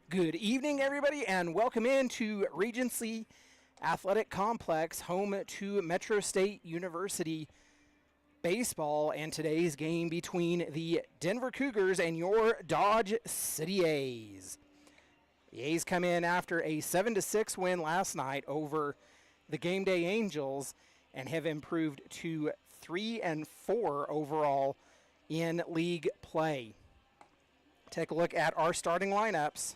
Good evening, everybody, and welcome into Regency Athletic Complex, home to Metro State University baseball, and today's game between the Denver Cougars and your Dodge City A's. The A's come in after a 7-6 win last night over the Game Day Angels and have improved to 3-4 overall in league play. Take a look at our starting lineups.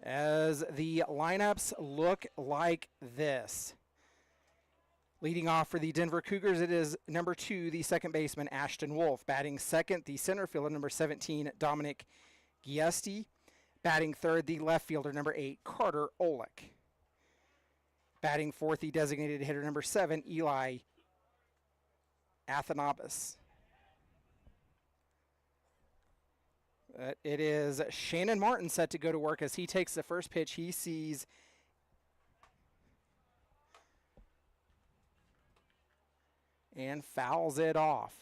As the lineups look like this. Leading off for the Denver Cougars, it is number 2, the second baseman, Ashton Wolf. Batting second, the center fielder, number 17, Dominic Giesti. Batting third, the left fielder, number 8, Carter Olick. Batting fourth, the designated hitter, number 7, Eli Athanabas. It is Shannon Martin set to go to work as he takes the first pitch. He sees and fouls it off.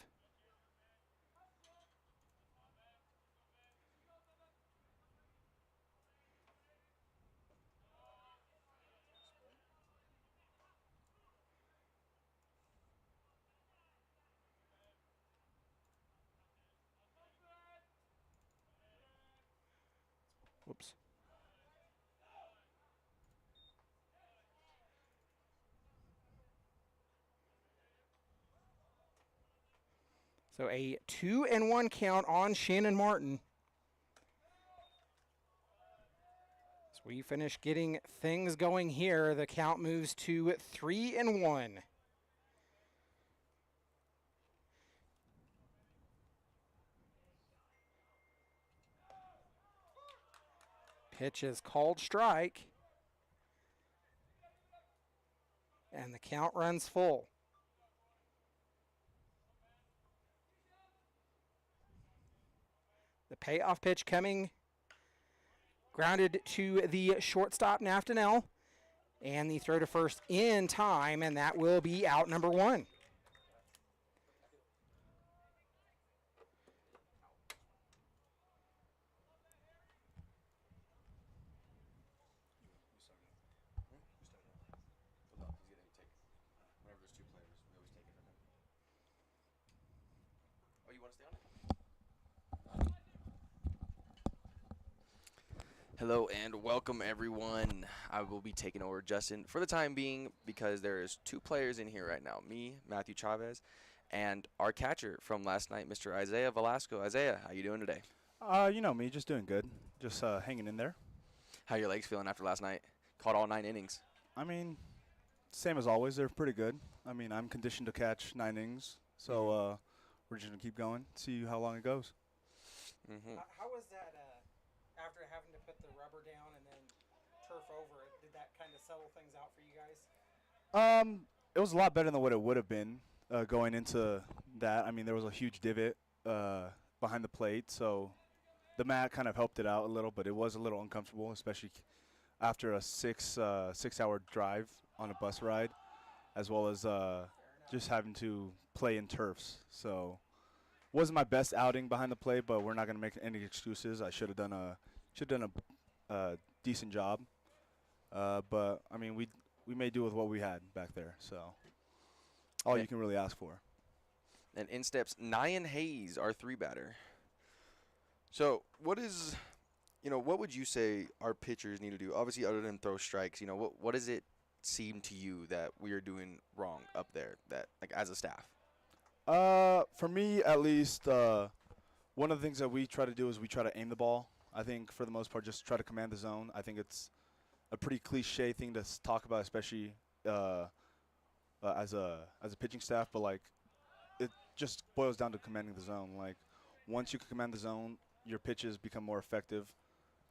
Whoops. So a 2-1 count on Shannon Martin. As we finish getting things going here, the count moves to 3-1. Pitch is called strike. And the count runs full. The payoff pitch coming. Grounded to the shortstop, Naftanel. And the throw to first in time, and that will be out number 1. Oh, you want to stay on it? Hello and welcome, everyone. I will be taking over Justin for the time being because there is 2 players in here right now. Me, Matthew Chavez, and our catcher from last night, Mr. Isaiah Velasco. Isaiah, how you doing today? You know me, just doing good. Just hanging in there. How your legs feeling after last night? Caught all 9 innings. I mean, same as always. They're pretty good. I mean, I'm conditioned to catch 9 innings, so we're just going to keep going, see how long it goes. Mm-hmm. How was that after having to put the rubber down and then turf over it? Did that kind of settle things out for you guys? It was a lot better than what it would have been going into that. I mean, there was a huge divot behind the plate, so the mat kind of helped it out a little, but it was a little uncomfortable, especially after a 6-hour drive on a bus ride, as well as just having to play in turfs. So wasn't my best outing behind the plate, but we're not going to make any excuses. I should have done a decent job, but I mean we made do with what we had back there. So all you can really ask for. And in steps Nyan Hayes, our 3-batter. So what would you say our pitchers need to do? Obviously, other than throw strikes, what does it seem to you that we are doing wrong up there, that like as a staff? For me, at least, one of the things that we try to do is we try to aim the ball. I think for the most part, just try to command the zone. I think it's a pretty cliche thing to talk about, especially as a pitching staff. But like, it just boils down to commanding the zone. Like, once you can command the zone, your pitches become more effective,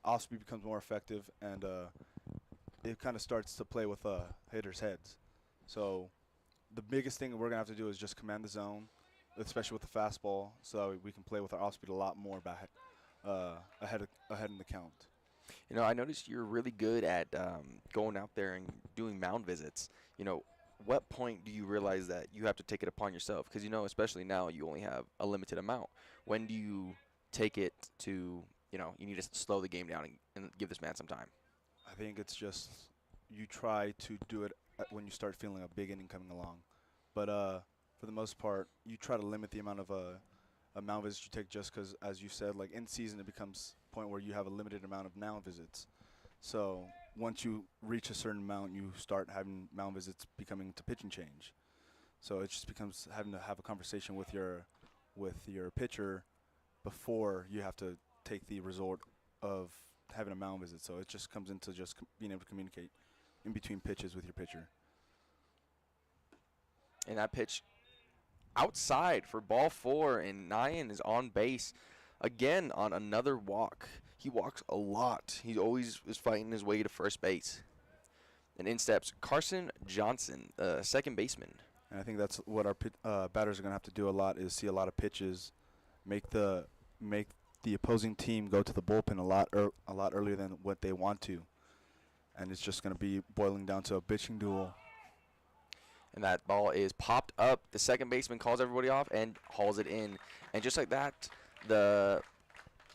off speed becomes more effective, and it kind of starts to play with hitters' heads. So the biggest thing we're going to have to do is just command the zone, especially with the fastball, so we can play with our off speed a lot more back ahead in the count. You know, I noticed you're really good at going out there and doing mound visits. You know, what point do you realize that you have to take it upon yourself? Because, you know, especially now, you only have a limited amount. When do you take it to, you know, you need to slow the game down and give this man some time? I think it's just you try to do it when you start feeling a big inning coming along. But for the most part, you try to limit the amount of mound visits you take just because, as you said, like in season, it becomes a point where you have a limited amount of mound visits. So once you reach a certain amount, you start having mound visits becoming to pitching change. So it just becomes having to have a conversation with your pitcher before you have to take the resort of having a mound visit. So it just comes into just being able to communicate in between pitches with your pitcher. And that pitch outside for ball 4, and Nyan is on base again on another walk. He walks a lot. He always is fighting his way to first base. And in steps Carson Johnson, second baseman. And I think that's what our batters are going to have to do a lot, is see a lot of pitches, make the opposing team go to the bullpen a lot earlier than what they want to. And it's just going to be boiling down to a pitching duel. And that ball is popped up. The second baseman calls everybody off and hauls it in. And just like that, the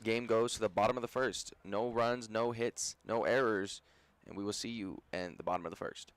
game goes to the bottom of the first. No runs, no hits, no errors. And we will see you in the bottom of the first.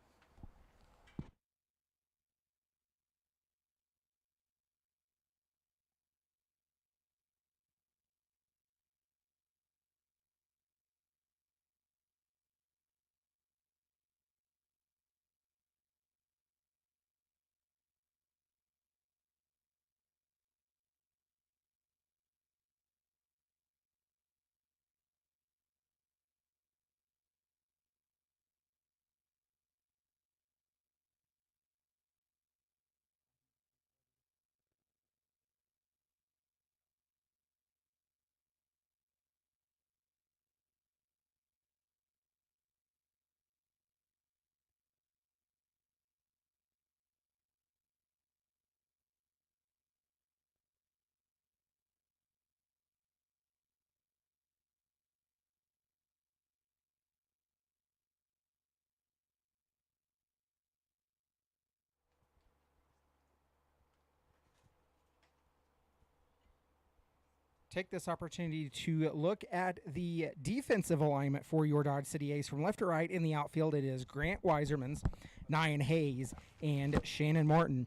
Take this opportunity to look at the defensive alignment for your Dodge City Ace. From left to right in the outfield, it is Grant Weisermans, Nyan Hayes, and Shannon Martin.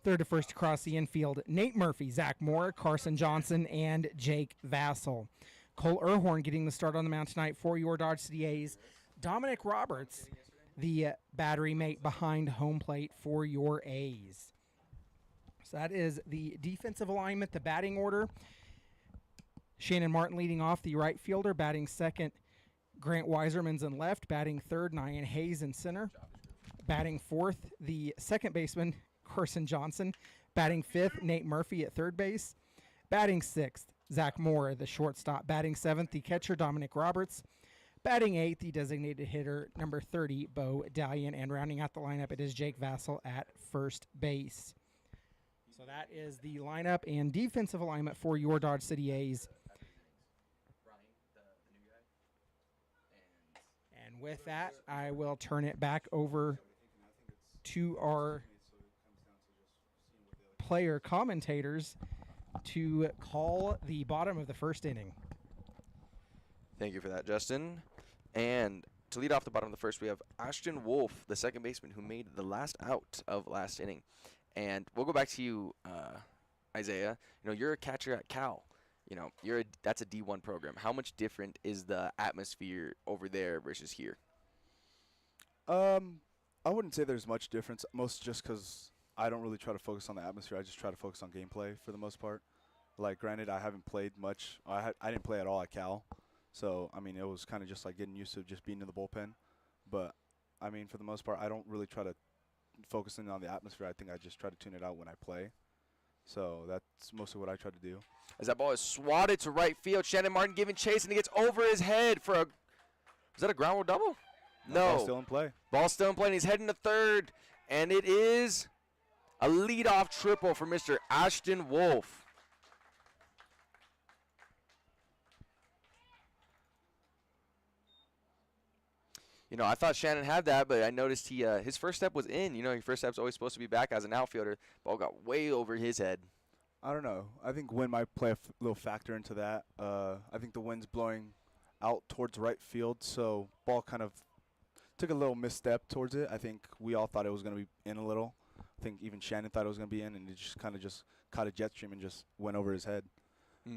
Third to first across the infield, Nate Murphy, Zach Moore, Carson Johnson, and Jake Vassell. Cole Erhorn getting the start on the mound tonight for your Dodge City A's. Dominic Roberts, the battery mate behind home plate for your A's. So that is the defensive alignment, the batting order. Shannon Martin leading off, the right fielder, batting second, Grant Weisermans in left, batting third, Nyan Hayes in center, batting fourth, the second baseman, Carson Johnson, batting fifth, Nate Murphy at third base, batting sixth, Zach Moore, the shortstop, batting seventh, the catcher, Dominic Roberts, batting eighth, the designated hitter, number 30, Bo Dallion, and rounding out the lineup, it is Jake Vassell at first base. So that is the lineup and defensive alignment for your Dodge City A's. And with that, I will turn it back over to our player commentators to call the bottom of the first inning. Thank you for that, Justin. And to lead off the bottom of the first, we have Ashton Wolf, the second baseman, who made the last out of last inning. And we'll go back to you, Isaiah. You know, you're a catcher at Cal. You know, that's a D1 program. How much different is the atmosphere over there versus here? I wouldn't say there's much difference. Most just because I don't really try to focus on the atmosphere. I just try to focus on gameplay for the most part. Like, granted, I haven't played much. I didn't play at all at Cal. So, I mean, it was kind of just like getting used to just being in the bullpen. But, I mean, for the most part, I don't really try to focus in on the atmosphere. I think I just try to tune it out when I play. So that's mostly what I try to do. As that ball is swatted to right field, Shannon Martin giving chase, and he gets over his head for a – is that a ground rule double? No. Ball's still in play. Ball's still in play, and he's heading to third. And it is a leadoff triple for Mr. Ashton Wolf. You know, I thought Shannon had that, but I noticed his first step was in. You know, your first step's always supposed to be back as an outfielder. Ball got way over his head. I don't know. I think wind might play a little factor into that. I think the wind's blowing out towards right field, so ball kind of took a little misstep towards it. I think we all thought it was going to be in a little. I think even Shannon thought it was going to be in, and it just kind of just caught a jet stream and just went over his head.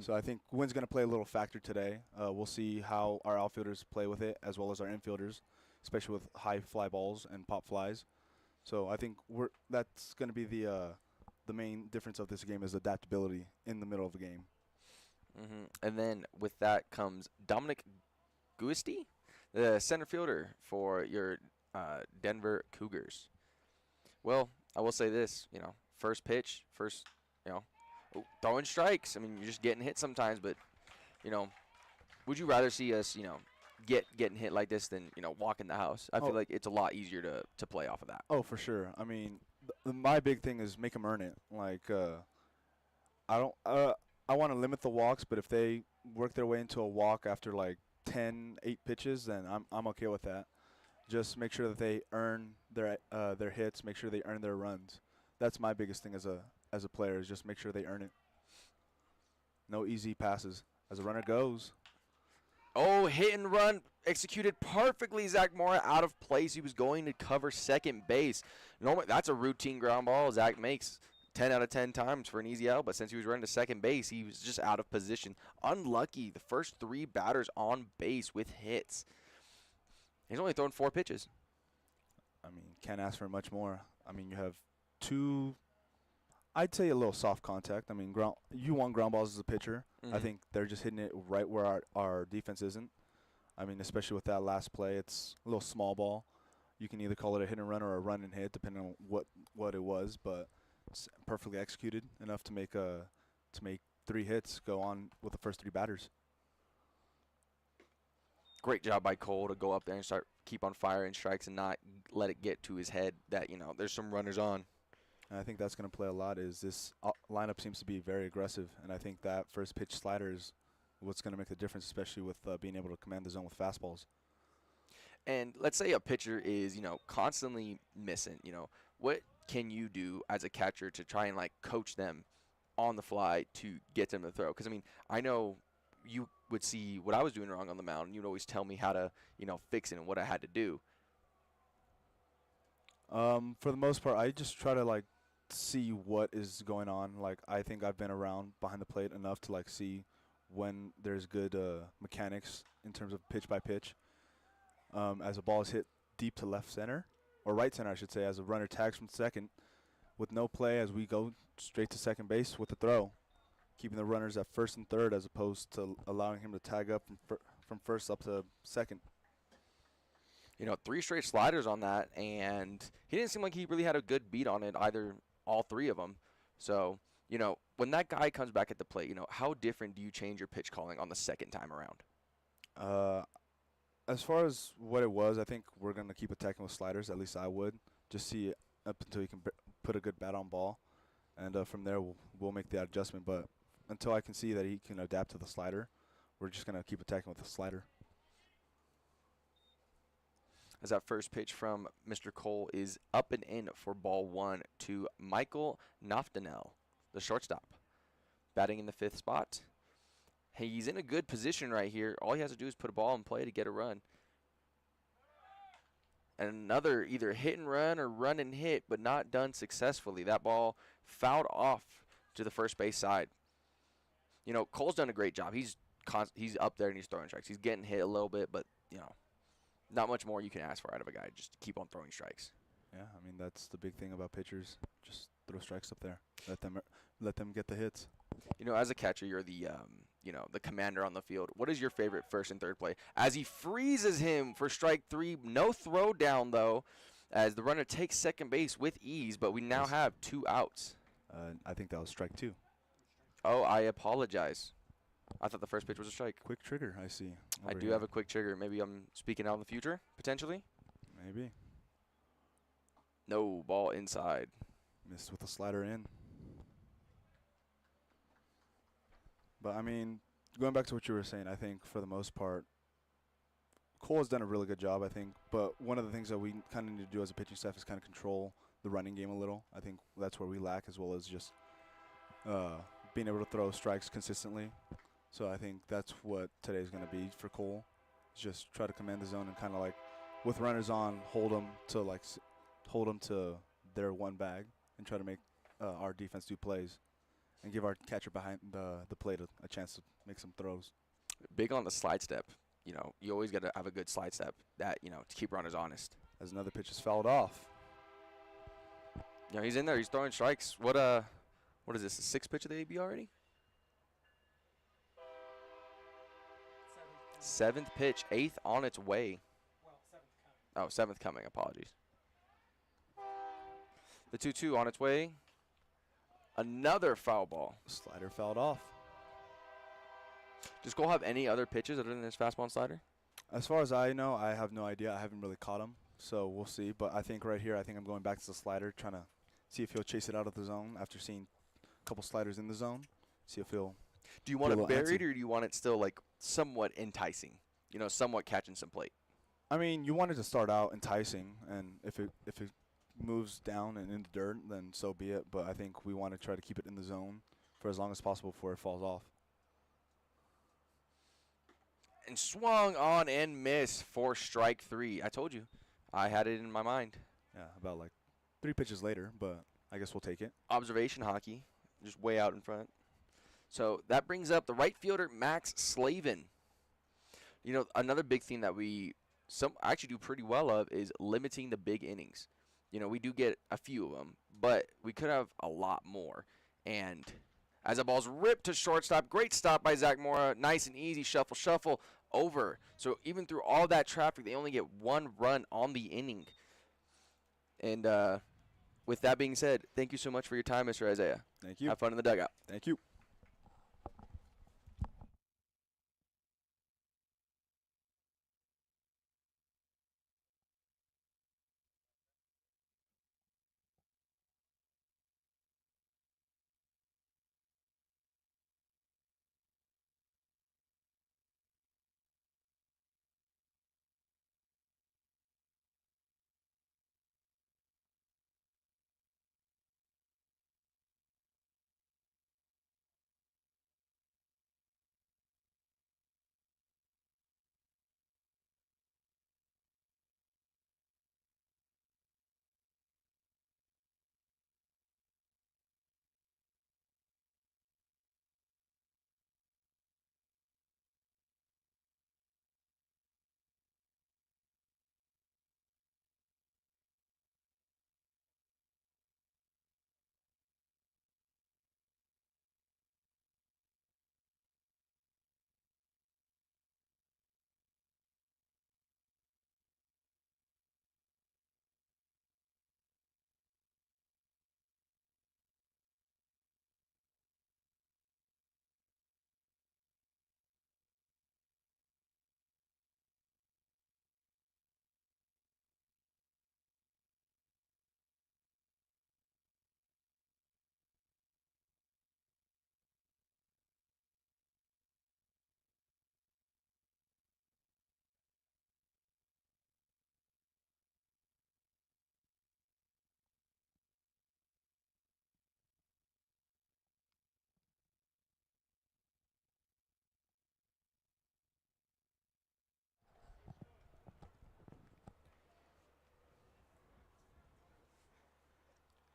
So I think wind's going to play a little factor today. We'll see how our outfielders play with it, as well as our infielders, especially with high fly balls and pop flies. So I think that's going to be the main difference of this game is adaptability in the middle of the game. And then with that comes Dominic Guisty, the center fielder for your Denver Cougars. Well, I will say this, you know, first pitch, you know, throwing strikes. I mean, you're just getting hit sometimes, but, you know, would you rather see us, you know, getting hit like this than, you know, walking the house? I feel like it's a lot easier to play off of that. Oh, for sure. I mean, my big thing is make them earn it. Like, I want to limit the walks, but if they work their way into a walk after like 8 pitches, then I'm okay with that. Just make sure that they earn their hits, make sure they earn their runs. That's my biggest thing as a player, is just make sure they earn it. No easy passes. As a runner goes. Oh, hit and run executed perfectly. Zach Mora out of place. He was going to cover second base. Normally, that's a routine ground ball Zach makes 10 out of 10 times for an easy out, but since he was running to second base, he was just out of position. Unlucky. The first 3 batters on base with hits. He's only thrown 4 pitches. I mean, can't ask for much more. I mean, you have 2, I'd say a little soft contact. I mean, you want ground balls as a pitcher. I think they're just hitting it right where our defense isn't. I mean, especially with that last play, it's a little small ball. You can either call it a hit and run or a run and hit, depending on what it was. But it's perfectly executed enough to make 3 hits go on with the first 3 batters. Great job by Cole to go up there and keep on firing strikes and not let it get to his head that, you know, there's some runners on. And I think that's going to play a lot. Is this lineup seems to be very aggressive, and I think that first pitch slider is what's going to make the difference, especially with being able to command the zone with fastballs. And let's say a pitcher is, you know, constantly missing. You know, what can you do as a catcher to try and like coach them on the fly to get them to throw? Because I mean, I know you would see what I was doing wrong on the mound, and you'd always tell me how to, you know, fix it and what I had to do. For the most part, I just try to like see what is going on. Like, I think I've been around behind the plate enough to like see when there's good mechanics in terms of pitch by pitch. As a ball is hit deep to left center, or right center, I should say, as a runner tags from second with no play, as we go straight to second base with the throw, keeping the runners at first and third as opposed to allowing him to tag up from first up to second. You know, 3 straight sliders on that, and he didn't seem like he really had a good beat on it either, all 3 of them. So, you know, when that guy comes back at the plate, you know, how different do you change your pitch calling on the second time around? As far as what it was, I think we're going to keep attacking with sliders. At least I would. Just see it up until he can put a good bat on ball. And from there, we'll make that adjustment. But until I can see that he can adapt to the slider, we're just going to keep attacking with the slider. As that first pitch from Mr. Cole is up and in for ball 1 to Michael Naftanel, the shortstop, batting in the 5th spot. Hey, he's in a good position right here. All he has to do is put a ball in play to get a run. And another either hit and run or run and hit, but not done successfully. That ball fouled off to the first base side. You know, Cole's done a great job. He's up there and he's throwing strikes. He's getting hit a little bit, but, you know, not much more you can ask for out of a guy. Just keep on throwing strikes. Yeah, I mean, that's the big thing about pitchers. Just throw strikes up there. Let them get the hits. You know, as a catcher, you're the the commander on the field. What is your favorite first and third play? As he freezes him for strike 3, no throw down though, as the runner takes second base with ease, but we now have 2 outs. I think that was strike 2. Oh, I apologize. I thought the first pitch was a strike. Quick trigger, I see. I do have a quick trigger. Maybe I'm speaking out in the future, potentially. Maybe. No, ball inside. Missed with the slider in. But, I mean, going back to what you were saying, I think for the most part, Cole has done a really good job, I think. But one of the things that we kind of need to do as a pitching staff is kind of control the running game a little. I think that's where we lack, as well as just being able to throw strikes consistently. So I think that's what today's going to be for Cole. Just try to command the zone and kind of like, with runners on, hold them to their one bag and try to make our defense do plays and give our catcher behind the plate a chance to make some throws. Big on the slide step. You know, you always got to have a good slide step that, you know, to keep runners honest. As another pitch is fouled off. You know, he's in there. He's throwing strikes. What is this, the sixth pitch of the AB already? Seventh pitch, eighth on its way. Oh, seventh coming. Apologies. The 2-2 on its way. Another foul ball. Slider fouled off. Does Cole have any other pitches other than his fastball and slider? As far as I know, I have no idea. I haven't really caught him, so we'll see. But I think right here, I'm going back to the slider, trying to see if he'll chase it out of the zone after seeing a couple sliders in the zone. See if he'll. Do you want it buried, or do you want it still like somewhat enticing? You know, somewhat catching some plate. I mean, you want it to start out enticing, and if it moves down and in the dirt, then so be it. But I think we want to try to keep it in the zone for as long as possible before it falls off. And swung on and missed for strike 3. I told you. I had it in my mind. Yeah, about like 3 pitches later, but I guess we'll take it. Observation hockey, just way out in front. So that brings up the right fielder, Max Slavin. You know, another big thing that we actually do pretty well of is limiting the big innings. You know, we do get a few of them, but we could have a lot more. And as the ball's ripped to shortstop, great stop by Zach Mora. Nice and easy, shuffle, over. So even through all that traffic, they only get 1 run on the inning. And with that being said, thank you so much for your time, Mr. Isaiah. Thank you. Have fun in the dugout. Thank you.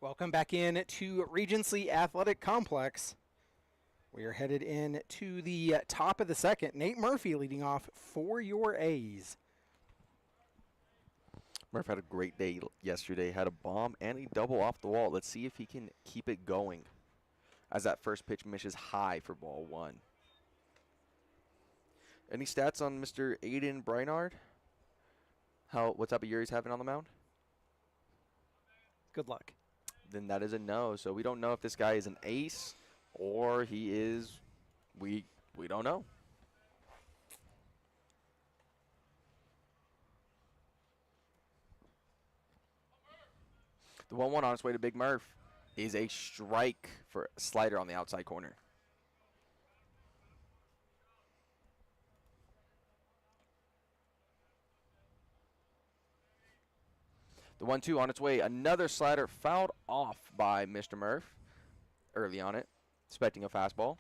Welcome back in to Regency Athletic Complex. We are headed in to the top of the second. Nate Murphy leading off for your A's. Murph had a great day yesterday. Had a bomb and a double off the wall. Let's see if he can keep it going as that first pitch misses high for ball 1. Any stats on Mr. Aiden Breinard? What type of year he's having on the mound? Good luck. Then that is a no. So we don't know if this guy is an ace or he is, we don't know. The 1-1 on its way to Big Murph is a strike for a slider on the outside corner. The 1-2 on its way. Another slider fouled off by Mr. Murph early on it, expecting a fastball.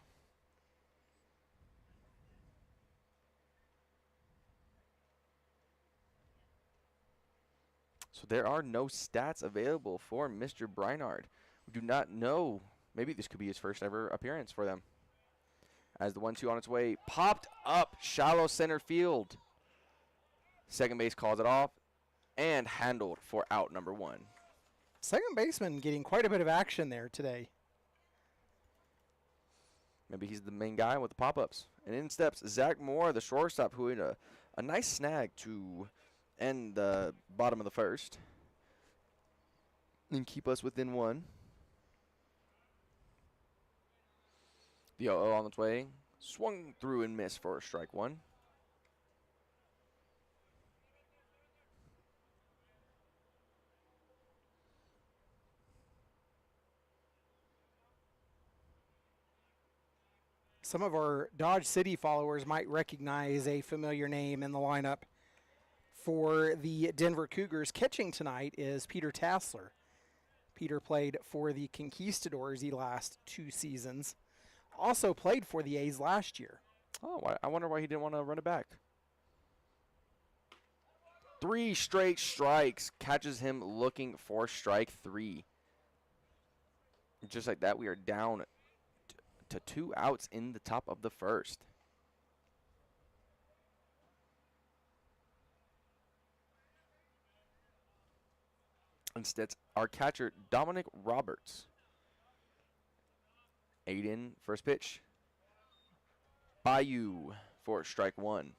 So there are no stats available for Mr. Breinard. We do not know. Maybe this could be his first ever appearance for them. As the 1-2 on its way, popped up shallow center field. Second base calls it off and handled for out number 1. Second baseman getting quite a bit of action there today. Maybe he's the main guy with the pop-ups. And in steps Zach Moore, the shortstop, who had a nice snag to end the bottom of the first and keep us within 1. The 0-0 on its way. Swung through and missed for strike 1. Some of our Dodge City followers might recognize a familiar name in the lineup for the Denver Cougars. Catching tonight is Peter Tassler. Peter played for the Conquistadors the last 2 seasons. Also played for the A's last year. Oh, I wonder why he didn't want to run it back. 3 straight strikes. Catches him looking for strike 3. Just like that, we are down to 2 outs in the top of the first. Instead, our catcher, Dominic Roberts. Aiden, first pitch. Bayou for strike 1.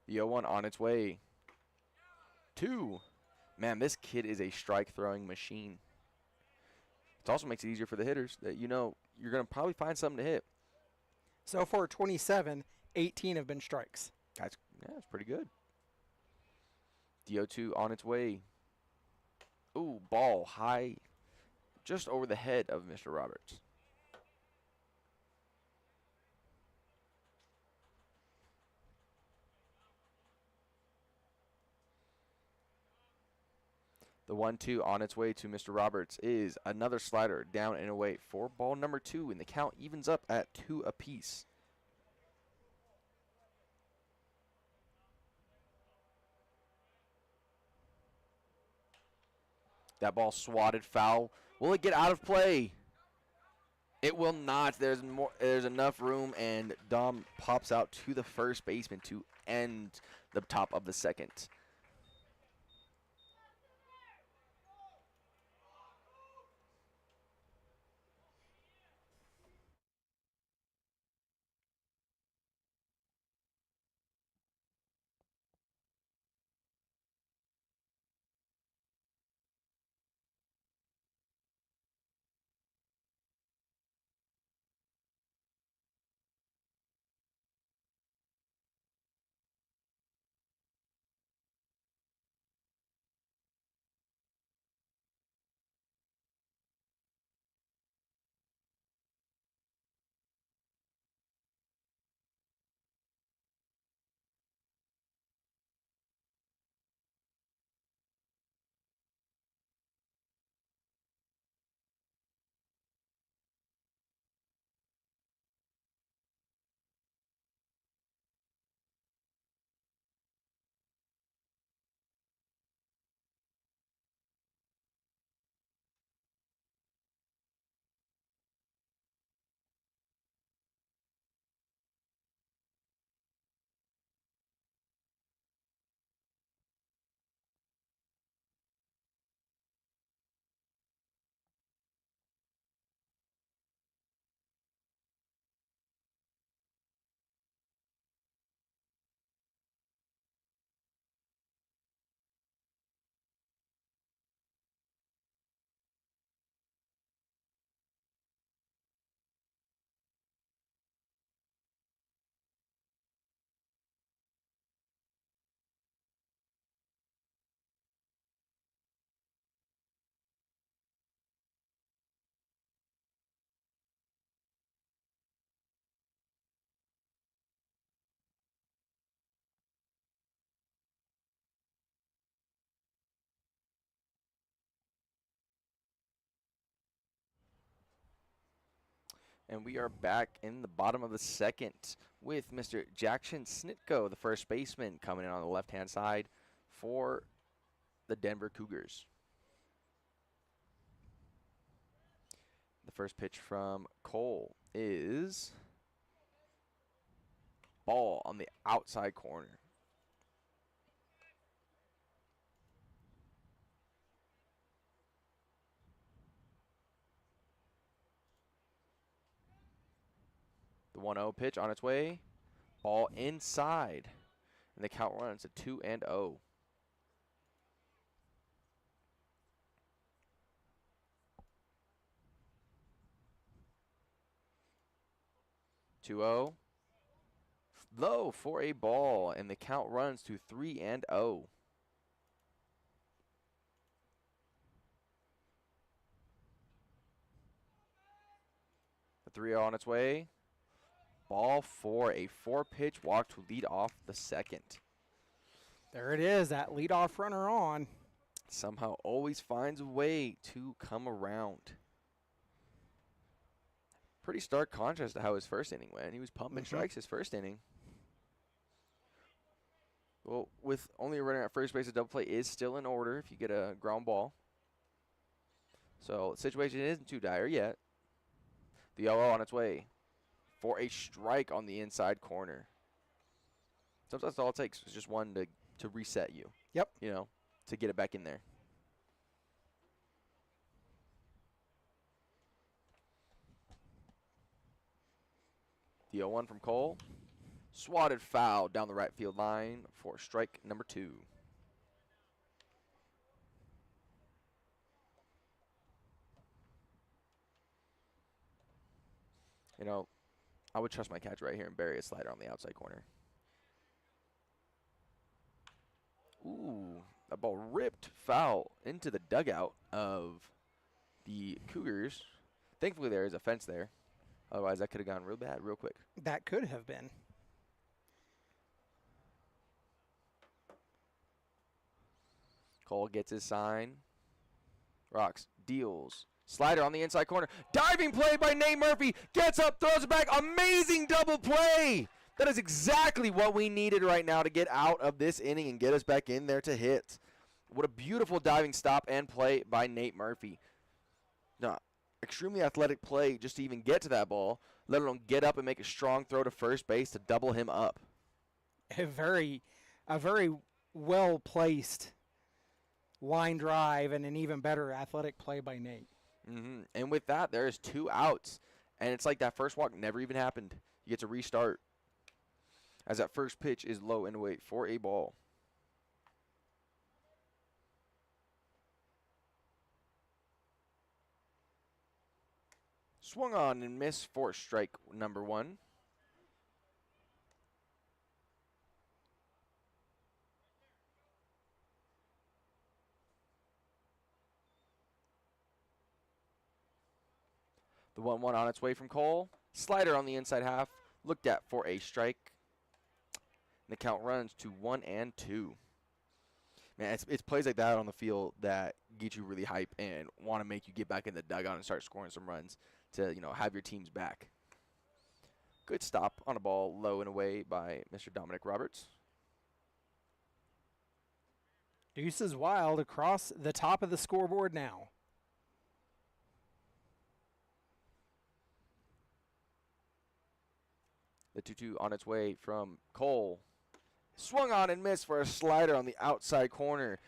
The 0-1 on its way. 2. Man, this kid is a strike-throwing machine. It also makes it easier for the hitters that you know you're going to probably find something to hit. So far, 27, 18 have been strikes. That's pretty good. The 0-2 on its way. Ooh, ball high, just over the head of Mr. Roberts. The 1-2 on its way to Mr. Roberts is another slider down and away for ball number 2, and the count evens up at 2 apiece. That ball swatted foul. Will it get out of play? It will not. There's enough room, and Dom pops out to the first baseman to end the top of the second. And we are back in the bottom of the second with Mr. Jackson Snitko, the first baseman, coming in on the left-hand side for the Denver Cougars. The first pitch from Cole is ball on the outside corner. The 1-0 pitch on its way. Ball inside. And the count runs to 2-0. Low for a ball, and the count runs to 3-0. The 3-0 on its way. Ball for a 4-pitch walk to lead off the second. There it is, that leadoff runner on. Somehow always finds a way to come around. Pretty stark contrast to how his first inning went. He was pumping strikes his first inning. Well, with only a runner at first base, a double play is still in order if you get a ground ball. So the situation isn't too dire yet. The 0-0 on its way for a strike on the inside corner. Sometimes all it takes is just one to reset you. Yep. You know, to get it back in there. The 0-1 from Cole. Swatted foul down the right field line for strike number 2. You know, I would trust my catch right here and bury a slider on the outside corner. Ooh, that ball ripped foul into the dugout of the Cougars. Thankfully, there is a fence there. Otherwise, that could have gone real bad real quick. That could have been. Cole gets his sign. Rocks, deals. Slider on the inside corner. Diving play by Nate Murphy. Gets up, throws it back. Amazing double play. That is exactly what we needed right now to get out of this inning and get us back in there to hit. What a beautiful diving stop and play by Nate Murphy. No, extremely athletic play just to even get to that ball, let alone get up and make a strong throw to first base to double him up. A very well-placed line drive and an even better athletic play by Nate. And with that, there's 2 outs. And it's like that first walk never even happened. You get to restart as that first pitch is low and away for a ball. Swung on and missed for strike number 1. The 1-1 on its way from Cole. Slider on the inside half. Looked at for a strike. And the count runs to 1-2. Man, it's plays like that on the field that get you really hype and want to make you get back in the dugout and start scoring some runs to, have your teams back. Good stop on a ball low and away by Mr. Dominic Roberts. Deuces Wild across the top of the scoreboard now. The 2-2 on its way from Cole. Swung on and missed for a slider on the outside corner.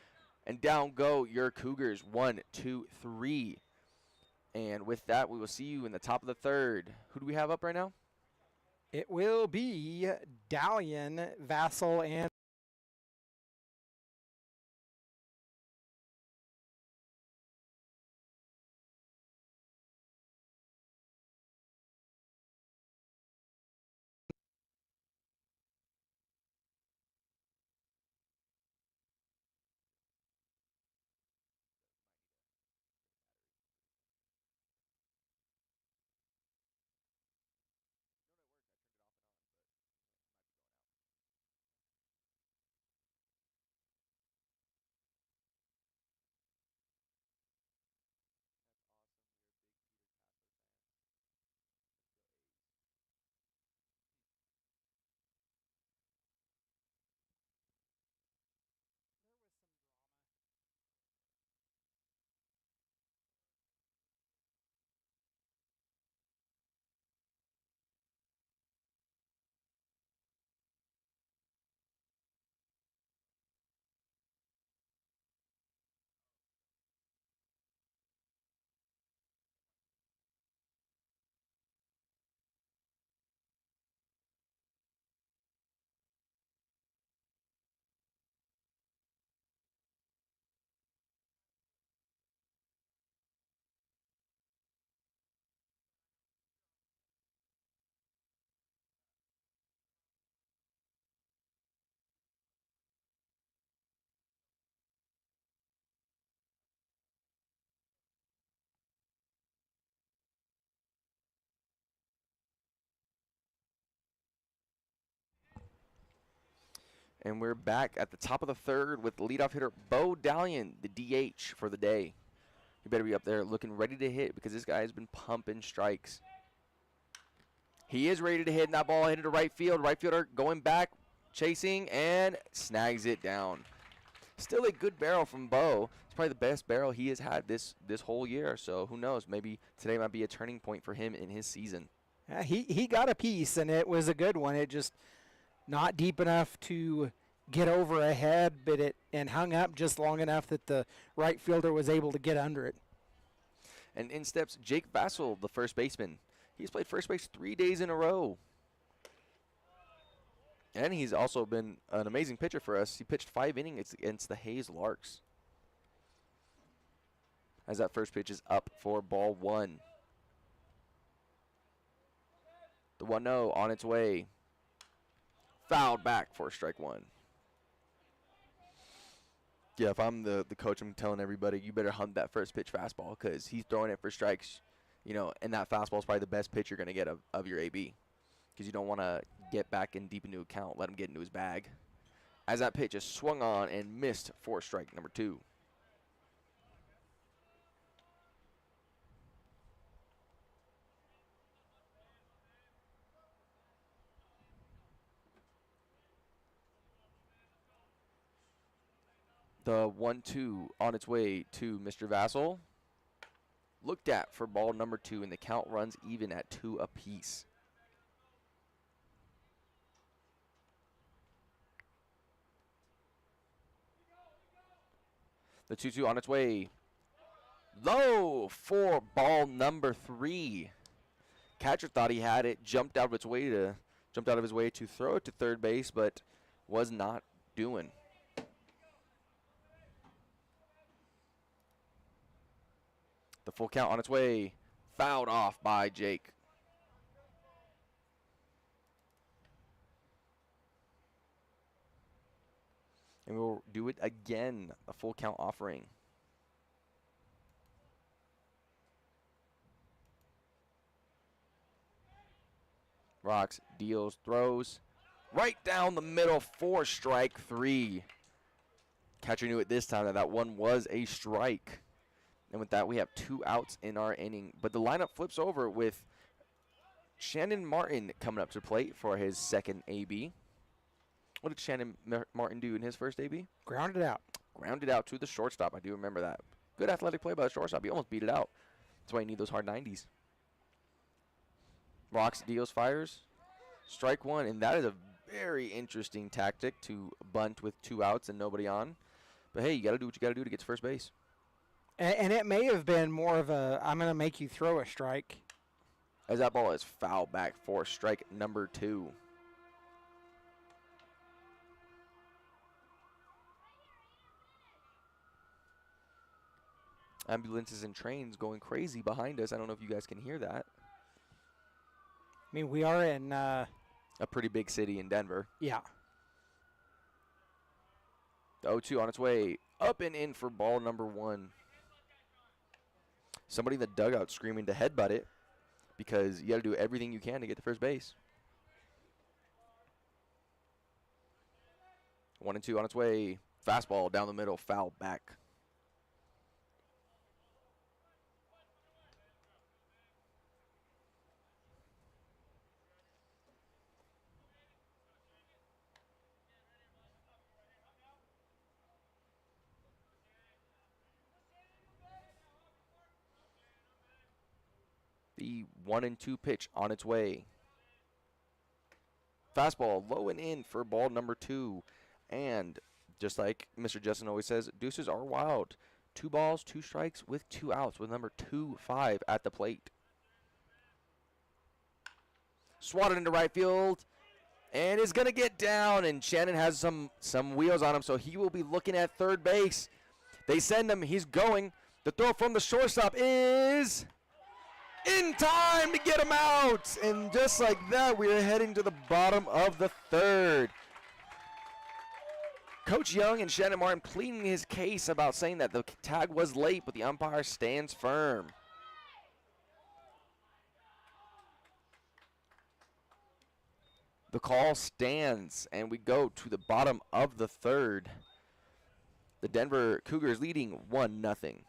And down go your Cougars. 1, 2, 3. And with that, we will see you in the top of the third. Who do we have up right now? It will be Dalian, Vassal, and And we're back at the top of the third with leadoff hitter Bo Dallion, the DH for the day. You better be up there looking ready to hit because this guy has been pumping strikes. He is ready to hit, and that ball hit to right field. Right fielder going back, chasing, and snags it down. Still a good barrel from Bo. It's probably the best barrel he has had this whole year. So who knows? Maybe today might be a turning point for him in his season. He got a piece, and it was a good one. It just not deep enough to get over ahead, but it hung up just long enough that the right fielder was able to get under it. And in steps Jake Vassell, the first baseman. He's played first base 3 days in a row. And he's also been an amazing pitcher for us. He pitched 5 innings against the Hayes Larks. As that first pitch is up for ball 1. The 1-0 on its way. Fouled back for strike 1. Yeah, if I'm the coach, I'm telling everybody, you better hunt that first pitch fastball because he's throwing it for strikes, and that fastball is probably the best pitch you're going to get of your AB because you don't want to get back in deep into account, let him get into his bag. As that pitch is swung on and missed for strike number 2. The 1-2 on its way to Mr. Vassell. Looked at for ball number 2, and the count runs even at 2 apiece. The 2-2 on its way. Low for ball number 3. Catcher thought he had it, jumped out of his way to throw it to third base, but was not doing. The full count on its way. Fouled off by Jake. And we'll do it again. A full count offering. Rocks, deals, throws. Right down the middle for strike 3. Catcher knew it this time that one was a strike. And with that, we have 2 outs in our inning. But the lineup flips over with Shannon Martin coming up to plate for his second AB. What did Shannon Martin do in his first AB? Grounded out. Grounded out to the shortstop. I do remember that. Good athletic play by the shortstop. He almost beat it out. That's why you need those hard 90s. Rocks, deals, fires. Strike 1. And that is a very interesting tactic to bunt with 2 outs and nobody on. But, hey, you got to do what you got to do to get to first base. And it may have been more of a, I'm going to make you throw a strike. As that ball is fouled back for strike number 2. Ambulances and trains going crazy behind us. I don't know if you guys can hear that. I mean, we are in... a pretty big city in Denver. Yeah. The 0-2 on its way. Up and in for ball number 1. Somebody in the dugout screaming to headbutt it because you got to do everything you can to get to first base. 1-2 on its way. Fastball down the middle, foul back. The 1-2 pitch on its way. Fastball low and in for ball number 2. And just like Mr. Justin always says, deuces are wild. 2 balls, 2 strikes with 2 outs with number 2-5 at the plate. Swatted into right field and is going to get down, and Shannon has some wheels on him, so he will be looking at third base. They send him. He's going. The throw from the shortstop is in time to get him out. And just like that, we are heading to the bottom of the third. Coach Young and Shannon Martin pleading his case about saying that the tag was late, but the umpire stands firm. The call stands, and we go to the bottom of the third. The Denver Cougars leading 1-0.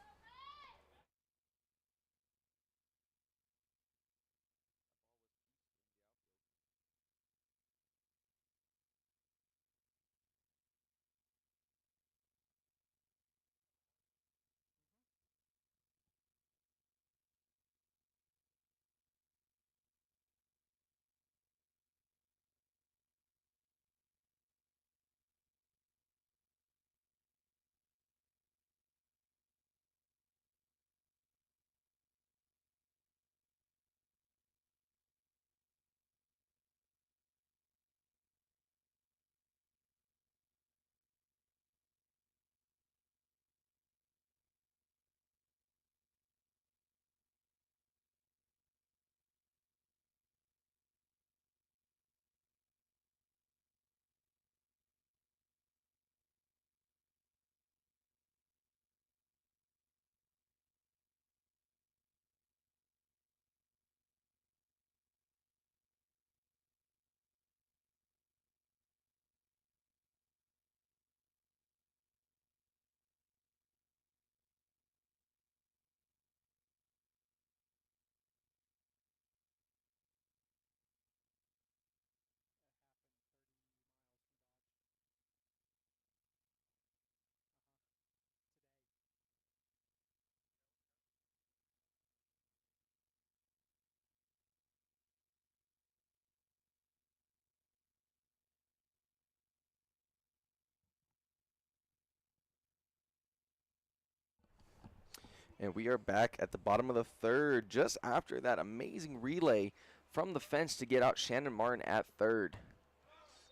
And we are back at the bottom of the third, just after that amazing relay from the fence to get out Shannon Martin at third.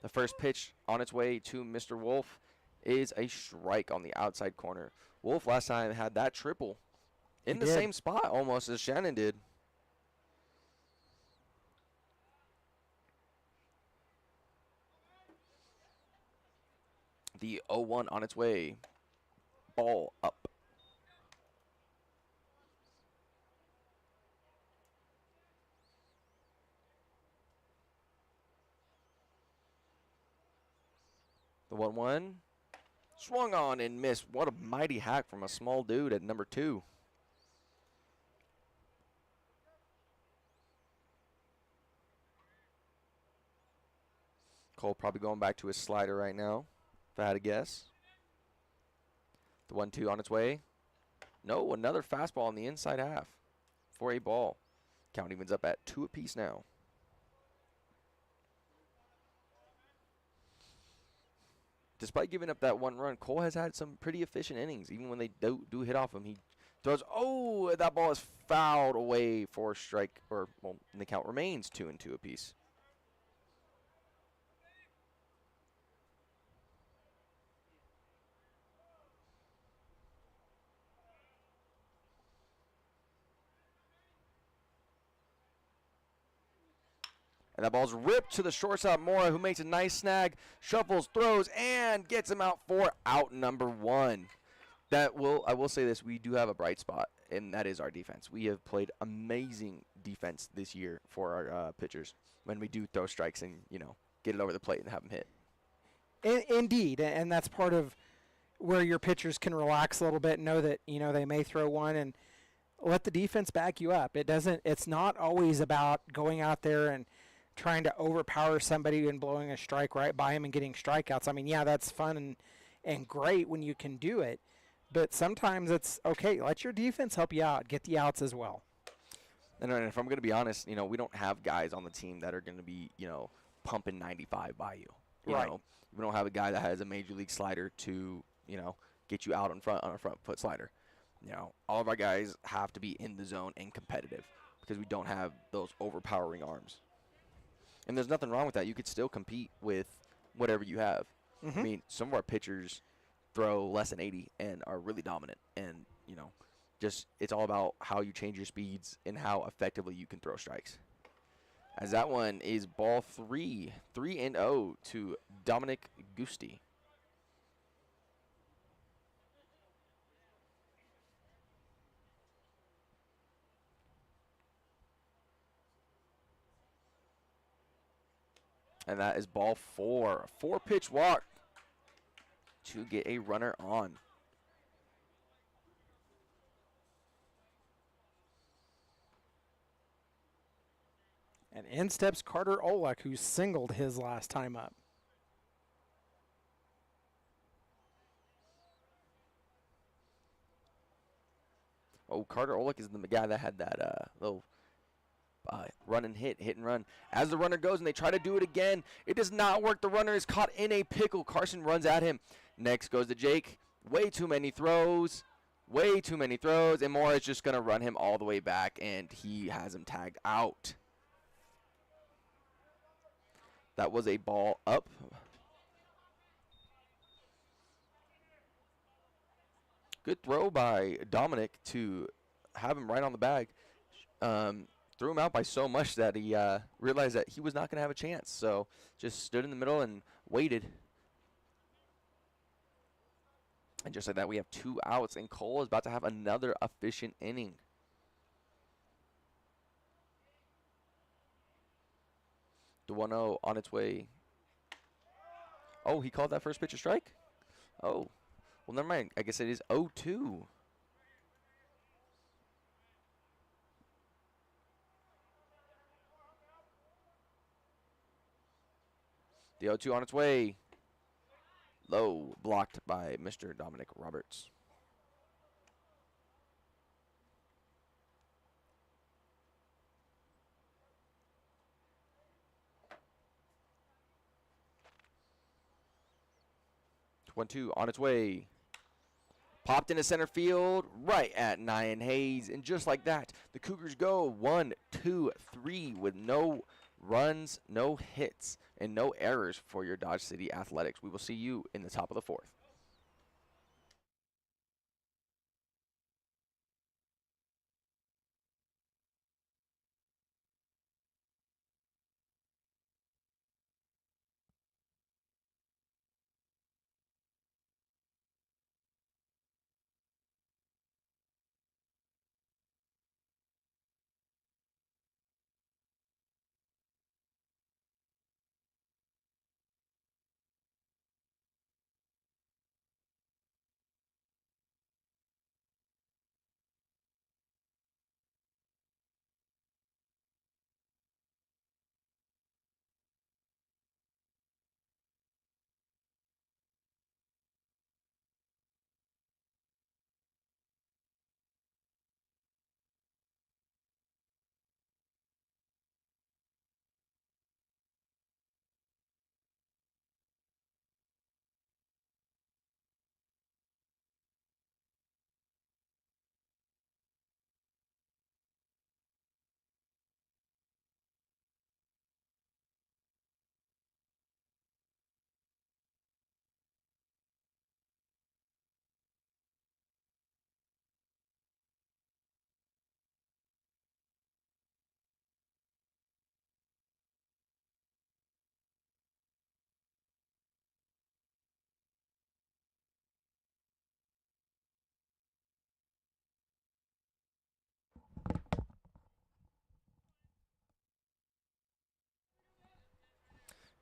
The first pitch on its way to Mr. Wolf is a strike on the outside corner. Wolf last time had that triple in the same spot almost as Shannon did. The 0-1 on its way. Ball up. The 1-1. Swung on and missed. What a mighty hack from a small dude at number 2. Cole probably going back to his slider right now, if I had to guess. The 1-2 on its way. No, another fastball on the inside half for a ball. Count evens up at 2 apiece now. Despite giving up that 1 run, Cole has had some pretty efficient innings. Even when they do hit off him, he throws. Oh, that ball is fouled away for a strike, or well, and the count remains 2-2 apiece. And that ball's ripped to the shortstop, Mora, who makes a nice snag, shuffles, throws, and gets him out for out number 1. I will say this, we do have a bright spot, and that is our defense. We have played amazing defense this year for our pitchers when we do throw strikes and, get it over the plate and have them hit. Indeed, and that's part of where your pitchers can relax a little bit and know that, they may throw one and let the defense back you up. It's not always about going out there and trying to overpower somebody and blowing a strike right by him and getting strikeouts. I mean, yeah, that's fun and great when you can do it, but sometimes it's okay. Let your defense help you out. Get the outs as well. And if I'm going to be honest, we don't have guys on the team that are going to be, pumping 95 by you. Right. We don't have a guy that has a major league slider to, get you out in front on a front foot slider. All of our guys have to be in the zone and competitive because we don't have those overpowering arms. And there's nothing wrong with that. You could still compete with whatever you have. Mm-hmm. I mean, some of our pitchers throw less than 80 and are really dominant. And, just it's all about how you change your speeds and how effectively you can throw strikes. As that one is ball 3, 3-0 to Dominic Gusti. And that is ball 4. 4-pitch walk to get a runner on. And in steps Carter Olek, who singled his last time up. Oh, Carter Olek is the guy that had that little run and hit and run. As the runner goes and they try to do it again, it does not work. The runner is caught in a pickle. Carson runs at him. Next goes to Jake. Way too many throws. And Moore is just going to run him all the way back, and he has him tagged out. That was a ball up. Good throw by Dominic to have him right on the bag. Threw him out by so much that he realized that he was not going to have a chance. So just stood in the middle and waited. And just like that, we have 2 outs, and Cole is about to have another efficient inning. The 1-0 on its way. Oh, he called that first pitch a strike? Oh, well, never mind. I guess it is 0-2. The 0-2 on its way. Low, blocked by Mr. Dominic Roberts. One two on its way. Popped into center field, right at Nyan Hayes, and just like that, the Cougars go 1, 2, 3 with no runs, no hits, and no errors for your Dodge City Athletics. We will see you in the top of the 4th.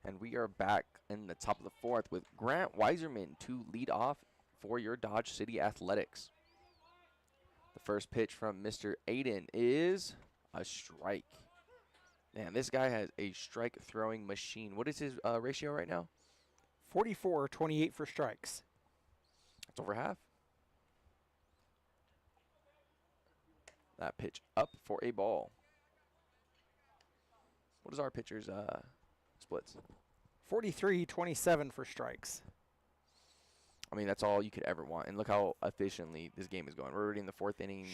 And we are back in the top of the 4th with Grant Weiserman to lead off for your Dodge City Athletics. The first pitch from Mr. Aiden is a strike. Man, this guy has a strike throwing machine. What is his ratio right now? 44-28 for strikes. That's over half. That pitch up for a ball. What is our pitcher's splits? 43-27 for strikes. I mean, that's all you could ever want. And look how efficiently this game is going. We're already in the 4th inning.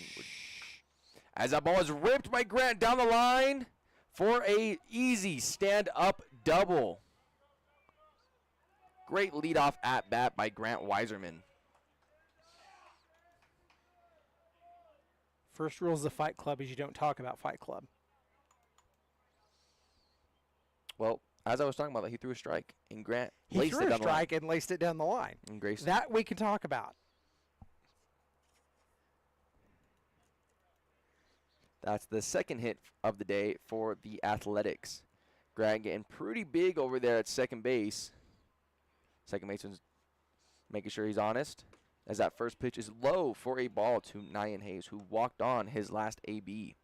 As that ball is ripped by Grant down the line for a easy stand-up double. Great leadoff at-bat by Grant Weiserman. First rules of Fight Club is you don't talk about Fight Club. Well, as I was talking about, he threw a strike, and Grant He laced threw it a down the line. strike and laced it down the line. And Grace. That we can talk about. That's the second hit of the day for the Athletics. Grant getting pretty big over there at second base. Second baseman's making sure he's honest, as that first pitch is low for a ball to Nyan Hayes, who walked on his last AB.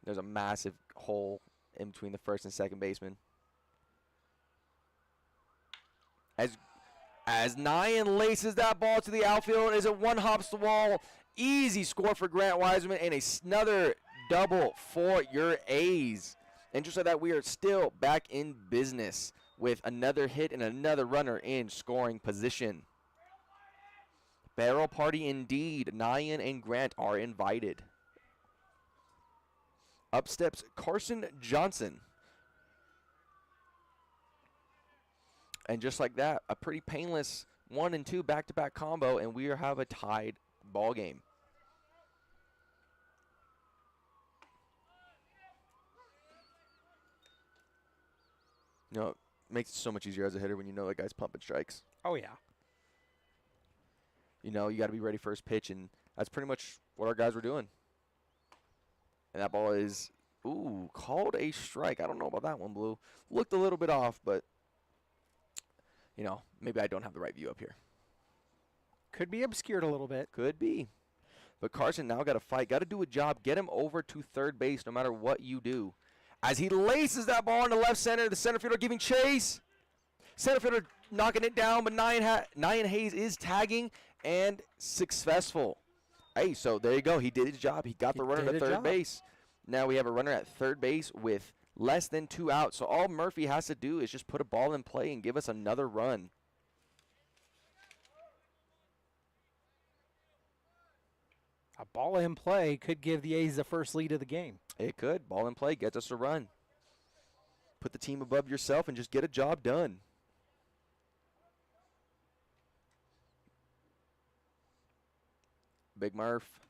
There's a massive hole in between the first and second baseman. As Nyan laces that ball to the outfield, is it one hops the wall? Easy score for Grant Wiseman and another double for your A's. And just like that, we are still back in business with another hit and another runner in scoring position. Barrel party indeed. Nyan and Grant are invited. Up steps Carson Johnson. And just like that, a pretty painless 1 and 2 back-to-back combo, and we have a tied ball game. You know, it makes it so much easier as a hitter when you know that guy's pumping strikes. Oh, yeah. You know, you got to be ready for his pitch, and that's pretty much what our guys were doing. And that ball is, ooh, called a strike. I don't know about that one, Blue. Looked a little bit off, but, you know, maybe I don't have the right view up here. Could be obscured a little bit. Could be. But Carson now got to fight, got to do a job, get him over to third base no matter what you do. As he laces that ball into left center, the center fielder giving chase. Center fielder knocking it down, but Nyan Hayes is tagging and successful. Hey, so there you go. He did his job. He got the runner to third base. Now we have a runner at third base with less than 2 outs. So all Murphy has to do is just put a ball in play and give us another run. A ball in play could give the A's the first lead of the game. It could. Ball in play gets us a run. Put the team above yourself and just get a job done. Big Murph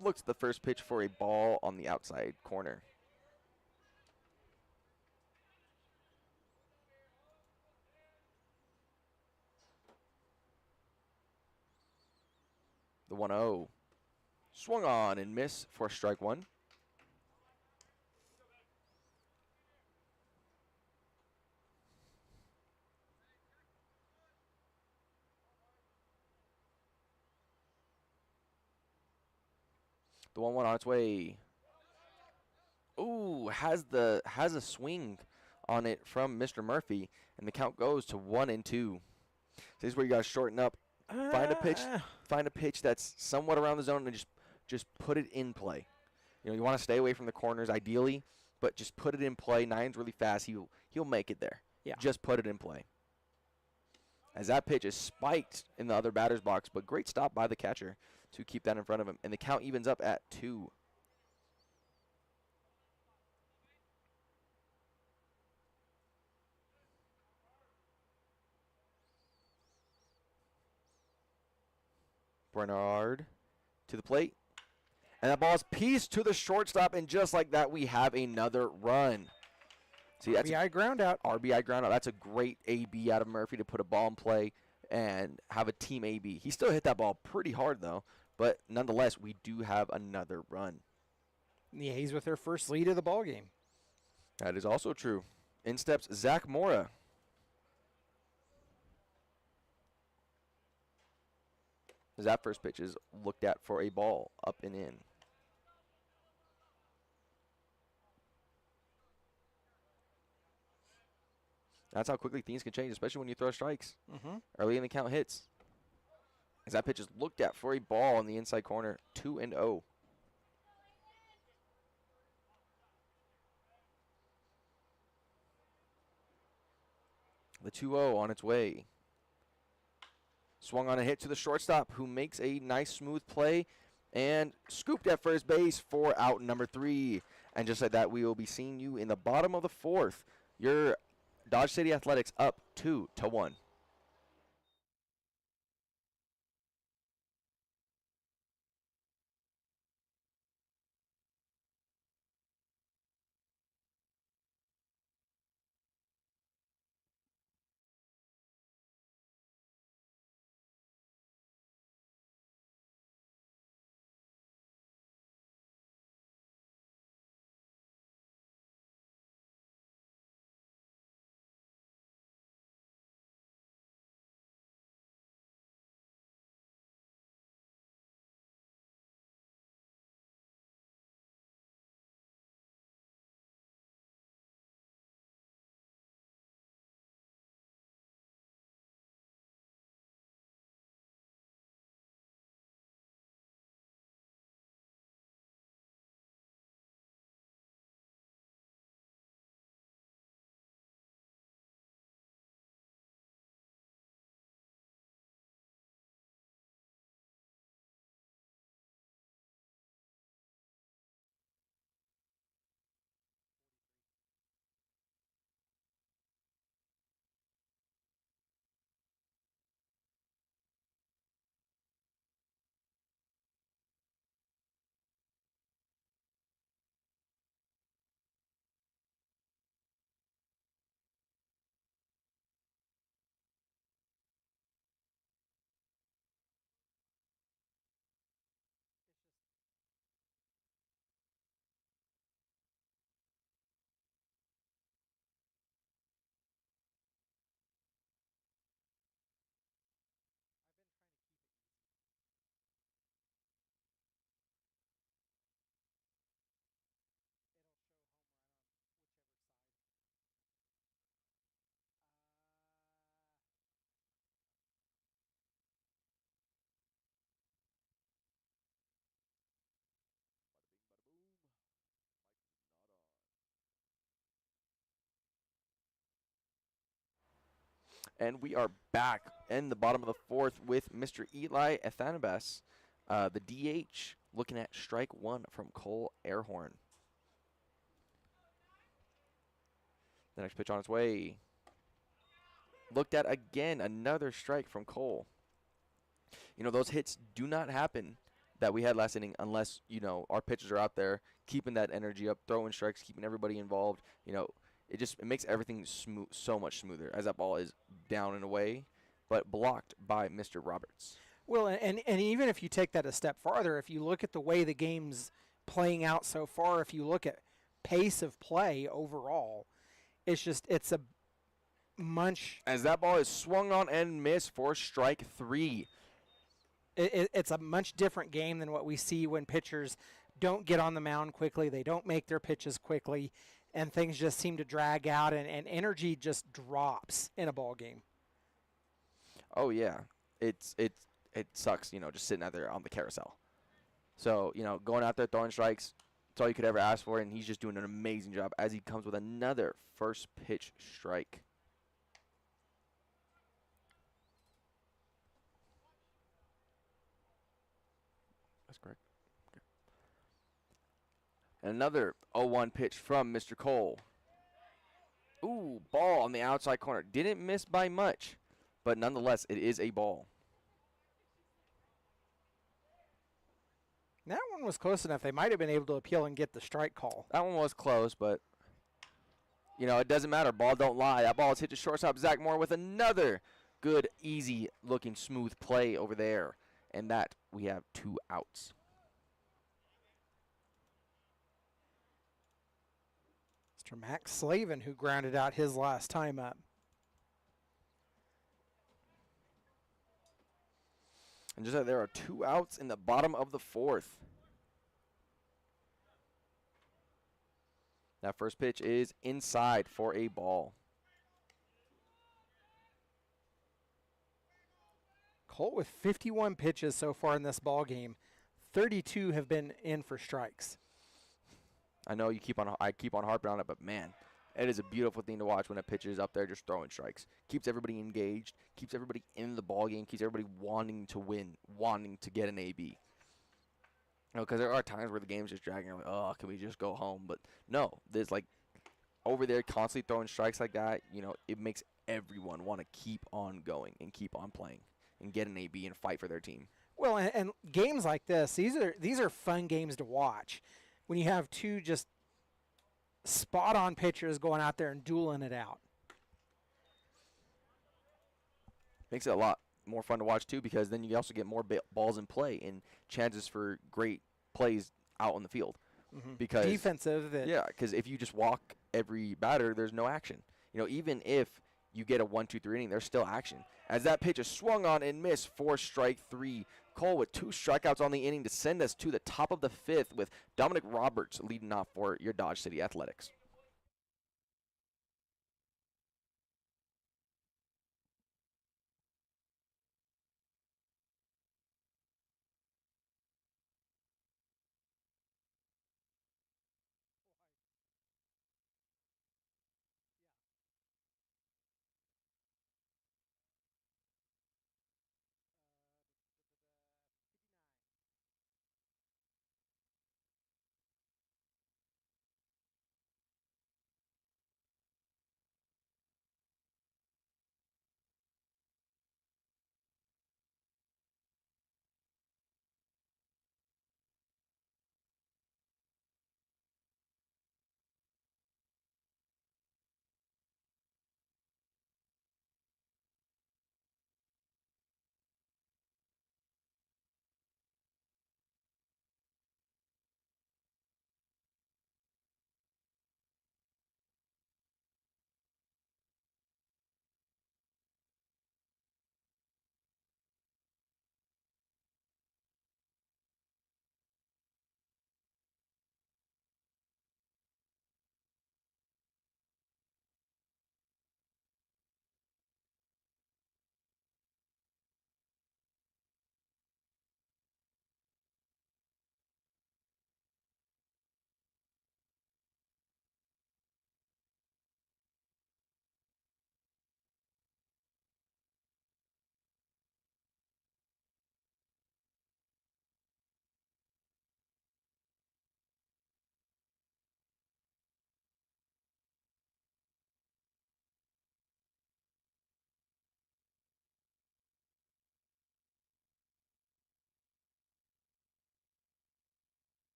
looks at the first pitch for a ball on the outside corner. The 1-0. Swung on and miss for strike one. The 1-1 on its way. Ooh, has a swing on it from Mr. Murphy, and the count goes to 1-2. This is where you got to shorten up, find a pitch that's somewhat around the zone, and just put it in play. You know, you want to stay away from the corners ideally, but just put it in play. Nyan's really fast. He'll make it there. Yeah. Just put it in play. As that pitch is spiked in the other batter's box, but great stop by the catcher to keep that in front of him. And the count evens up at 2. Bernard to the plate. And that ball is pieced to the shortstop, and just like that, we have another run. See, that's RBI ground out. RBI ground out. That's a great AB out of Murphy to put a ball in play and have a team AB. He still hit that ball pretty hard, though. But nonetheless, we do have another run. The A's with their first lead of the ball game. That is also true. In steps Zach Mora. That first pitch is looked at for a ball up and in. That's how quickly things can change, especially when you throw strikes. Early in the count hits. As that pitch is looked at for a ball in the inside corner, 2-0. The 2-0 on its way. Swung on a hit to the shortstop, who makes a nice smooth play and scooped at first base for out number 3. And just like that, we will be seeing you in the bottom of the 4th. Your Dodge City Athletics up 2-1. And we are back in the bottom of the fourth with Mr. Eli Athanabas, the DH, looking at strike one from Cole Airhorn. The next pitch on its way. Looked at again, another strike from Cole. You know, those hits do not happen that we had last inning unless, you know, our pitchers are out there keeping that energy up, throwing strikes, keeping everybody involved. You know, it makes everything smooth, so much smoother as that ball is down and away, but blocked by Mr. Roberts. Well, and even if you take that a step farther, if you look at the way the game's playing out so far, if you look at pace of play overall, it's a much. As that ball is swung on and missed for strike three. It's a much different game than what we see when pitchers don't get on the mound quickly, they don't make their pitches quickly, and things just seem to drag out, and energy just drops in a ball game. Oh yeah, it sucks, you know, just sitting out there on the carousel. So, you know, going out there throwing strikes, it's all you could ever ask for, and he's just doing an amazing job as he comes with another first pitch strike. That's correct. Okay. And another 0-1 pitch from Mr. Cole. Ooh, ball on the outside corner. Didn't miss by much, but nonetheless, it is a ball. That one was close enough. They might have been able to appeal and get the strike call. That one was close, but, you know, it doesn't matter. Ball don't lie. That ball is hit to shortstop Zach Moore with another good, easy-looking, smooth play over there. And that, we have 2 outs. Mr. Max Slavin, who grounded out his last time up. And just like there are 2 outs in the bottom of the fourth. That first pitch is inside for a ball. Colt with 51 pitches so far in this ball game. 32 have been in for strikes. I know I keep on harping on it, but man, it is a beautiful thing to watch when a pitcher is up there just throwing strikes. Keeps everybody engaged, keeps everybody in the ball game, keeps everybody wanting to win, wanting to get an AB. You know, because there are times where the game's just dragging. Like, oh, can we just go home? But no, there's like over there constantly throwing strikes like that. You know, it makes everyone want to keep on going and keep on playing and get an AB and fight for their team. Well, and games like this, these are fun games to watch. When you have 2 just spot-on pitchers going out there and dueling it out. Makes it a lot more fun to watch, too, because then you also get more balls in play and chances for great plays out on the field. Mm-hmm. Because defensive. Yeah, because if you just walk every batter, there's no action. You know, even if you get a 1-2-3 inning, there's still action. As that pitch is swung on and missed for strike 3. Cole with 2 strikeouts on the inning to send us to the top of the 5th with Dominic Roberts leading off for your Dodge City Athletics.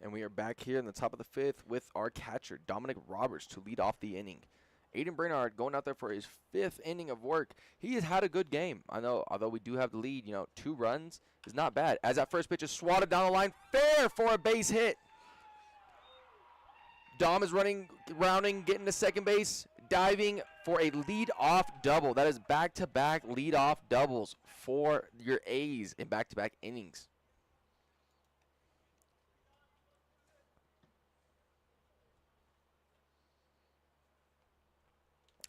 And we are back here in the top of the 5th with our catcher, Dominic Roberts, to lead off the inning. Aiden Brainard going out there for his 5th inning of work. He has had a good game. I know, although we do have the lead, 2 runs is not bad. As that first pitch is swatted down the line, fair for a base hit. Dom is rounding, getting to second base, diving for a lead-off double. That is back-to-back lead-off doubles for your A's in back-to-back innings.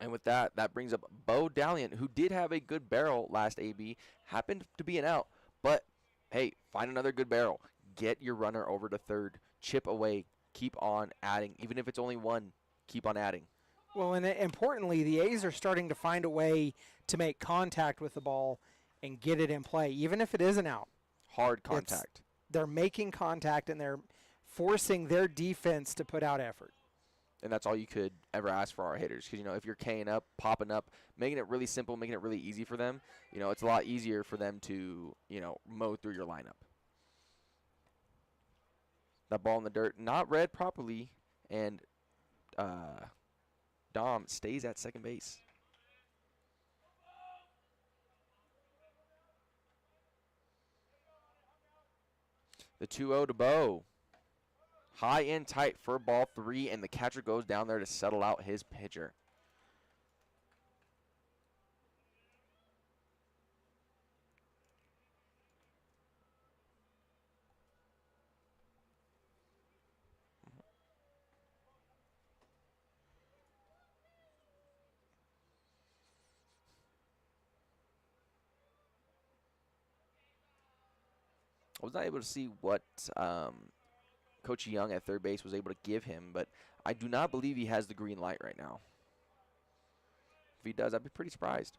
And with that, that brings up Bo Dalliant, who did have a good barrel last AB, happened to be an out. But, hey, find another good barrel. Get your runner over to third. Chip away. Keep on adding. Even if it's only one, keep on adding. Well, and importantly, the A's are starting to find a way to make contact with the ball and get it in play, even if it is an out. Hard contact. They're making contact, and they're forcing their defense to put out effort. And that's all you could ever ask for our hitters. Because, if you're K'ing up, popping up, making it really simple, making it really easy for them, it's a lot easier for them to, mow through your lineup. That ball in the dirt, not read properly, and Dom stays at second base. The 2-0 to Bo. High and tight for ball 3, and the catcher goes down there to settle out his pitcher. I was not able to see what Coach Young at third base was able to give him, but I do not believe he has the green light right now. If he does, I'd be pretty surprised.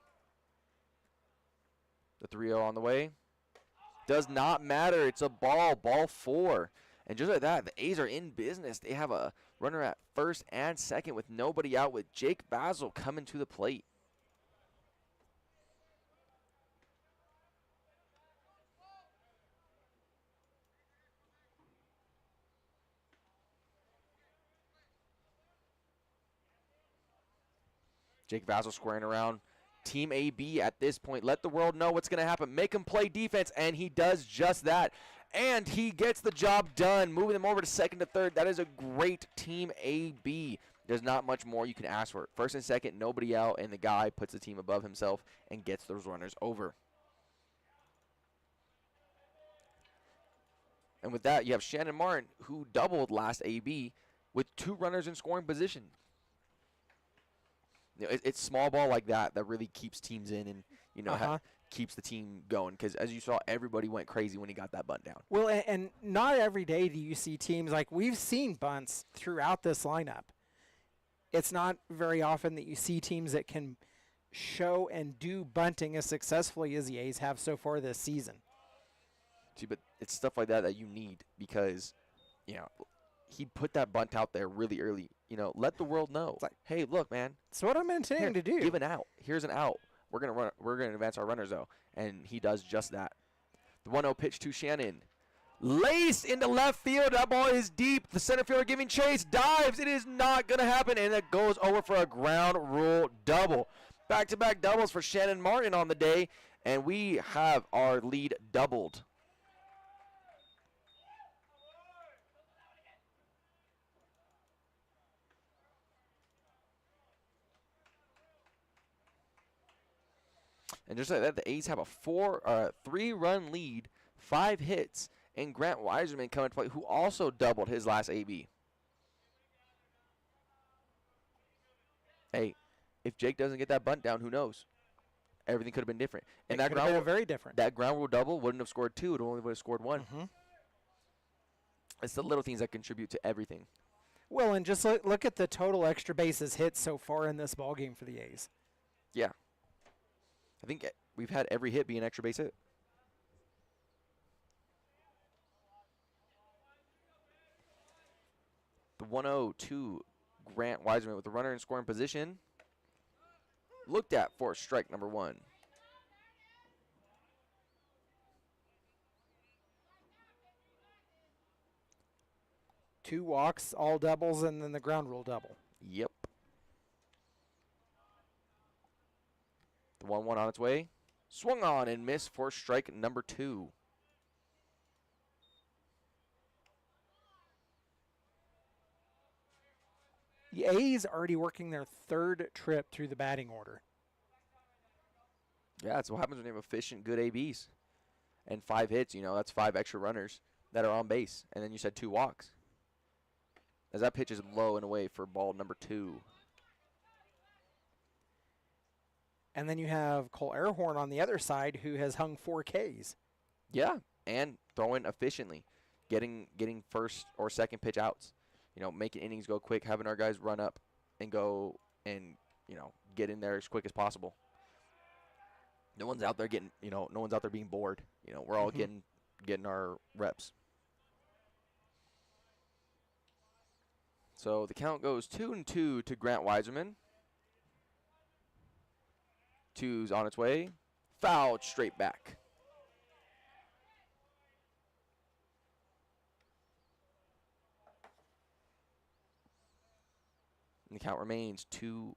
The 3-0 on the way. Does not matter. It's a ball. Ball 4. And just like that, the A's are in business. They have a runner at first and second with nobody out, with Jake Basil coming to the plate. Jake Vassell squaring around. Team AB at this point. Let the world know what's going to happen. Make him play defense, and he does just that. And he gets the job done, moving them over to second to third. That is a great Team AB. There's not much more you can ask for. First and second, nobody out, and the guy puts the team above himself and gets those runners over. And with that, you have Shannon Martin, who doubled last AB with 2 runners in scoring position. It's small ball like that that really keeps teams in and, keeps the team going. Because as you saw, everybody went crazy when he got that bunt down. Well, and not every day do you see teams like we've seen bunts throughout this lineup. It's not very often that you see teams that can show and do bunting as successfully as the A's have so far this season. See, but it's stuff like that that you need because, he put that bunt out there really early. Let the world know. Like, hey, look, man. It's what I'm intending to do. Give an out. Here's an out. We're gonna advance our runners though, and he does just that. The 1-0 pitch to Shannon. Lace into left field. That ball is deep. The center fielder giving chase. Dives. It is not gonna happen, and it goes over for a ground rule double. Back-to-back doubles for Shannon Martin on the day, and we have our lead doubled. And just like that, the A's have a 3-run lead, 5 hits, and Grant Weiserman coming to play, who also doubled his last AB. Hey, if Jake doesn't get that bunt down, who knows? Everything could have been different. And that ground rule, very different. That ground rule double wouldn't have scored 2; it only would have scored 1. Mm-hmm. It's the little things that contribute to everything. Well, and just look at the total extra bases hit so far in this ballgame for the A's. Yeah. I think we've had every hit be an extra base hit. The 1-0 to Grant Weiserman with the runner in scoring position. Looked at for strike number 1. 2 walks, all doubles, and then the ground rule double. Yep. The 1-1 on its way. Swung on and missed for strike number 2. The A's already working their 3rd trip through the batting order. Yeah, that's what happens when you have efficient, good ABs. And 5 hits, that's 5 extra runners that are on base. And then you said 2 walks. As that pitch is low and away for ball number 2. And then you have Cole Airhorn on the other side who has hung 4 Ks. Yeah, and throwing efficiently. Getting first or second pitch outs. Making innings go quick, having our guys run up and go and, get in there as quick as possible. No one's out there no one's out there being bored. We're all getting our reps. So the count goes 2-2 to Grant Weiserman. 2's on its way. Fouled straight back. And the count remains 2-2.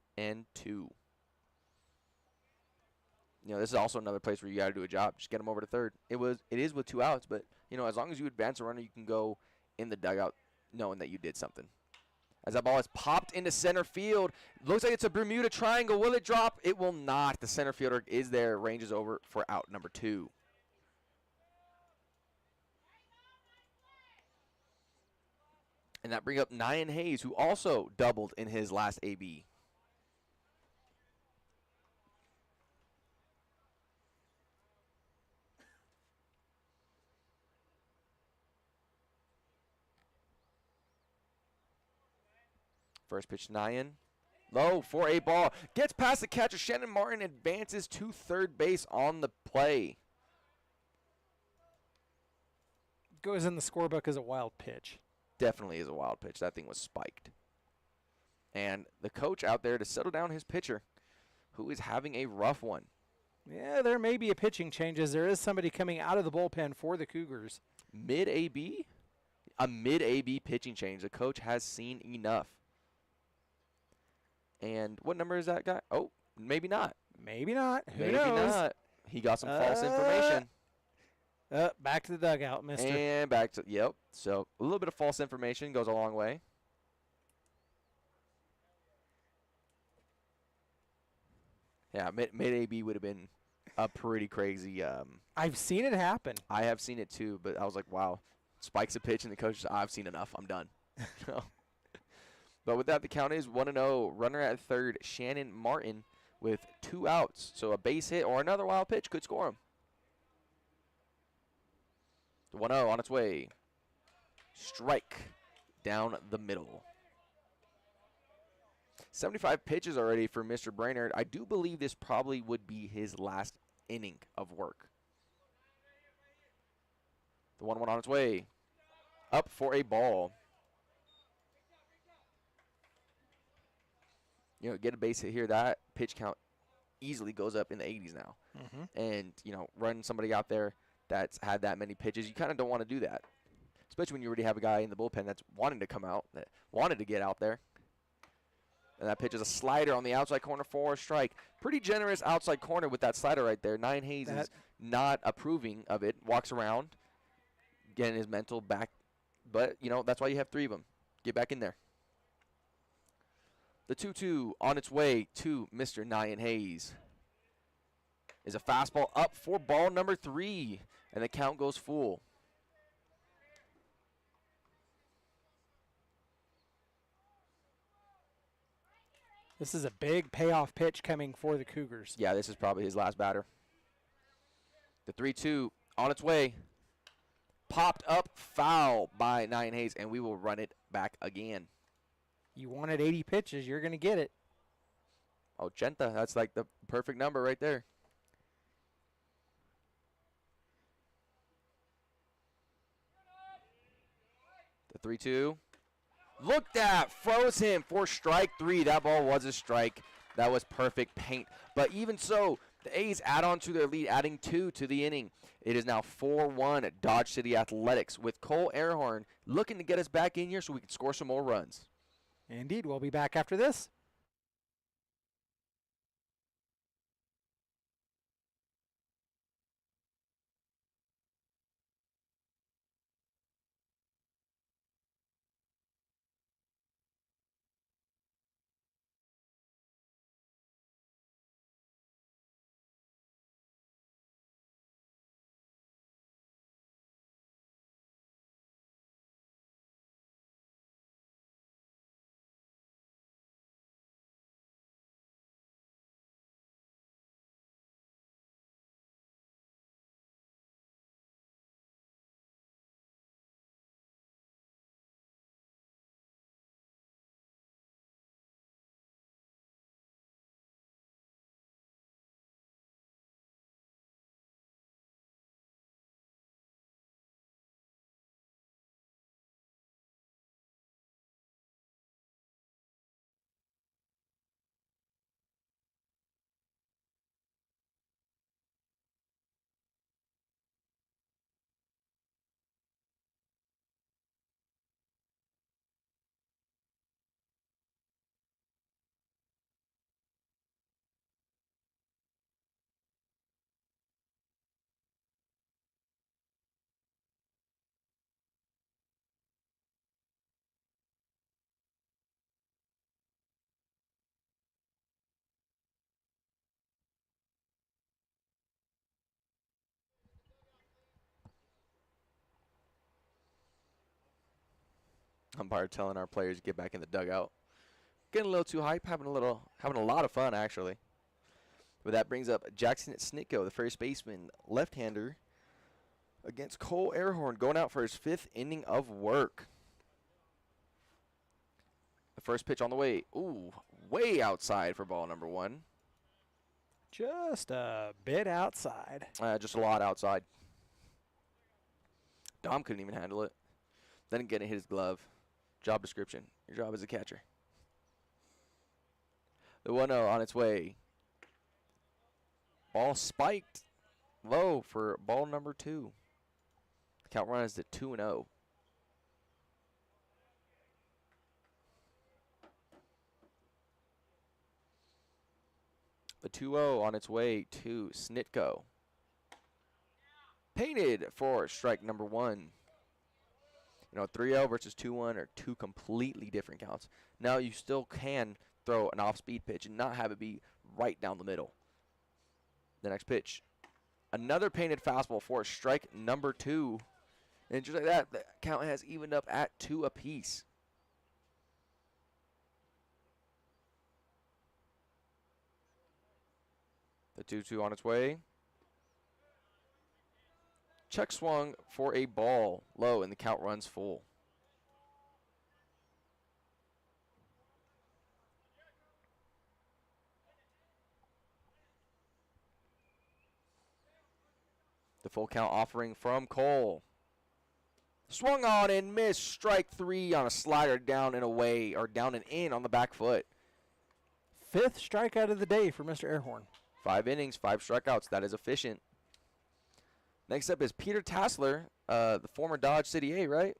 This is also another place where you got to do a job. Just get them over to third. It is with 2 outs, but as long as you advance a runner, you can go in the dugout knowing that you did something. As that ball is popped into center field, looks like it's a Bermuda triangle. Will it drop? It will not. The center fielder is there, ranges over for out number 2. And that brings up Nyan Hayes, who also doubled in his last AB. First pitch, Nyan. Low for a ball. Gets past the catcher. Shannon Martin advances to third base on the play. Goes in the scorebook as a wild pitch. Definitely is a wild pitch. That thing was spiked. And the coach out there to settle down his pitcher, who is having a rough one. Yeah, there may be a pitching change as there is somebody coming out of the bullpen for the Cougars. Mid-AB? A mid-AB pitching change. The coach has seen enough. And what number is that guy? Oh, maybe not. Maybe not. Who Maybe knows? not. He got some false information. Back to the dugout, mister. And back to, yep. So a little bit of false information goes a long way. Yeah, mid-AB would have been a pretty crazy. I've seen it happen. I have seen it too, but I was like, wow. Spikes a pitch, and the coach says, I've seen enough. I'm done. But with that, the count is 1-0. Runner at third, Shannon Martin, with 2 outs. So a base hit or another wild pitch could score him. The 1-0 on its way. Strike down the middle. 75 pitches already for Mr. Brainerd. I do believe this probably would be his last inning of work. The 1-1 on its way. Up for a ball. Get a base hit here. That pitch count easily goes up in the 80s now. And, running somebody out there that's had that many pitches, you kind of don't want to do that. Especially when you already have a guy in the bullpen that's wanting to come out, that wanted to get out there. And that pitch is a slider on the outside corner for a strike. Pretty generous outside corner with that slider right there. Nyan Hayes is not approving of it. Walks around, getting his mental back. But, that's why you have 3 of them. Get back in there. The 2-2 on its way to Mr. Nyan Hayes is a fastball up for ball number 3. And the count goes full. This is a big payoff pitch coming for the Cougars. Yeah, this is probably his last batter. The 3-2 on its way. Popped up foul by Nyan Hayes, and we will run it back again. You wanted 80 pitches, you're going to get it. 80, that's like the perfect number right there. The 3-2. Looked at, froze him for strike 3. That ball was a strike. That was perfect paint. But even so, The A's add on to their lead, adding 2 to the inning. It is now 4-1 at Dodge City Athletics, with Cole Airhorn looking to get us back in here so we can score some more runs. Indeed, we'll be back after this. Umpire telling our players to get back in the dugout. Getting a little too hype, having a lot of fun actually. But that brings up Jackson Snitko, the first baseman, left-hander, against Cole Airhorn, going out for his 5th inning of work. The first pitch on the way. Ooh, way outside for ball number 1. Just a bit outside. Just a lot outside. Dom couldn't even handle it. Then again, it hit his glove. Job description. Your job as a catcher. The 1-0 on its way. Ball spiked low for ball number 2. The count runs to 2-0. The 2-0 on its way to Snitko. Painted for strike number 1. You know, 3-0 versus 2-1 are 2 completely different counts. Now you still can throw an off-speed pitch and not have it be right down the middle. The next pitch. Another painted fastball for strike number 2. And just like that, the count has evened up at 2 apiece. The 2-2 on its way. Check swung for a ball low, and the count runs full. The full count offering from Cole. Swung on and missed. Strike 3 on a slider down and away, or down and in on the back foot. 5th strikeout of the day for Mr. Airhorn. 5 innings, 5 strikeouts. That is efficient. Next up is Peter Tassler, the former Dodge City A, right?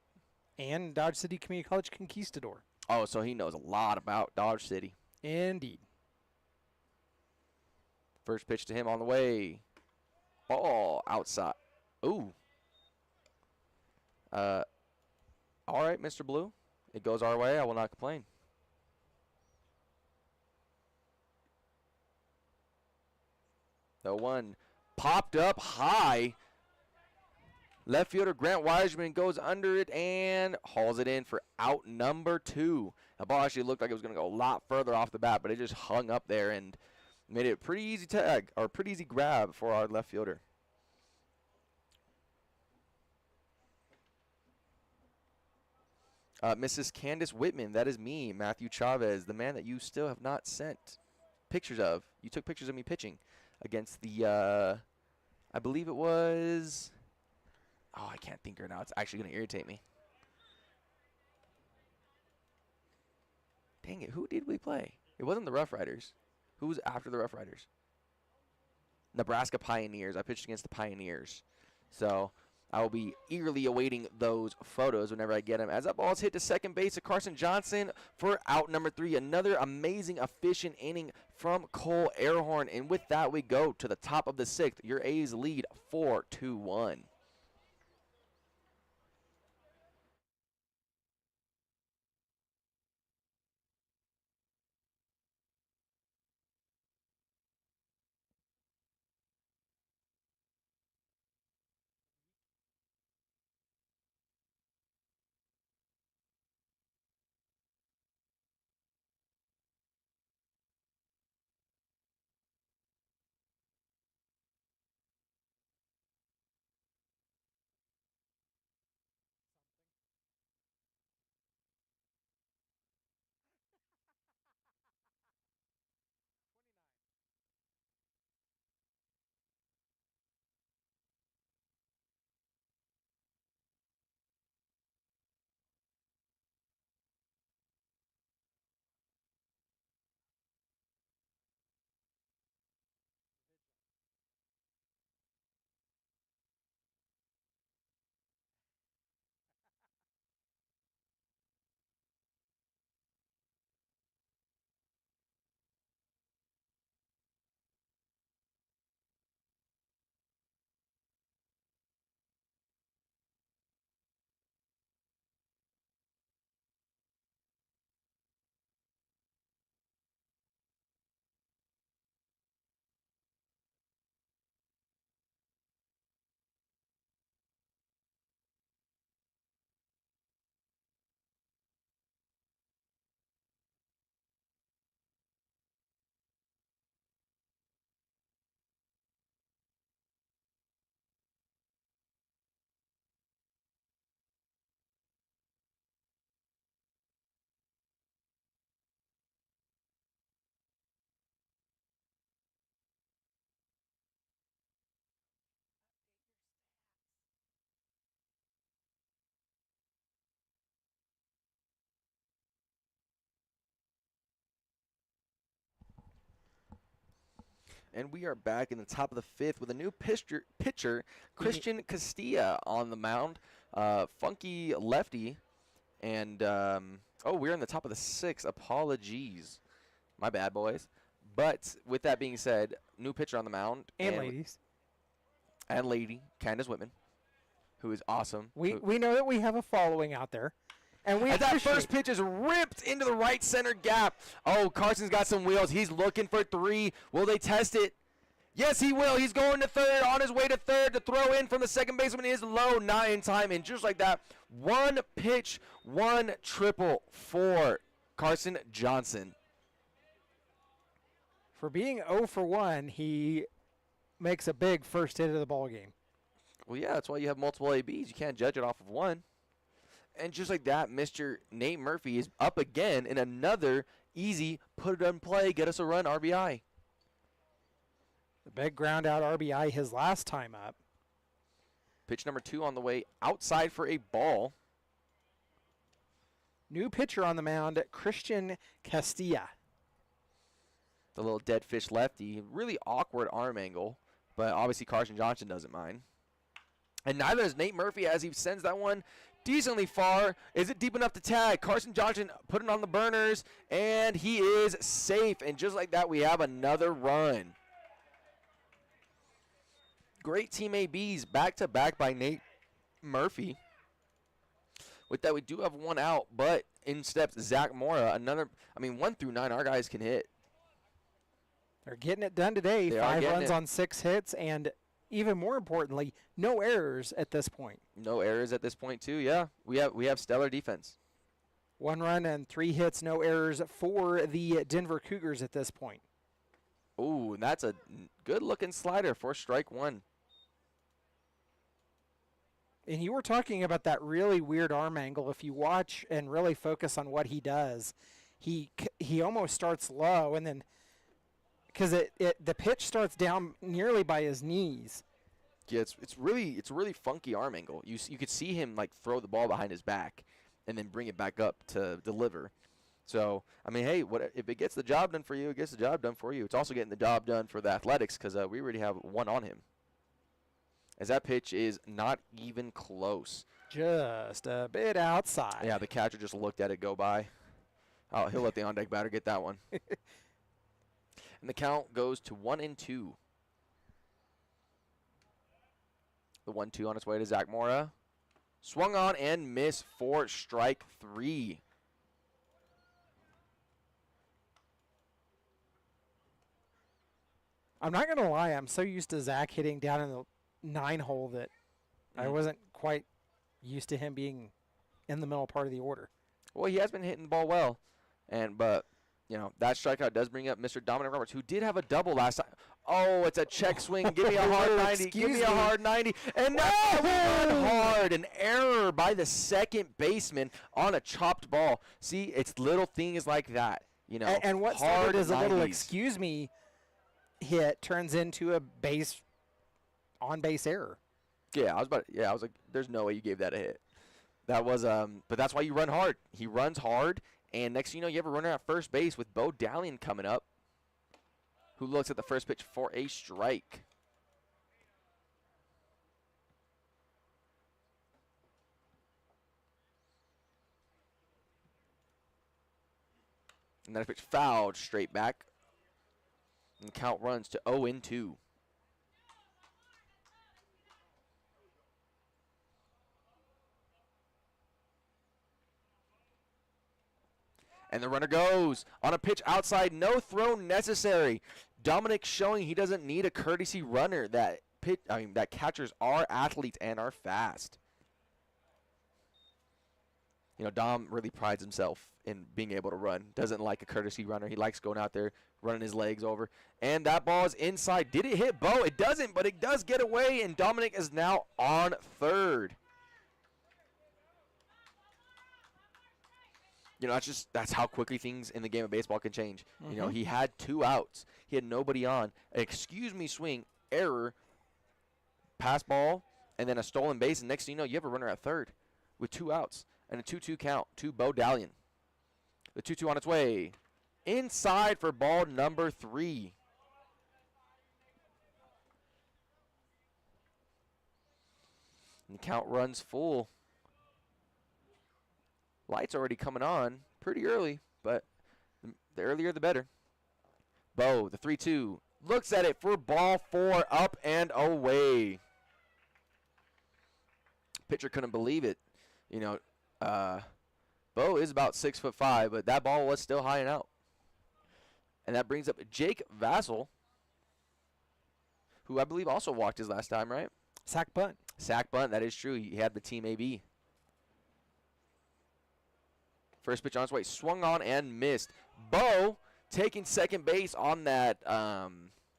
And Dodge City Community College Conquistador. Oh, so he knows a lot about Dodge City. Indeed. First pitch to him on the way. Ball outside. Ooh. All right, Mr. Blue. It goes our way. I will not complain. The 1 popped up high. Left fielder Grant Wiseman goes under it and hauls it in for out number 2. The ball actually looked like it was going to go a lot further off the bat, but it just hung up there and made it a pretty easy tag, or pretty easy grab for our left fielder. Mrs. Candace Whitman, that is me, Matthew Chavez, the man that you still have not sent pictures of. You took pictures of me pitching against the, I believe it was, oh, I can't think right now. It's actually going to irritate me. Dang it, who did we play? It wasn't the Rough Riders. Who was after the Rough Riders? Nebraska Pioneers. I pitched against the Pioneers. So I will be eagerly awaiting those photos whenever I get them. As that ball is hit to second base to Carson Johnson for out number 3. Another amazing, efficient inning from Cole Airhorn. And with that, we go to the top of the 6th. Your A's lead 4-1. And we are back in the top of the 5th with a new pitcher Christian Castilla on the mound. Funky lefty. And, we're in the top of the 6th. Apologies. My bad, boys. But with that being said, new pitcher on the mound. And ladies. And lady, Candace Whitman, who is awesome. We know that we have a following out there. And that first pitch is ripped into the right center gap. Oh, Carson's got some wheels. He's looking for 3. Will they test it? Yes, he will. He's going to third, on his way to third. The throw in from the second baseman is low, not in time. And just like that, 1 pitch, 1 triple for Carson Johnson. For being 0 for 1, he makes a big first hit of the ball game. Well, yeah, that's why you have multiple ABs. You can't judge it off of 1. And just like that, Mr. Nate Murphy is up again in another easy put it in play, get us a run RBI. The big ground out RBI his last time up. Pitch number 2 on the way outside for a ball. New pitcher on the mound, Christian Castilla. The little dead fish lefty. Really awkward arm angle, but obviously Carson Johnson doesn't mind. And neither does Nate Murphy as he sends that one decently far. Is it deep enough to tag? Carson Johnson put it on the burners, and he is safe. And just like that, we have another run. Great team ABs back-to-back by Nate Murphy. With that, we do have 1 out, but in steps Zach Mora. Another, 1 through 9, our guys can hit. They're getting it done today. 5 runs on 6 hits, and even more importantly, no errors at this point. No errors at this point, too, yeah. We have stellar defense. 1 run and 3 hits, no errors for the Denver Cougars at this point. Ooh, and that's a good-looking slider for strike 1. And you were talking about that really weird arm angle. If you watch and really focus on what he does, he almost starts low, and then because the pitch starts down nearly by his knees. Yeah, it's really funky arm angle. You could see him like throw the ball behind his back, and then bring it back up to deliver. So, I mean, hey, if it gets the job done for you, it gets the job done for you. It's also getting the job done for the Athletics because we already have one on him. As that pitch is not even close. Just a bit outside. Yeah, the catcher just looked at it go by. Oh, he'll let the on-deck batter get that one. And the count goes to 1-2. The 1-2 on its way to Zach Mora. Swung on and missed for strike 3. I'm not going to lie. I'm so used to Zach hitting down in the 9 hole that I wasn't quite used to him being in the middle part of the order. Well, he has been hitting the ball well. But, you know, that strikeout does bring up Mr. Dominic Roberts, who did have a double last time. Oh, it's a check swing. Give me a hard 90. Give me a hard 90. And that one hard. An error by the second baseman on a chopped ball. See, it's little things like that. You know, and what hard started as a little 90s. excuse me hit turns into a on-base error. Yeah, I was like, there's no way you gave that a hit. That was but that's why you run hard. He runs hard, and next thing you know, you have a runner at first base with Bo Dalian coming up, who looks at the first pitch for a strike. And that pitch fouled straight back. And the count runs to 0-2. And the runner goes on a pitch outside, no throw necessary. Dominic showing he doesn't need a courtesy runner. That catchers are athletes and are fast. You know, Dom really prides himself in being able to run. Doesn't like a courtesy runner. He likes going out there, running his legs over. And that ball is inside. Did it hit Bo? It doesn't, but it does get away, and Dominic is now on third. You know, that's how quickly things in the game of baseball can change. Mm-hmm. You know, he had 2 outs. He had nobody on. Excuse me, swing, error, pass ball, and then a stolen base. And next thing you know, you have a runner at third with 2 outs and a 2-2 count to Bo Dalian. The 2-2 on its way. Inside for ball number 3. And the count runs full. Lights already coming on pretty early, but the earlier the better. Bo, the 3-2, looks at it for ball 4, up and away. Pitcher couldn't believe it. You know, Bo is about 6'5", but that ball was still high and out. And that brings up Jake Vassell, who I believe also walked his last time, right? Sack bunt. Sack bunt, that is true. He had the team AB. First pitch on its way, swung on and missed. Bo taking second base on that.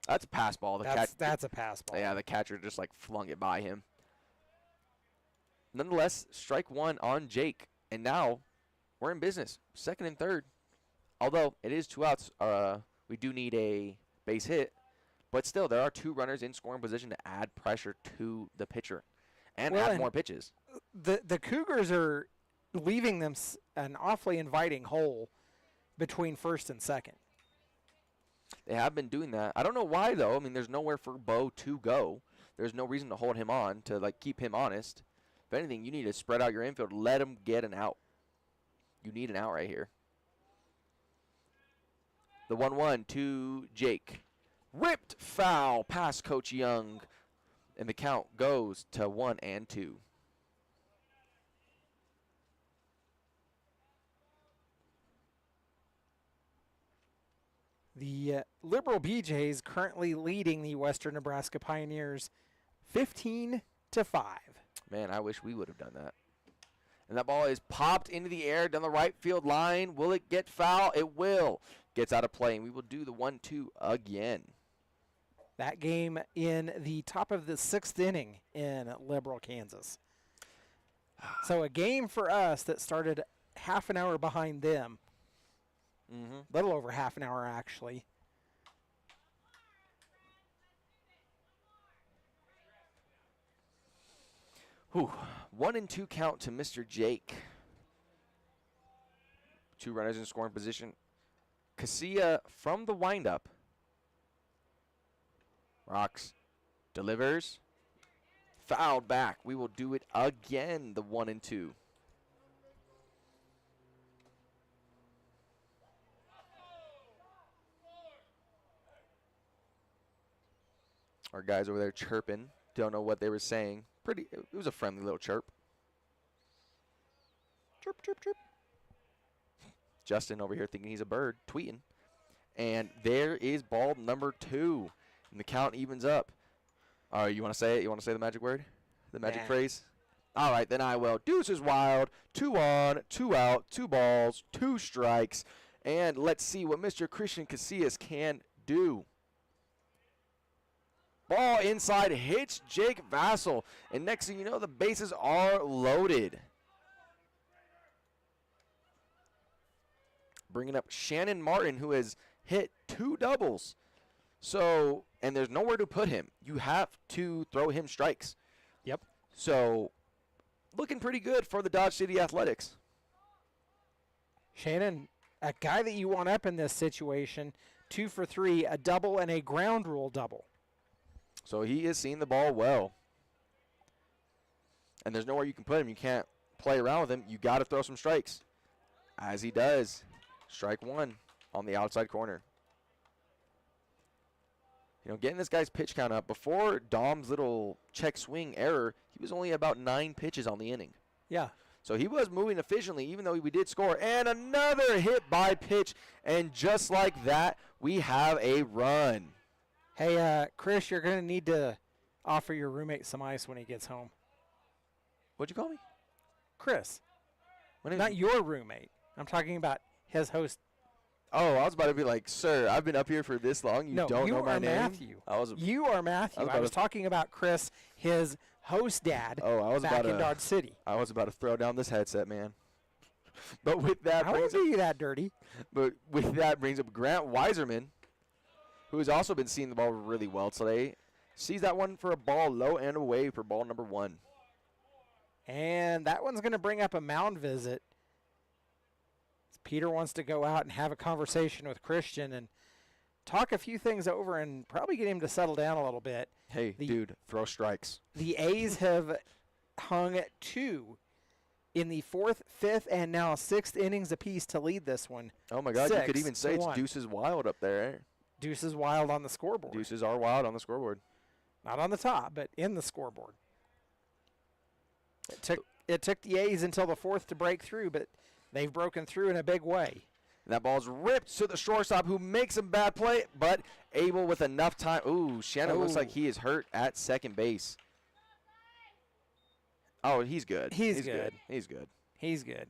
That's a pass ball. That's a pass ball. Yeah, the catcher just like flung it by him. Nonetheless, strike 1 on Jake, and now we're in business. Second and third. Although it is 2 outs, we do need a base hit, but still there are 2 runners in scoring position to add pressure to the pitcher and add more pitches. The Cougars are leaving them an awfully inviting hole between first and second. They have been doing that. I don't know why, though. I mean, there's nowhere for Bo to go. There's no reason to hold him on, to like keep him honest. If anything, you need to spread out your infield. Let him get an out. You need an out right here. The 1-1 to Jake. Ripped foul past Coach Young. And the count goes to 1-2. The Liberal BJs currently leading the Western Nebraska Pioneers 15-5. Man, I wish we would have done that. And that ball is popped into the air down the right field line. Will it get foul? It will. Gets out of play, and we will do the 1-2 again. That game in the top of the 6th inning in Liberal, Kansas. So a game for us that started half an hour behind them. Little over half an hour, actually. Whew. 1-2 count to Mr. Jake. 2 runners in scoring position. Casilla from the windup. Rocks. Delivers. Fouled back. We will do it again, the 1 and 2. Our guys over there chirping. Don't know what they were saying. It was a friendly little chirp. Chirp, chirp, chirp. Justin over here thinking he's a bird, tweeting. And there is ball number 2. And the count evens up. All right, you want to say it? You want to say the magic word? The magic phrase? All right, then I will. Deuce is wild. 2 on, 2 out, 2 balls, 2 strikes. And let's see what Mr. Christian Casillas can do. Ball inside hits Jake Vassell. And next thing you know, the bases are loaded. Bringing up Shannon Martin, who has hit 2 doubles. So, and there's nowhere to put him. You have to throw him strikes. Yep. So, looking pretty good for the Dodge City Athletics. Shannon, a guy that you want up in this situation, 2 for 3, a double and a ground rule double. So he is seeing the ball well. And there's nowhere you can put him. You can't play around with him. You got to throw some strikes. As he does. Strike 1 on the outside corner. You know, getting this guy's pitch count up. Before Dom's little check swing error, he was only about 9 pitches on the inning. Yeah. So he was moving efficiently, even though we did score. And another hit by pitch. And just like that, we have a run. Hey, Chris, you're going to need to offer your roommate some ice when he gets home. What'd you call me? Chris. My name's Not your roommate. I'm talking about his host. Oh, I was about to be like, sir, I've been up here for this long. You No, don't you know my are name? Matthew. I was. You are Matthew. I was talking about Chris, his host dad, Oh, I was back about in to. Dodge City. I was about to throw down this headset, man. But with that, I won't do you that dirty. But with that brings up Grant Weiserman, who has also been seeing the ball really well today. Sees that one for a ball low and away for ball number 1. And that one's going to bring up a mound visit. Peter wants to go out and have a conversation with Christian and talk a few things over and probably get him to settle down a little bit. Hey, dude, throw strikes. The A's have hung 2 in the 4th, 5th, and now 6th innings apiece to lead this one. Oh, my God. You could 6 even say to it's 1. deuces wild up there. Deuces wild on the scoreboard. Deuces are wild on the scoreboard. Not on the top, but in the scoreboard. It took the A's until the 4th to break through, but they've broken through in a big way. And that ball's ripped to the shortstop, who makes a bad play, but able with enough time. Ooh, Shannon looks like he is hurt at second base. Oh, he's good. He's good. He's good. He's good.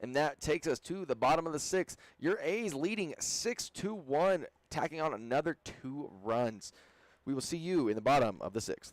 And that takes us to the bottom of the 6th. Your A's leading 6-1, tacking on another 2 runs. We will see you in the bottom of the 6th.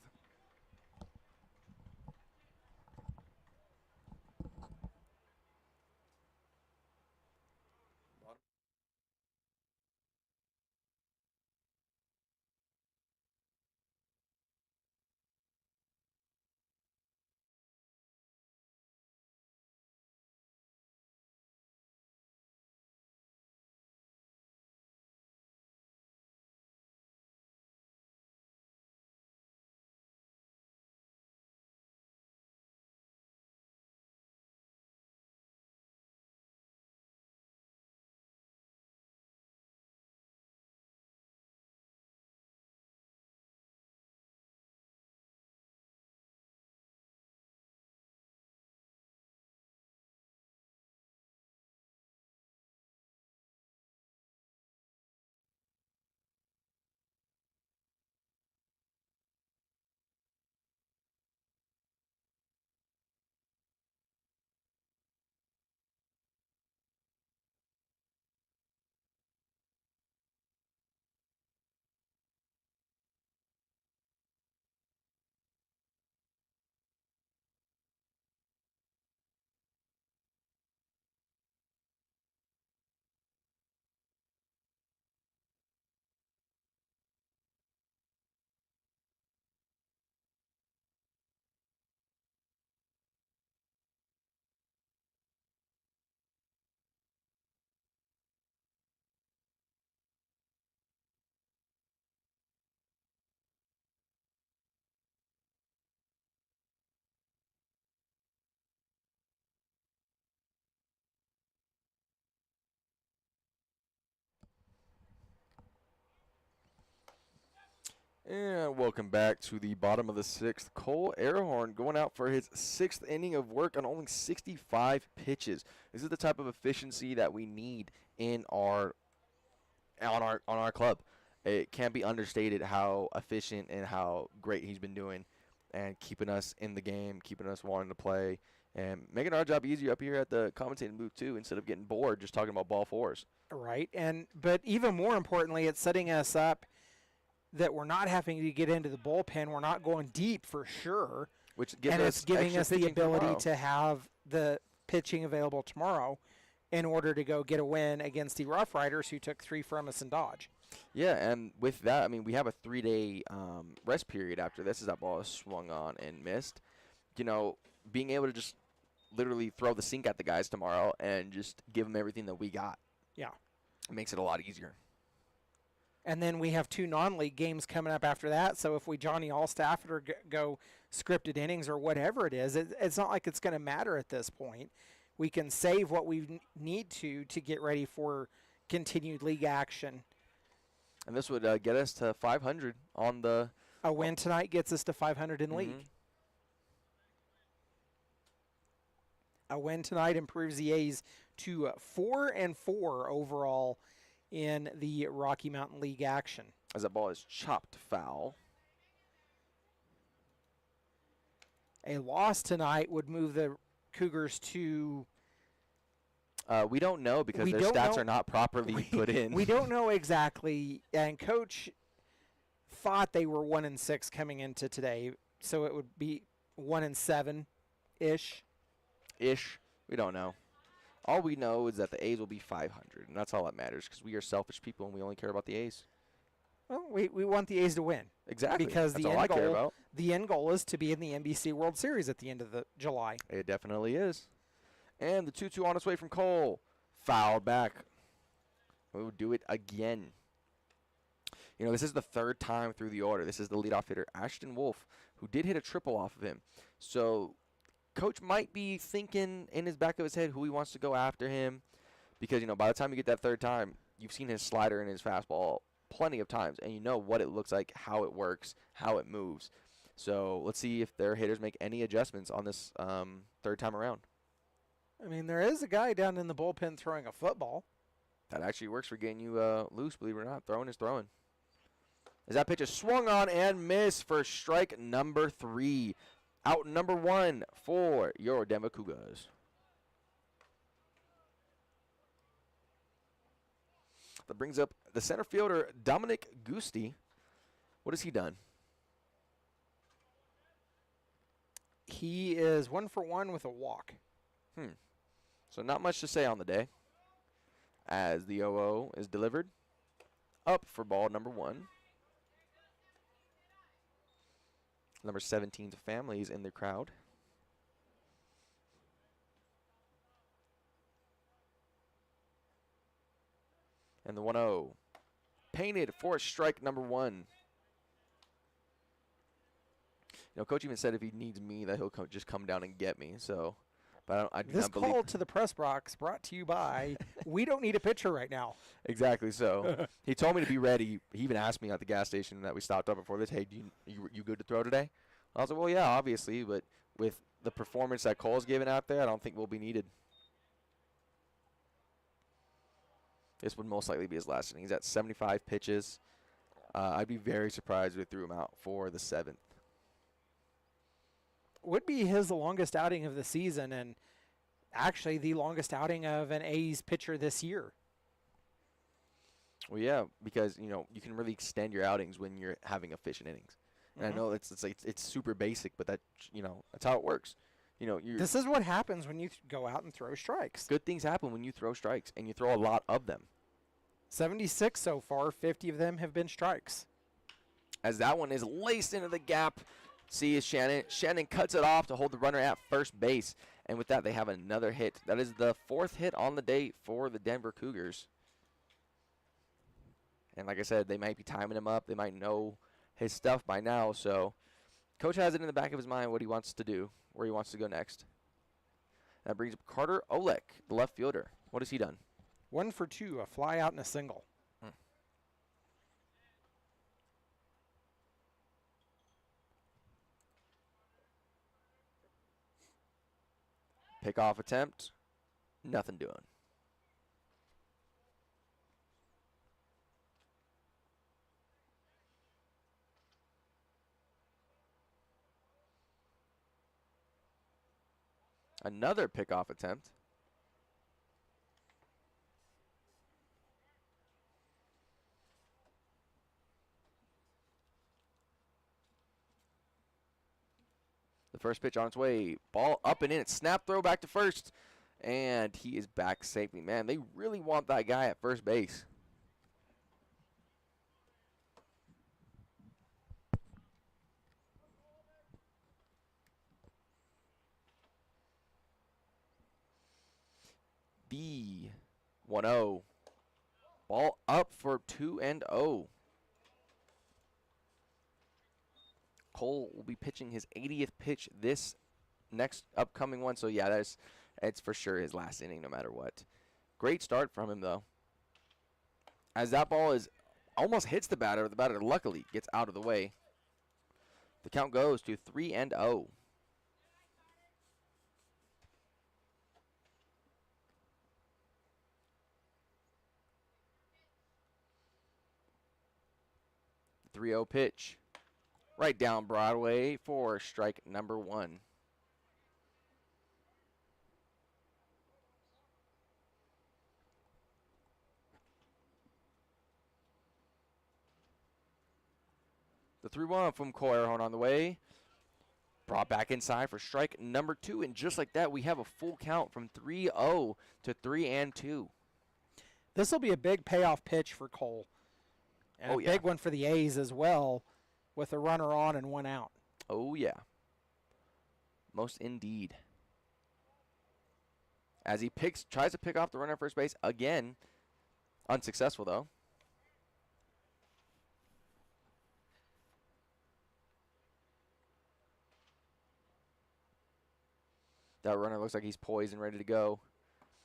And welcome back to the bottom of the 6th. Cole Airhorn going out for his 6th inning of work on only 65 pitches. This is the type of efficiency that we need in on our club. It can't be understated how efficient and how great he's been doing and keeping us in the game, keeping us wanting to play, and making our job easier up here at the commentating booth too, instead of getting bored just talking about ball fours. Right, but even more importantly, it's setting us up that we're not having to get into the bullpen. We're not going deep for sure. Which gives and us it's giving extra us the pitching ability tomorrow. to have the pitching available tomorrow in order to go get a win against the Rough Riders, who took 3 from us in Dodge. Yeah, and with that, I mean, we have a 3-day rest period after this as that ball is swung on and missed. You know, being able to just literally throw the sink at the guys tomorrow and just give them everything that we got. Yeah. It makes it a lot easier. And then we have 2 non-league games coming up after that. So if we Johnny Allstaff it or go scripted innings or whatever it is, it's not like it's going to matter at this point. We can save what we need to get ready for continued league action. And this would get us to 500 on the... A win tonight gets us to 500 in league. A win tonight improves the A's to 4-4 overall in the Rocky Mountain League action. As that ball is chopped foul. A loss tonight would move the Cougars to... We don't know because We their don't stats know. are not properly put in. We don't know exactly, and Coach thought they were 1-6 coming into today, so it would be 1-7-ish. Ish. We don't know. All we know is that the A's will be 500, and that's all that matters because we are selfish people and we only care about the A's. Well, we want the A's to win. Exactly. Because that's the all end I care goal- about. The end goal is to be in the NBC World Series at the end of July. It definitely is. And the 2-2 on its way from Cole. Fouled back. We'll do it again. You know, this is the 3rd time through the order. This is the leadoff hitter, Ashton Wolf, who did hit a triple off of him. So, Coach might be thinking in his back of his head who he wants to go after him. Because, you know, by the time you get that 3rd time, you've seen his slider and his fastball plenty of times. And you know what it looks like, how it works, how it moves. So, let's see if their hitters make any adjustments on this 3rd time around. I mean, there is a guy down in the bullpen throwing a football. That actually works for getting you loose, believe it or not. Throwing is throwing. As that pitch is swung on and missed for strike number 3. Out number 1 for your Denver Cougars. That brings up the center fielder, Dominic Gusti. What has he done? He is 1 for 1 with a walk. So not much to say on the day. As the 0-0 is delivered. Up for ball number 1. Number 17's family is in the crowd. And the 1-0. Painted for strike number 1. You know, Coach even said if he needs me that he'll just come down and get me. So, but I do This not believe. call to the press box brought to you by we don't need a pitcher right now. Exactly so. He told me to be ready. He even asked me at the gas station that we stopped up before this, hey, you good to throw today? I was like, well, yeah, obviously, but with the performance that Cole's given out there, I don't think we'll be needed. This would most likely be his last inning. He's at 75 pitches. I'd be very surprised if we threw him out for the 7th. Would be his longest outing of the season and actually the longest outing of an A's pitcher this year. Well, yeah, because, you know, you can really extend your outings when you're having efficient innings. And I know it's super basic, but that, you know, that's how it works. You know, This is what happens when you go out and throw strikes. good things happen when you throw strikes, and you throw a lot of them. 76 so far, 50 of them have been strikes. As that one is laced into the gap. See, is Shannon. Shannon cuts it off to hold the runner at first base. And with that, they have another hit. That is the 4th hit on the day for the Denver Cougars. And like I said, they might be timing him up. They might know his stuff by now. So Coach has it in the back of his mind what he wants to do, where he wants to go next. That brings up Carter Olek, the left fielder. What has he done? 1 for 2, a fly out and a single. Pickoff attempt. Nothing doing. Another pickoff attempt. The first pitch on its way. Ball up and in. Snap throw back to first. And he is back safely. Man, they really want that guy at first base. B 1-0. Ball up for 2-0. Cole will be pitching his 80th pitch this next upcoming one. So, yeah, it's for sure his last inning no matter what. Great start from him, though. As that ball almost hits the batter luckily gets out of the way. The count goes to 3-0. The 3-0 pitch. Right down Broadway for strike number 1. The 3-1 from Cole Airhorn on the way. Brought back inside for strike number 2. And just like that, we have a full count from 3-0 to 3-2. This will be a big payoff pitch for Cole. And a big one for the A's as well, with a runner on and 1 out. Oh, yeah. Most indeed. As he tries to pick off the runner at first base again. Unsuccessful, though. That runner looks like he's poised and ready to go.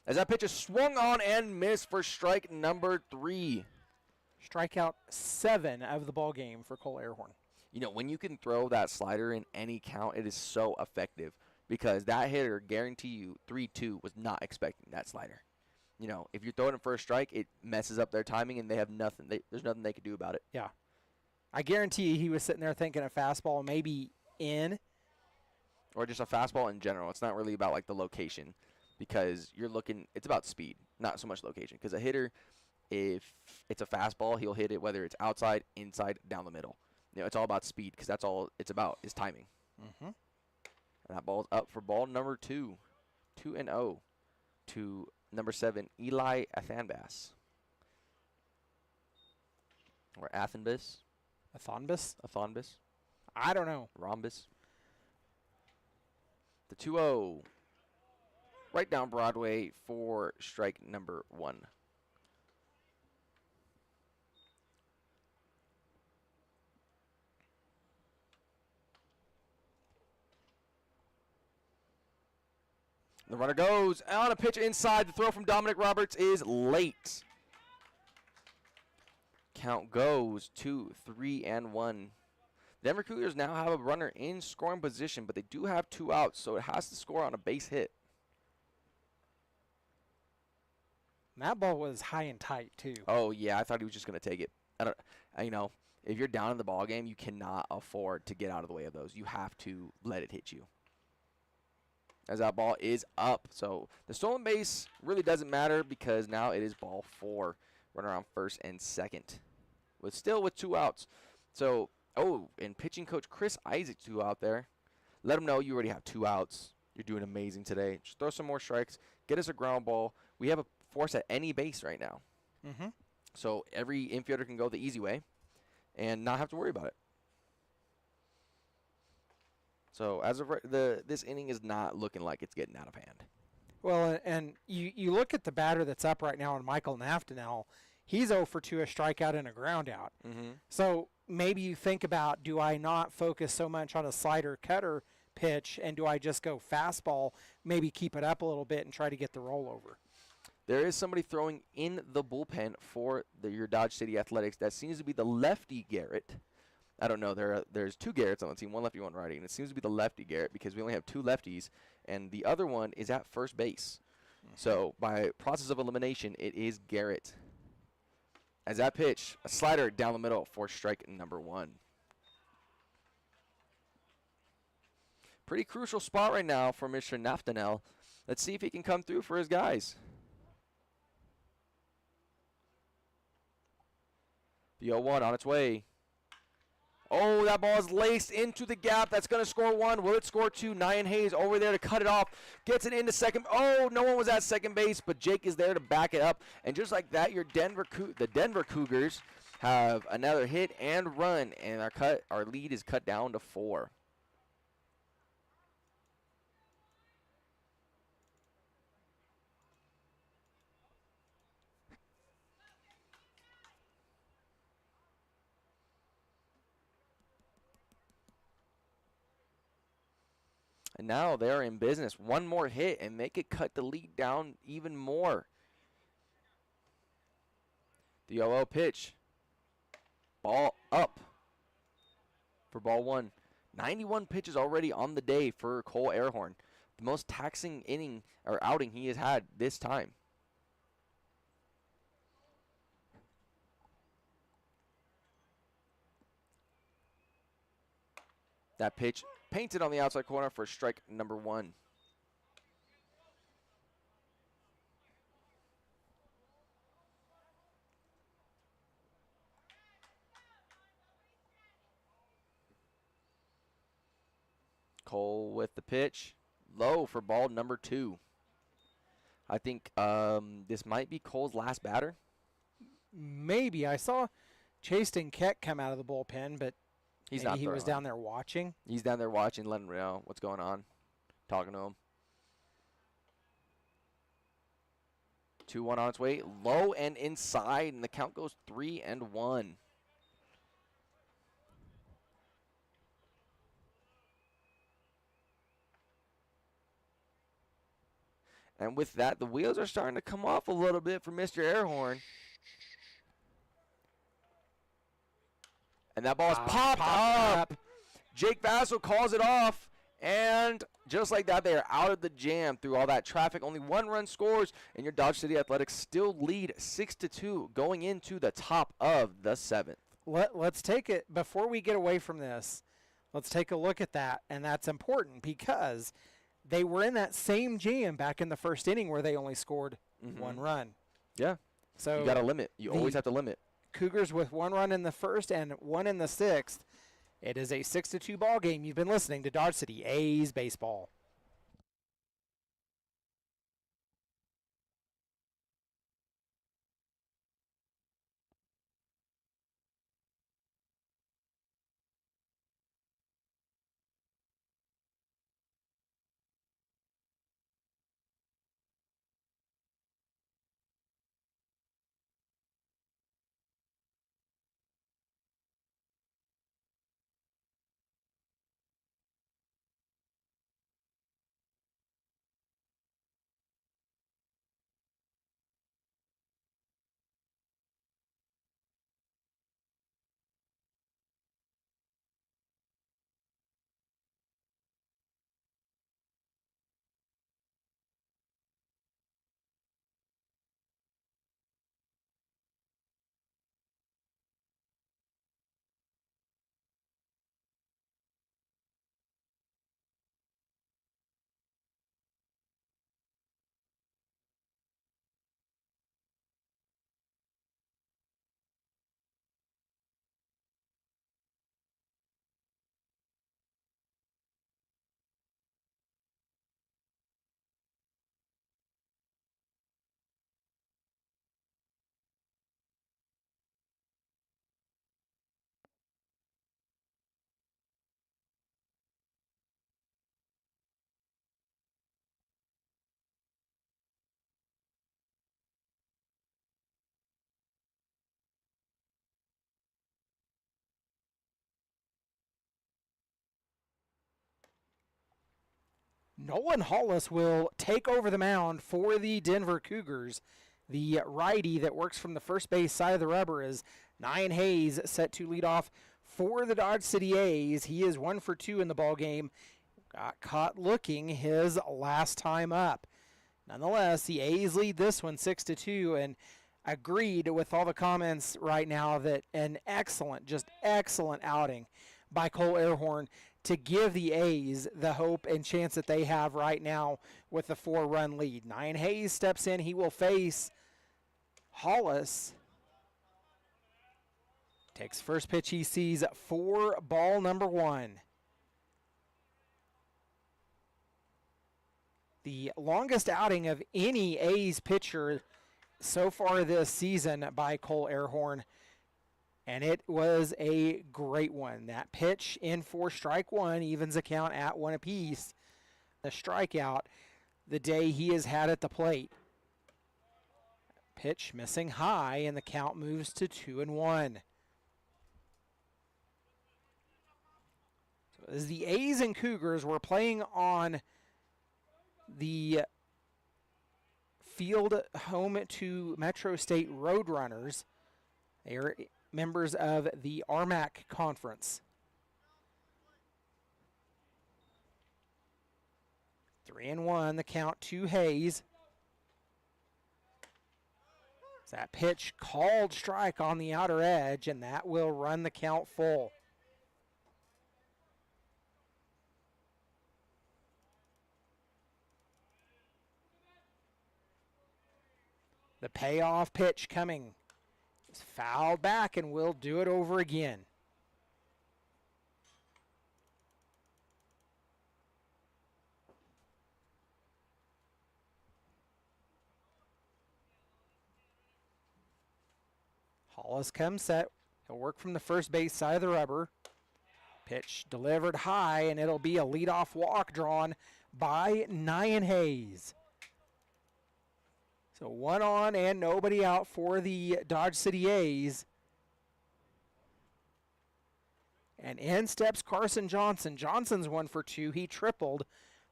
As that pitch is swung on and missed for strike number 3. Strikeout 7 of the ball game for Cole Airhorn. You know, when you can throw that slider in any count, it is so effective because that hitter, guarantee you, 3-2 was not expecting that slider. You know, if you throw it in for a strike, it messes up their timing and they have nothing. There's nothing they can do about it. Yeah. I guarantee he was sitting there thinking a fastball maybe in. Or just a fastball in general. It's not really about, like, the location because you're looking – it's about speed, not so much location. Because a hitter, if it's a fastball, he'll hit it whether it's outside, inside, down the middle. You know, it's all about speed because that's all it's about is timing. Mm-hmm. And that ball's up for ball number 2. 2-0 to number 7, Eli Athanbas. Or Athanbas. Athonbus? I don't know. Rhombus. The 2-0. Right down Broadway for strike number 1. The runner goes on a pitch inside. The throw from Dominic Roberts is late. Count goes to 3-1. Denver Cougars now have a runner in scoring position, but they do have 2 outs, so it has to score on a base hit. That ball was high and tight, too. Oh, yeah, I thought he was just going to take it. You know, if you're down in the ball game, you cannot afford to get out of the way of those. You have to let it hit you. As that ball is up. So the stolen base really doesn't matter because now it is ball 4. Runner on first and second. Still with 2 outs. So, and pitching coach Chris Isaac 2 out there. Let him know you already have 2 outs. You're doing amazing today. Just throw some more strikes. Get us a ground ball. We have a force at any base right now. Mm-hmm. So every infielder can go the easy way and not have to worry about it. So as of this inning is not looking like it's getting out of hand. Well, and you look at the batter that's up right now, and Michael Naftanel, he's 0 for 2, a strikeout and a ground out. Mm-hmm. So maybe you think about, do I not focus so much on a slider cutter pitch, and do I just go fastball, maybe keep it up a little bit and try to get the rollover? There is somebody throwing in the bullpen for your Dodge City Athletics. That seems to be the lefty Garrett. I don't know. There's 2 Garretts on the team, 1 lefty, 1 righty, and it seems to be the lefty Garrett because we only have 2 lefties, and the other one is at first base. So by process of elimination, it is Garrett. As that pitch, a slider down the middle for strike number 1. Pretty crucial spot right now for Mr. Naftanel. Let's see if he can come through for his guys. The 0-1 on its way. Oh, that ball is laced into the gap. That's going to score 1. Will it score 2? Nyan Hayes over there to cut it off. Gets it into second. Oh, no one was at second base, but Jake is there to back it up. And just like that, the Denver Cougars have another hit and run, and our lead is cut down to 4. And now they're in business. One more hit, and they could cut the lead down even more. The 0-0 pitch. Ball up for ball 1. 91 pitches already on the day for Cole Airhorn. The most taxing inning or outing he has had this time. That pitch painted on the outside corner for strike number 1. Cole with the pitch. Low for ball number 2. I think this might be Cole's last batter. Maybe. I saw Chaston Keck come out of the bullpen, but maybe he was down there watching. He's down there watching, letting him know what's going on, talking to him. 2-1 on its way. Low and inside, and the count goes 3-1. And with that, the wheels are starting to come off a little bit for Mr. Airhorn. And that ball is popped up. Jake Vassell calls it off. And just like that, they are out of the jam through all that traffic. Only 1 run scores, and your Dodge City Athletics still lead 6-2 going into the top of the 7th. Let's take it, before we get away from this, let's take a look at that. And that's important because they were in that same jam back in the first inning where they only scored 1 run. Yeah. So you got to limit. You always have to limit. Cougars with 1 run in the first and 1 in the 6th. It is a 6-2 ball game. You've been listening to Dodge City A's Baseball. Nolan Hollis will take over the mound for the Denver Cougars. The righty that works from the first base side of the rubber is Nyan Hayes, set to lead off for the Dodge City A's. He is 1 for 2 in the ball game. Got caught looking his last time up. Nonetheless, the A's lead this one 6-2, and agreed with all the comments right now that an excellent, just excellent outing by Cole Airhorn to give the A's the hope and chance that they have right now with the 4-run lead. Nyan Hayes steps in. He will face Hollis. Takes first pitch he sees for ball number 1. The longest outing of any A's pitcher so far this season by Cole Airhorn, and it was a great one. That pitch in for strike 1 evens the count at 1 apiece. The strikeout the day he has had at the plate. Pitch missing high, and the count moves to 2-1. So as the A's and Cougars were playing on the field home to Metro State Roadrunners. They are members of the RMAC Conference. 3-1, the count to Hayes. That pitch called strike on the outer edge, and that will run the count full. The payoff pitch coming. It's fouled back, and we'll do it over again. Hollis comes set. He'll work from the first base side of the rubber. Pitch delivered high, and it'll be a leadoff walk drawn by Nyan Hayes. So 1 on and nobody out for the Dodge City A's. And in steps Carson Johnson. Johnson's 1 for 2. He tripled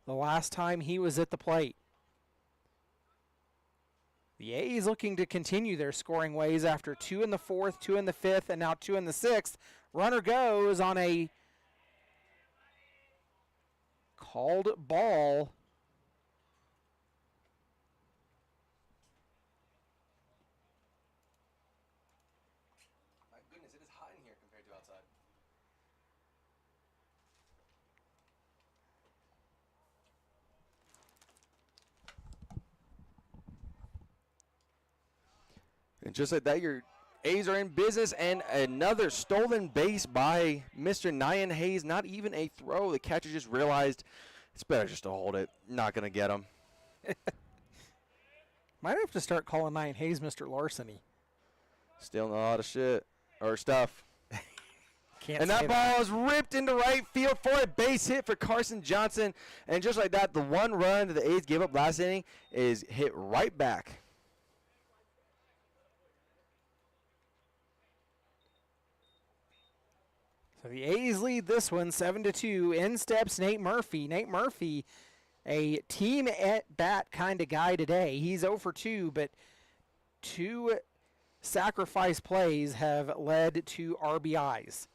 the last time he was at the plate. The A's looking to continue their scoring ways after 2 in the 4th, 2 in the 5th, and now 2 in the 6th. Runner goes on a called ball. And just like that, your A's are in business, and another stolen base by Mr. Nyan Hayes. Not even a throw. The catcher just realized it's better just to hold it. Not going to get him. Might have to start calling Nyan Hayes Mr. Larceny. Stealing a lot of shit or stuff. Can't and that ball is ripped into right field for a base hit for Carson Johnson. And just like that, the 1 run that the A's gave up last inning is hit right back. So the A's lead this one 7-2. In steps Nate Murphy. Nate Murphy, a team at bat kind of guy today. He's 0 for 2, but 2 sacrifice plays have led to RBIs.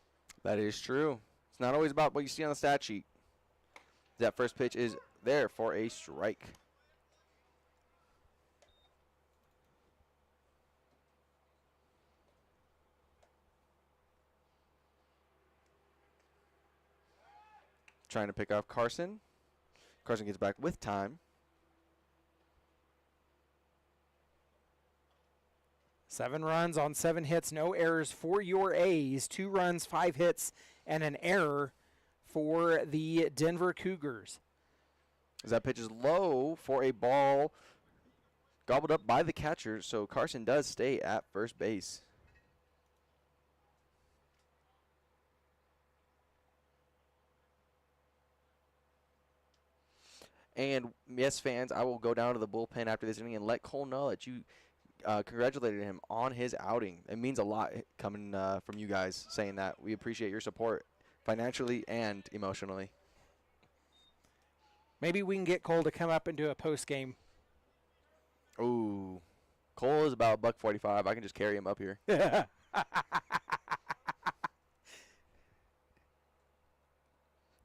That is true. It's not always about what you see on the stat sheet. That first pitch is there for a strike. Trying to pick off Carson. Carson gets back with time. 7 runs on 7 hits, no errors for your A's. 2 runs, 5 hits, and an error for the Denver Cougars. As that pitch is low for a ball gobbled up by the catcher, so Carson does stay at first base. And yes, fans, I will go down to the bullpen after this inning and let Cole know that you congratulated him on his outing. It means a lot coming from you guys saying that. We appreciate your support financially and emotionally. Maybe we can get Cole to come up and do a post game. Ooh, Cole is about $145. I can just carry him up here. You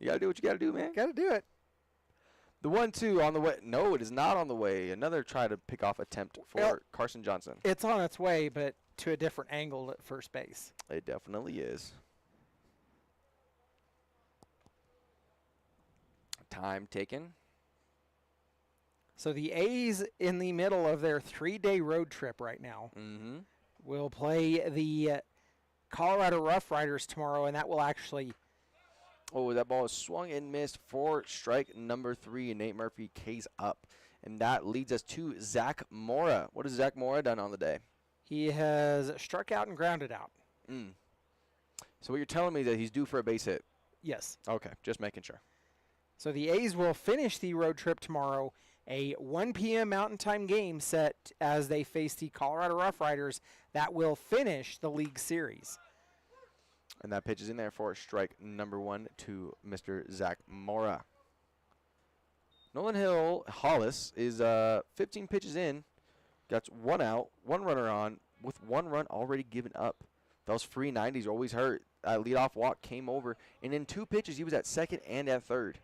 gotta do what you gotta do, man. Gotta do it. The 1-2 on the way. No, it is not on the way. Another try to pick off attempt for Well, Carson Johnson. It's on its way, but to a different angle at first base. It definitely is. Time taken. So the A's in the middle of their 3-day road trip right now Mm-hmm. will play the Colorado Rough Riders tomorrow, and that will actually Oh, that ball is swung and missed for strike number 3, and Nate Murphy K's up. And that leads us to Zach Mora. What has Zach Mora done on the day? he has struck out and grounded out. So what you're telling me is that he's due for a base hit. Yes. Okay, just making sure. So the A's will finish the road trip tomorrow, a 1 p.m. Mountain Time game set as they face the Colorado Rough Riders that will finish the league series. And that pitch is in there for strike number 1 to Mr. Zach Mora. Nolan Hollis is 15 pitches in, got 1 out, 1 runner on, with 1 run already given up. Those free 90s always hurt. Leadoff walk came over, and in 2 pitches he was at second and at third.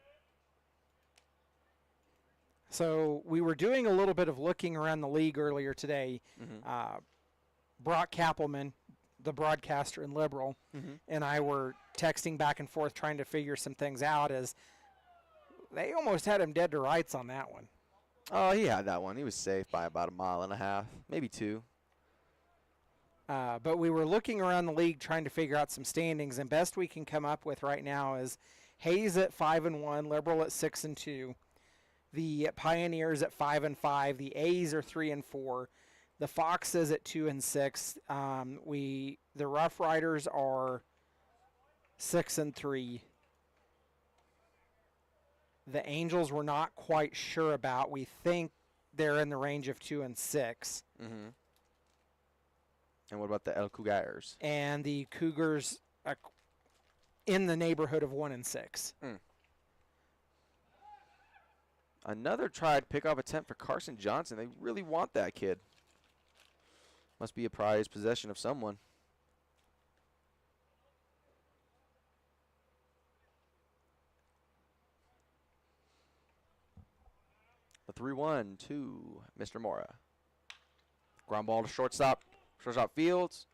So we were doing a little bit of looking around the league earlier today. Brock Kappelman, the broadcaster and Liberal, and I were texting back and forth trying to figure some things out as they almost had him dead to rights on that one. Oh, he had that one. He was safe by about 1.5 miles, maybe 2. But we were looking around the league trying to figure out some standings, and best we can come up with right now is Hayes at 5-1, Liberal at 6-2, the Pioneers at 5-5, the A's are 3-4, the Foxes at 2-6. The Rough Riders are 6-3. The Angels we're not quite sure about. We think they're in the range of 2-6. And what about the El Cougars? And the Cougars are in the neighborhood of 1-6. Another tried pickoff attempt for Carson Johnson. They really want that kid. Must be a prized possession of someone. The 3-1 to Mr. Mora. Ground ball to shortstop. Shortstop fields,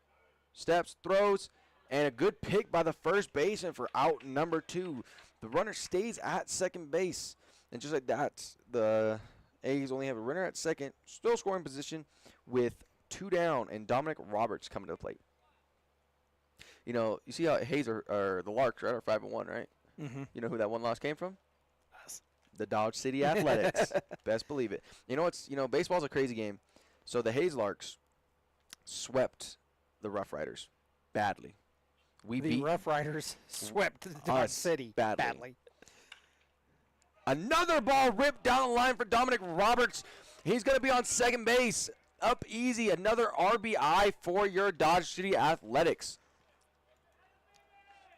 steps, throws, and a good pick by the first baseman for out number 2. The runner stays at second base. And just like that, the A's only have a runner at second, still scoring position with 2 down, and Dominic Roberts coming to the plate. You know, you see how Hayes or the Larks, right, are 5-1, right? You know who that one loss came from? Us. The Dodge City Athletics. Best believe it. Baseball's a crazy game. So the Hayes Larks swept the Rough Riders badly. The Rough Riders swept the Dodge City badly. Another ball ripped down the line for Dominic Roberts. He's going to be on second base. Up easy. Another RBI for your Dodge City Athletics.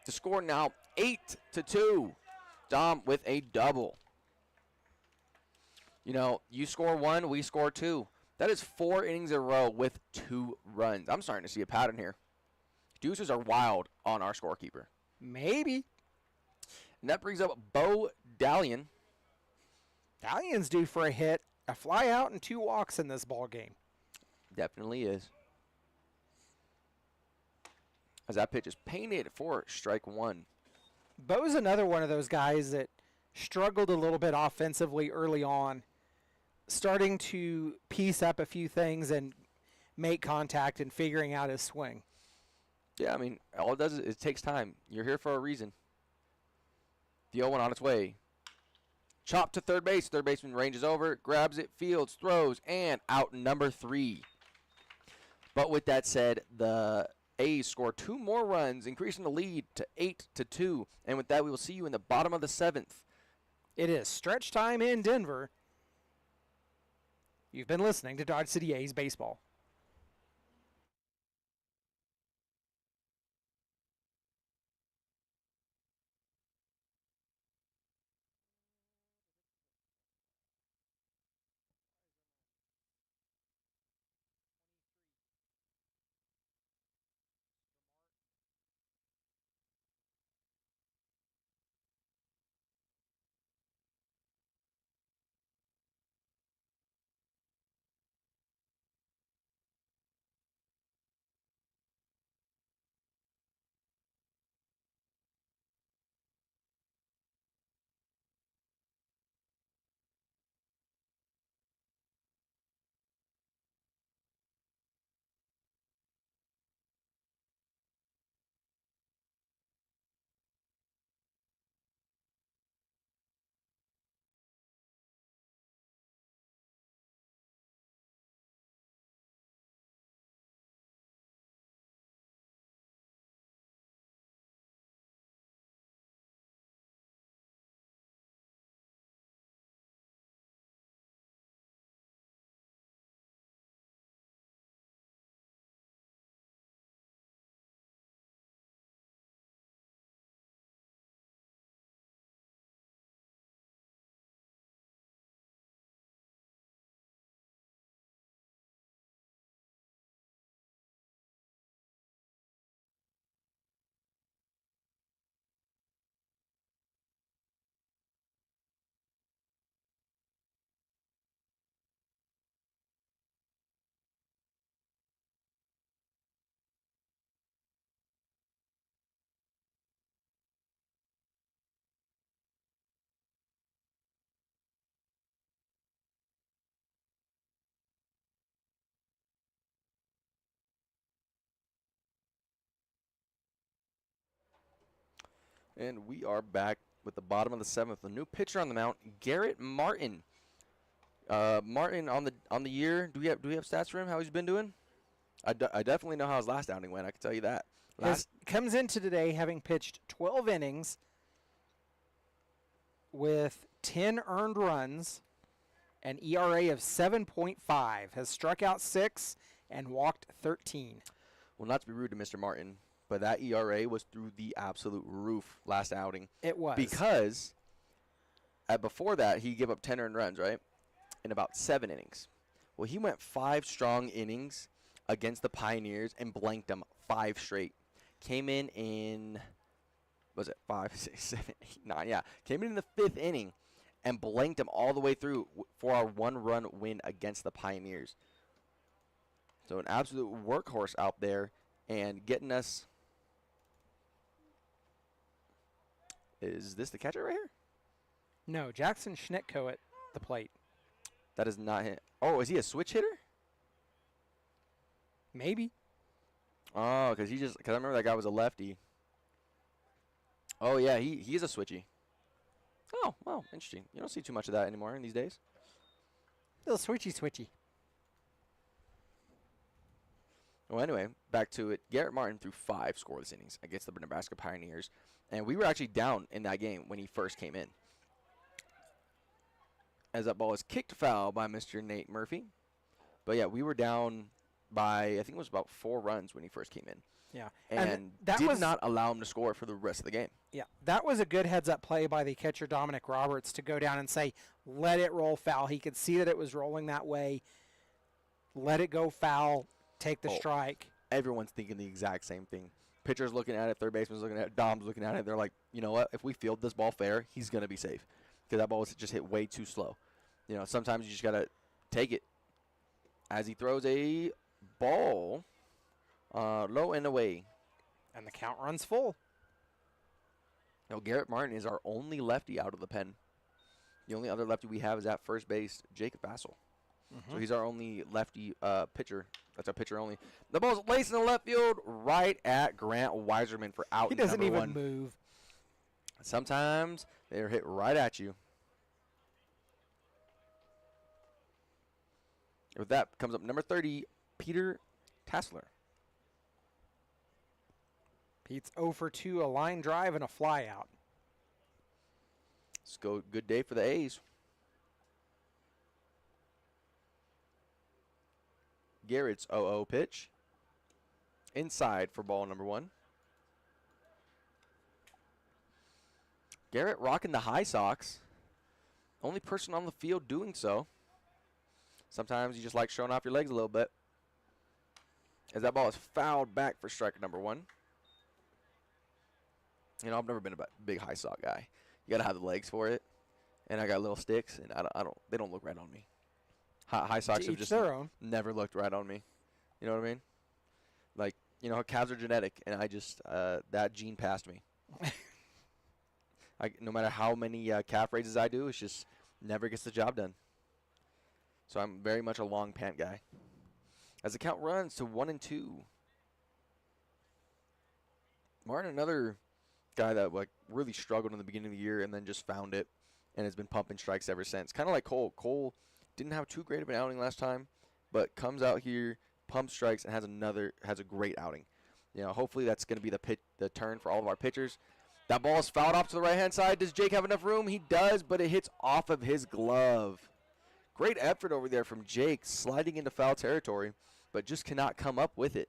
The score now 8-2. Dom with a double. You know, you score 1, we score 2. That is 4 innings in a row with 2 runs. I'm starting to see a pattern here. Deuces are wild on our scorekeeper. Maybe. And that brings up Bo Dallion. Dallion's due for a hit, a fly out, and 2 walks in this ball game. Definitely is. As that pitch is painted for strike 1. Bo's another one of those guys that struggled a little bit offensively early on, starting to piece up a few things and make contact and figuring out his swing. Yeah, I mean, all it does is it takes time. You're here for a reason. The 0-1 on its way. Chop to third base. Third baseman ranges over, grabs it, fields, throws, and out number 3. But with that said, the A's score 2 more runs, increasing the lead to 8-2. And with that, we will see you in the bottom of the 7th. It is stretch time in Denver. You've been listening to Dodge City A's Baseball. And we are back with the bottom of the 7th. A new pitcher on the mound, Garrett Martin. Martin on the year. Do we have stats for him? How he's been doing? I definitely know how his last outing went. I can tell you that. Comes into today having pitched 12 innings with 10 earned runs, an ERA of 7.5, has struck out 6 and walked 13. Well, not to be rude to Mr. Martin, but that ERA was through the absolute roof last outing. It was. Because before that, he gave up 10 earned runs, right, in about 7 innings. Well, he went 5 strong innings against the Pioneers and blanked them 5 straight. Came in, was it 5, 6, 7, 8, 9? Yeah, came in the 5th inning and blanked them all the way through for our 1-run win against the Pioneers. So an absolute workhorse out there and getting us. Is this the catcher right here? No, Jackson Schnittko at the plate. That is not him. Oh, is he a switch hitter? Maybe. Oh, because I remember that guy was a lefty. Oh, yeah, he is a switchy. Oh, well, interesting. You don't see too much of that anymore in these days. Little switchy. Well, anyway, back to it. Garrett Martin threw 5 scoreless innings against the Nebraska Pioneers. And we were actually down in that game when he first came in. As that ball is kicked foul by Mr. Nate Murphy. But, yeah, we were down by, I think it was about 4 runs when he first came in. Yeah. And that did not allow him to score for the rest of the game. Yeah, that was a good heads-up play by the catcher, Dominic Roberts, to go down and say, let it roll foul. He could see that it was rolling that way. Let it go foul. Take the strike. Everyone's thinking the exact same thing. Pitcher's looking at it, third baseman's looking at it, Dom's looking at it. They're like, you know what? If we field this ball fair, he's going to be safe. Because that ball was just hit way too slow. You know, sometimes you just got to take it. As he throws a ball low and away. And the count runs full. Now, Garrett Martin is our only lefty out of the pen. The only other lefty we have is at first base, Jacob Vassell. So he's our only lefty pitcher. That's our pitcher only. The ball's laced in the left field right at Grant Weiserman for out number 1. He doesn't even move. Sometimes they're hit right at you. With that comes up number 30, Peter Tassler. Pete's 0 for 2, a line drive and a fly out. Let's go. Good day for the A's. Garrett's 0-0 pitch. Inside for ball number 1. Garrett rocking the high socks. Only person on the field doing so. Sometimes you just like showing off your legs a little bit. As that ball is fouled back for striker number 1. You know, I've never been a big high sock guy. You got to have the legs for it. And I got little sticks, and they don't look right on me. High socks have just never looked right on me. You know what I mean? Like, you know, calves are genetic, and I just, that gene passed me. No matter how many calf raises I do, it's just never gets the job done. So I'm very much a long pant guy. As the count runs to 1-2. Martin, another guy that like really struggled in the beginning of the year and then just found it and has been pumping strikes ever since. Kind of like Cole. Cole didn't have too great of an outing last time, but comes out here, pumps strikes, and has a great outing. You know, hopefully that's going to be the turn for all of our pitchers. That ball is fouled off to the right-hand side. Does Jake have enough room? He does, but it hits off of his glove. Great effort over there from Jake, sliding into foul territory, but just cannot come up with it.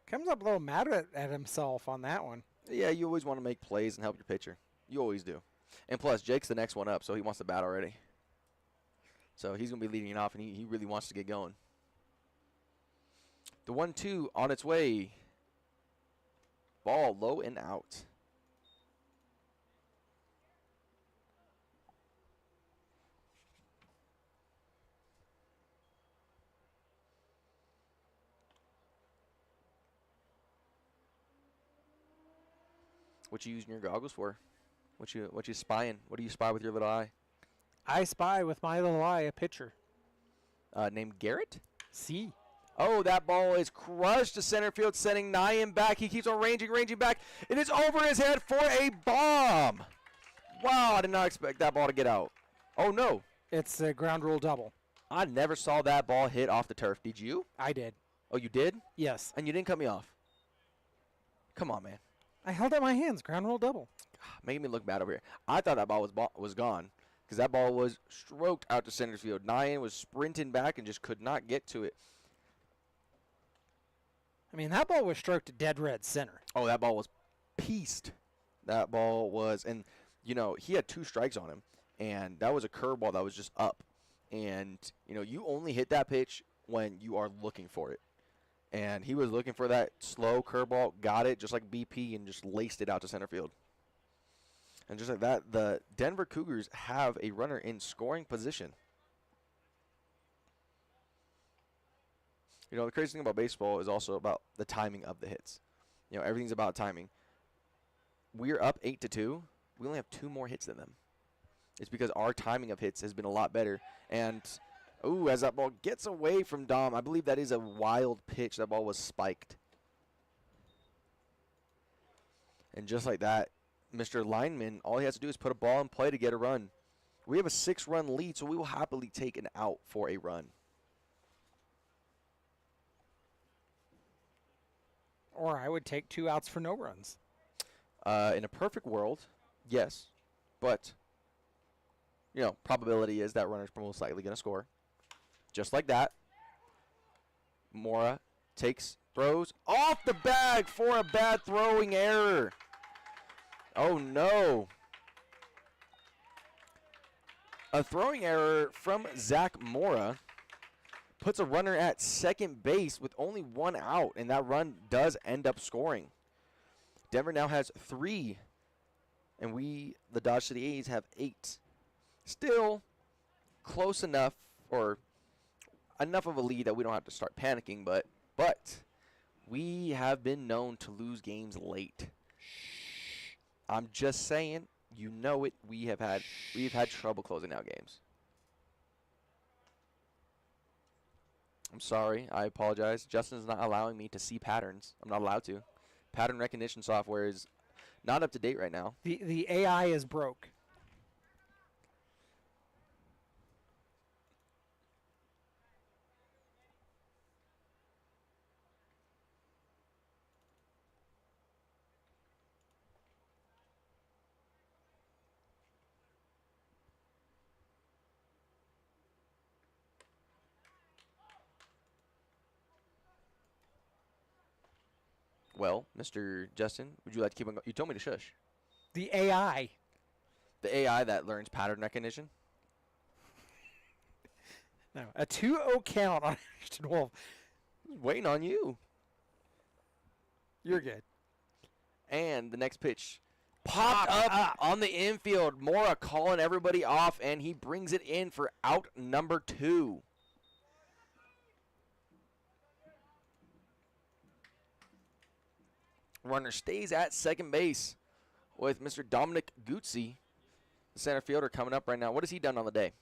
Comes up a little mad at himself on that one. Yeah, you always want to make plays and help your pitcher. You always do. And plus, Jake's the next one up, so he wants to bat already. So he's going to be leading it off, and he really wants to get going. The 1-2 on its way. Ball low and out. What you using your goggles for? What you spying? What do you spy with your little eye? I spy with my little eye a pitcher. Named Garrett? C. Oh, that ball is crushed to center field, sending Nyan back. He keeps on ranging back. It is over his head for a bomb. Wow, I did not expect that ball to get out. Oh, no. It's a ground rule double. I never saw that ball hit off the turf. Did you? I did. Oh, you did? Yes. And you didn't cut me off. Come on, man. I held out my hands. Ground rule double. Making me look bad over here. I thought that ball was gone because that ball was stroked out to center field. Nyan was sprinting back and just could not get to it. I mean, that ball was stroked dead red center. Oh, that ball was pieced. That ball was, and, you know, he had 2 strikes on him, and that was a curveball that was just up. And, you know, you only hit that pitch when you are looking for it. And he was looking for that slow curveball, got it just like BP, and just laced it out to center field. And just like that, the Denver Cougars have a runner in scoring position. You know, the crazy thing about baseball is also about the timing of the hits. You know, everything's about timing. We're up 8-2. We only have 2 more hits than them. It's because our timing of hits has been a lot better. And, ooh, as that ball gets away from Dom, I believe that is a wild pitch. That ball was spiked. And just like that, Mr. Lineman, all he has to do is put a ball in play to get a run. We have a 6-run lead, so we will happily take an out for a run. Or I would take 2 outs for no runs. In a perfect world, yes. But, you know, probability is that runner's most likely going to score. Just like that. Mora throws off the bag for a bad throwing error. Oh, no. A throwing error from Zach Mora puts a runner at second base with only 1 out, and that run does end up scoring. Denver now has 3, and we, the Dodge City A's, have 8. Still close enough, or enough of a lead that we don't have to start panicking, but we have been known to lose games late. I'm just saying, you know it. We've had trouble closing out games. I'm sorry. I apologize. Justin's not allowing me to see patterns. I'm not allowed to. Pattern recognition software is not up to date right now. The AI is broke. Well, Mr. Justin, would you like to keep on going? You told me to shush. The AI. The AI that learns pattern recognition? No, a 2-0 count on Ashton Wolf. Waiting on you. You're good. And the next pitch popped up on the infield. Mora calling everybody off, and he brings it in for out number 2. Runner stays at second base with Mr. Dominic Guzzi, the center fielder, coming up right now. What has he done on the day?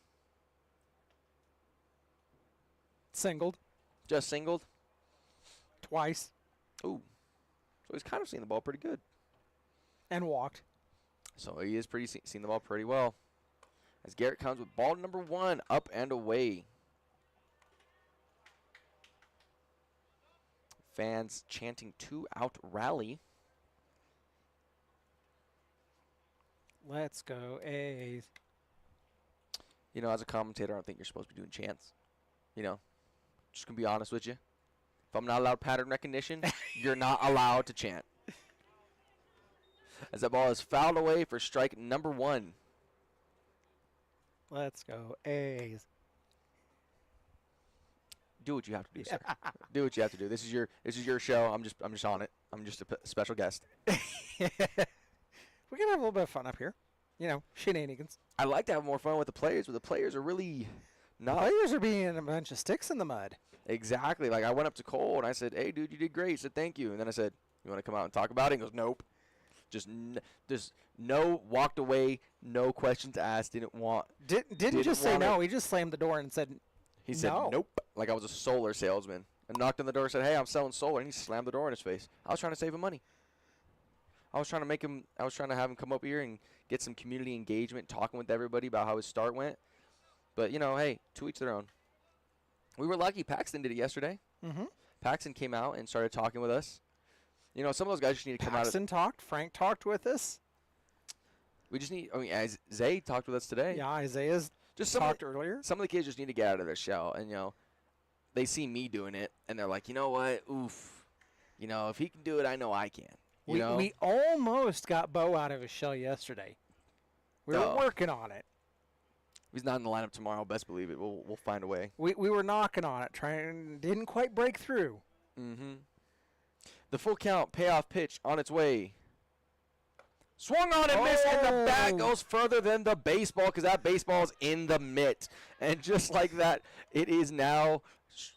Singled. Just singled? Twice. Ooh. So he's kind of seen the ball pretty good. And walked. So he is seen the ball pretty well. As Garrett comes with ball number 1, up and away. Fans chanting 2-out rally. Let's go A's. You know, as a commentator, I don't think you're supposed to be doing chants. You know, just going to be honest with you. If I'm not allowed pattern recognition, you're not allowed to chant. As that ball is fouled away for strike number 1. Let's go A's. Do what you have to do, sir. Do what you have to do. This is your show. I'm just on it. I'm just a special guest. We're gonna have a little bit of fun up here. You know, shenanigans. I like to have more fun with the players, but the players are really not. Players are being a bunch of sticks in the mud. Exactly. Like, I went up to Cole and I said, "Hey, dude, you did great." He said, "Thank you." And then I said, "You want to come out and talk about it?" He goes, "Nope." Just no. Walked away. No questions asked. Didn't want. Didn't just say no. He just slammed the door and said. He said, no. "Nope." Like I was a solar salesman. and knocked on the door and said, "Hey, I'm selling solar," and he slammed the door in his face. I was trying to save him money. I was trying to have him come up here and get some community engagement, talking with everybody about how his start went. But, you know, hey, to each their own. We were lucky. Paxton did it yesterday. Mm-hmm. Paxton came out and started talking with us. You know, some of those guys just need to come out. Paxton talked. Frank talked with us. We just need, as Zay talked with us today. Yeah, Isaiah's just talked earlier. Some of the kids just need to get out of their shell. And, you know, they see me doing it, and they're like, you know what? Oof. You know, if he can do it, I know I can. We almost got Bo out of his shell yesterday. We were working on it. If he's not in the lineup tomorrow, best believe it. We'll find a way. We were knocking on it, didn't quite break through. Mm-hmm. The full count payoff pitch on its way. Swung on and missed, and the bat goes further than the baseball because that baseball is in the mitt. And just like that, it is now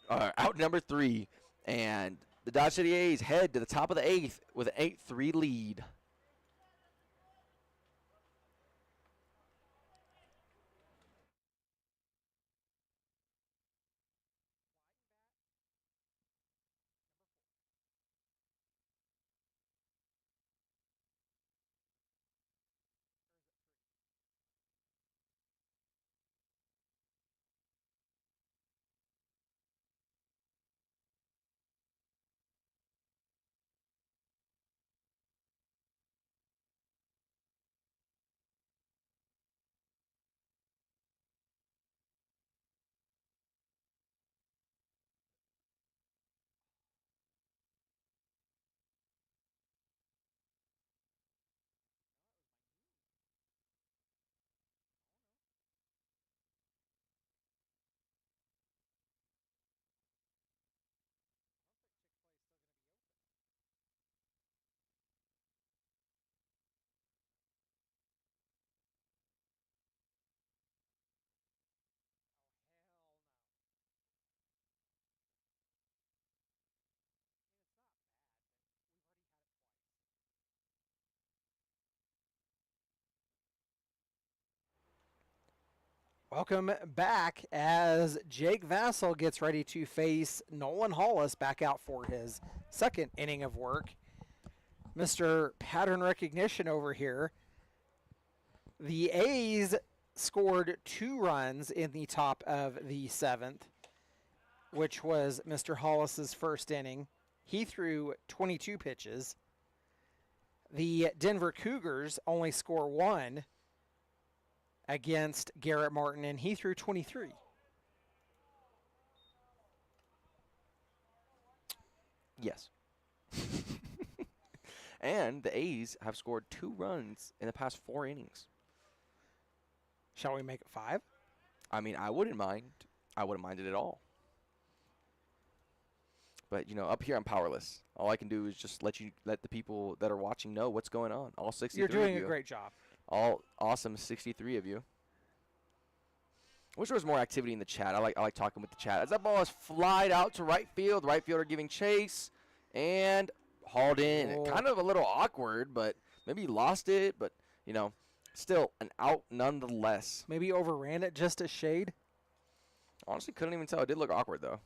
out number 3. And the Dodge City A's head to the top of the 8th with an 8-3 lead. Welcome back as Jake Vassell gets ready to face Nolan Hollis back out for his second inning of work. Mr. Pattern Recognition over here. The A's scored 2 runs in the top of the 7th, which was Mr. Hollis's first inning. He threw 22 pitches. The Denver Cougars only score 1 against Garrett Martin, and he threw 23. Yes. And the A's have scored 2 runs in the past 4 innings. Shall we make it 5? I mean, I wouldn't mind. I wouldn't mind it at all. But, you know, up here I'm powerless. All I can do is just let the people that are watching know what's going on. All 63 of you. You're doing a great job. All awesome 63 of you. Wish there was more activity in the chat. I like talking with the chat. As that ball is flied out to right field, right fielder giving chase and hauled in. Oh. Kind of a little awkward, but maybe he lost it. But, you know, still an out nonetheless. Maybe overran it just a shade. Honestly, couldn't even tell. It did look awkward, though.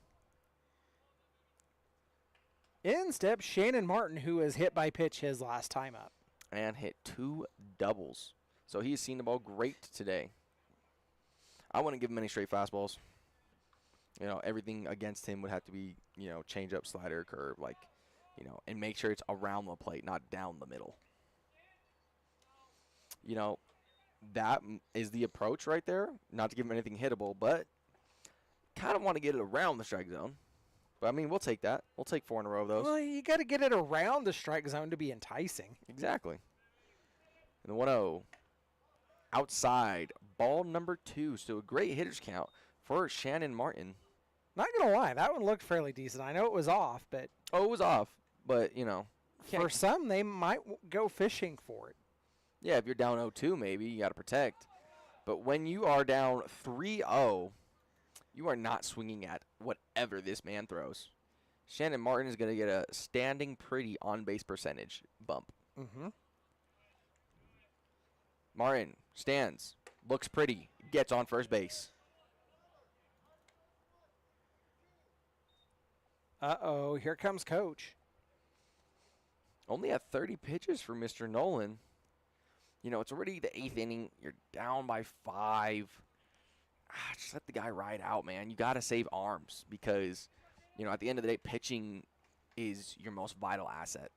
In steps Shannon Martin, who was hit by pitch his last time up. And hit 2 doubles. So he's seen the ball great today. I wouldn't give him any straight fastballs. You know, everything against him would have to be, you know, change up, slider, curve, like, you know, and make sure it's around the plate, not down the middle. You know, that is the approach right there. Not to give him anything hittable, but kind of want to get it around the strike zone. But, I mean, we'll take that. We'll take 4 in a row of those. Well, you got to get it around the strike zone to be enticing. Exactly. And the 1-0. Outside. Ball number 2. So a great hitter's count for Shannon Martin. Not going to lie, that one looked fairly decent. I know it was off, but... Oh, it was off. But, you know. For some, they might go fishing for it. Yeah, if you're down 0-2, maybe you got to protect. But when you are down 3-0, you are not swinging at whatever this man throws. Shannon Martin is going to get a standing pretty on-base percentage bump. Mm-hmm. Martin stands, looks pretty, gets on first base. Uh-oh, here comes Coach. Only at 30 pitches for Mr. Nolan. You know, it's already the 8th inning. You're down by 5. Just let the guy ride out, man. You got to save arms because, you know, at the end of the day, pitching is your most vital asset.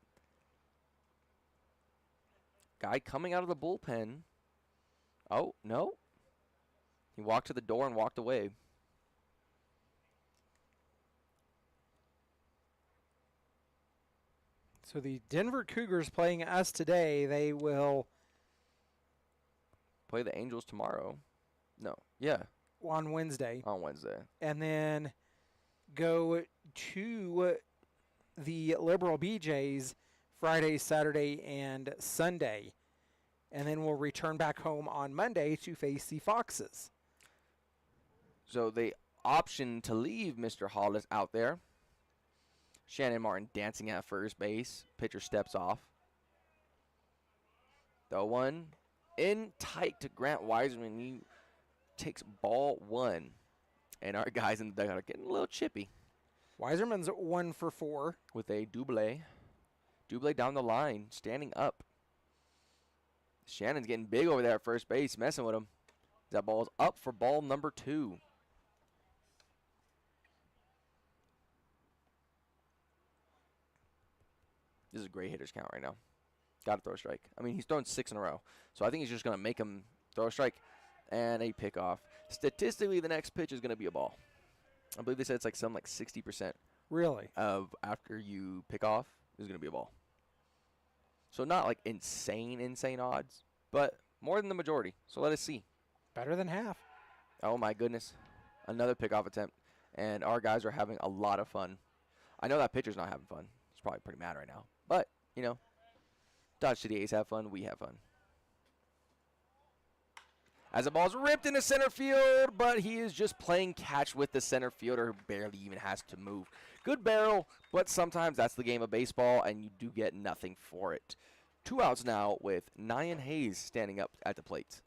Guy coming out of the bullpen. Oh, no. He walked to the door and walked away. So the Denver Cougars playing us today, they will Play the Angels tomorrow. No. Yeah. on Wednesday. On Wednesday. And then go to the Liberal BJs Friday, Saturday, and Sunday. And then we'll return back home on Monday to face the Foxes. So they option to leave Mr. Hollis out there. Shannon Martin dancing at first base. Pitcher steps off. The one in tight to Grant Wiseman. He takes ball 1. And our guys in the dugout are getting a little chippy. Wiserman's 1 for 4. With a double. Double down the line, standing up. Shannon's getting big over there at first base, messing with him. That ball's up for ball number 2. This is a great hitter's count right now. Got to throw a strike. I mean, he's thrown 6 in a row. So I think he's just going to make him throw a strike and a pickoff. Statistically, the next pitch is going to be a ball. I believe they said it's like something like 60% Really? of after you pick off is going to be a ball. So not like insane odds, but more than the majority. So let us see. Better than half. Oh, my goodness. Another pickoff attempt. And our guys are having a lot of fun. I know that pitcher's not having fun. He's probably pretty mad right now. But, you know, Dodge City A's have fun. We have fun. As the ball's ripped into center field, but he is just playing catch with the center fielder who barely even has to move. Good barrel, but sometimes that's the game of baseball, and you do get nothing for it. 2 outs now with Nyan Hayes standing up at the plate.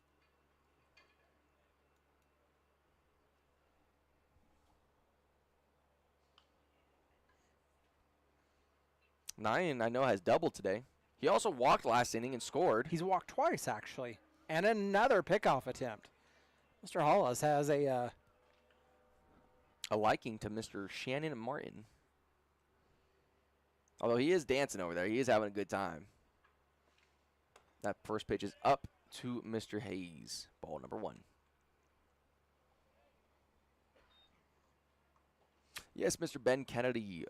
Nyan, I know, has doubled today. He also walked last inning and scored. He's walked twice, actually. And another pickoff attempt. Mr. Hollis has a liking to Mr. Shannon Martin. Although he is dancing over there. He is having a good time. That first pitch is up to Mr. Hayes. Ball number 1. Yes, Mr. Ben Kennedy.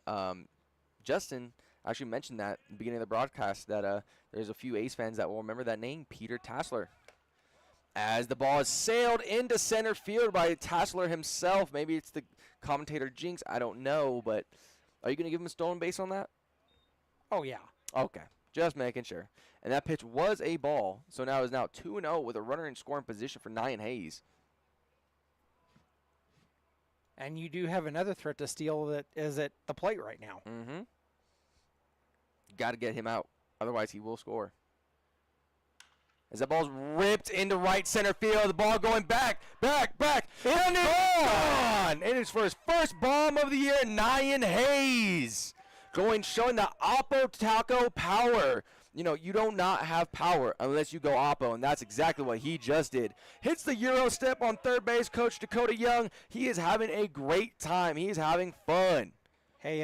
Justin actually mentioned that at the beginning of the broadcast that there's a few A's fans that will remember that name, Peter Tassler. As the ball is sailed into center field by Tassler himself. Maybe it's the commentator Jinx. I don't know, but are you going to give him a stolen base on that? Oh, yeah. Okay, just making sure. And that pitch was a ball, so now is now 2-0 with a runner in scoring position for Nyan Hayes. And you do have another threat to steal that is at the plate right now. Mm-hmm. Got to get him out, otherwise he will score. As that ball's ripped into right center field, the ball going back, and it's gone! It is for his first bomb of the year, Nyan Hayes. Showing the Oppo Taco power. You know, you do not have power unless you go Oppo, and that's exactly what he just did. Hits the Euro step on third base, Coach Dakota Young. He is having a great time. He is having fun. Hey,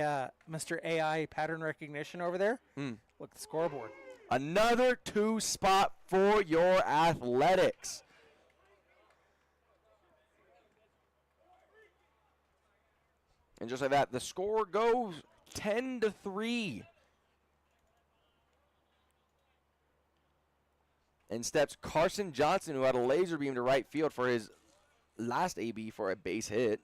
Mr. AI pattern recognition over there. Look at the scoreboard. Another 2 spot for your Athletics. And just like that, the score goes 10-3. And steps Carson Johnson, who had a laser beam to right field for his last AB for a base hit.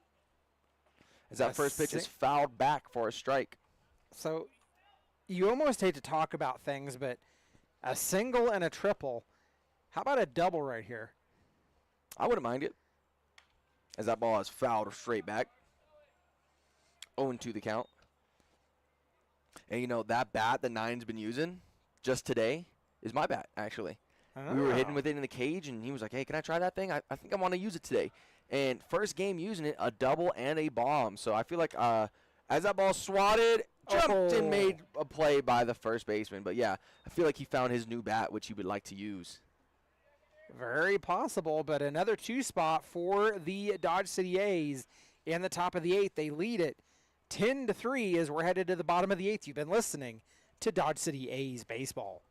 As that first pitch is fouled back for a strike. So you almost hate to talk about things, but a single and a triple. How about a double right here? I wouldn't mind it. As that ball is fouled straight back. 0-2 the count. And you know, that bat that Nine's been using just today is my bat, actually. We were hitting with it in the cage, and he was like, hey, can I try that thing? I think I want to use it today. And first game using it, a double and a bomb. So I feel like at As that ball swatted, jumped and Oh. made a play by the first baseman. But, yeah, I feel like he found his new bat, which he would like to use. Very possible, but another 2 spot for the Dodge City A's in the top of the 8th. They lead it 10-3 as we're headed to the bottom of the 8th. You've been listening to Dodge City A's baseball.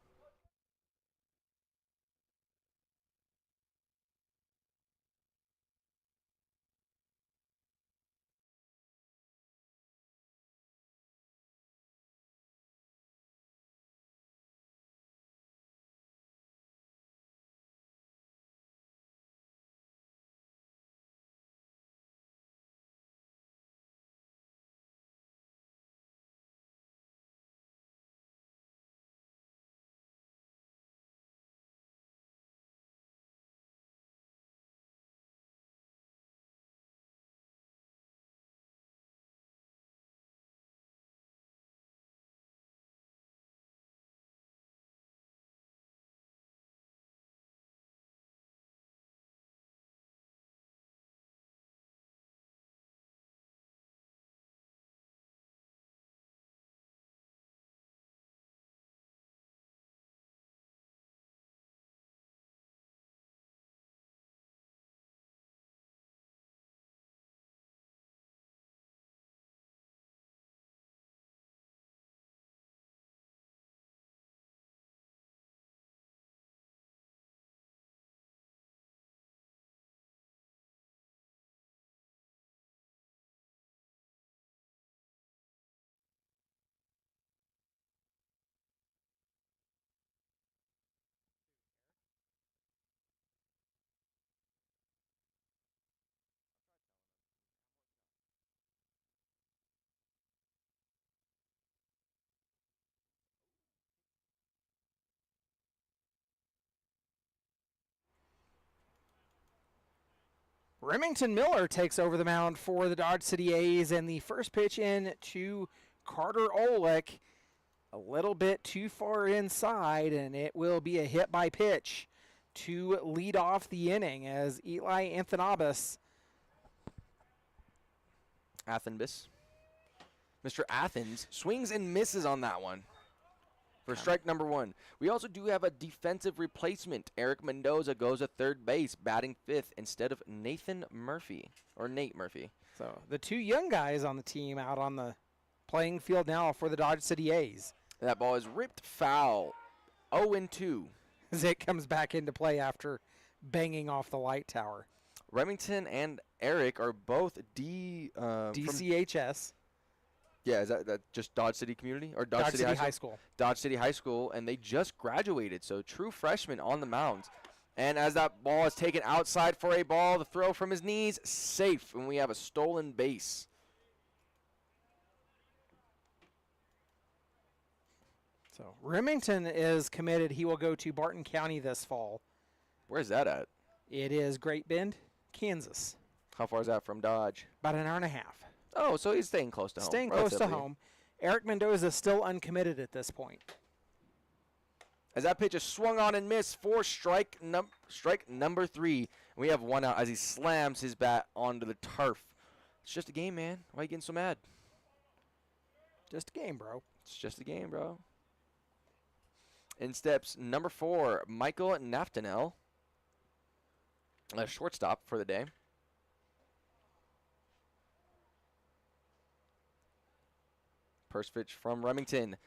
Remington Miller takes over the mound for the Dodge City A's, and the first pitch in to Carter Olick, a little bit too far inside, and it will be a hit by pitch to lead off the inning as Eli Anthanabis. Athenbus. Mr. Athens swings and misses on that one for strike number 1. We also do have a defensive replacement. Eric Mendoza goes at third base, batting 5th instead of Nathan Murphy, or Nate Murphy. So the 2 young guys on the team out on the playing field now for the Dodge City A's. That ball is ripped foul. 0-2. As it comes back into play after banging off the light tower. Remington and Eric are both DCHS. Yeah, is that just Dodge City Community or Dodge City High School? Dodge City High School, and they just graduated, so true freshmen on the mound. And as that ball is taken outside for a ball, the throw from his knees, safe, and we have a stolen base. So Remington is committed. He will go to Barton County this fall. Where's that at? It is Great Bend, Kansas. How far is that from Dodge? About an hour and a half. Oh, so he's staying close to home. Staying close to relatively. home. Eric Mendoza is still uncommitted at this point. As that pitch is swung on and missed for strike number 3. We have 1 out as he slams his bat onto the turf. It's just a game, man. Why are you getting so mad? Just a game, bro. It's just a game, bro. In steps number 4, Michael Naftanel, a shortstop for the day. First pitch from Remington.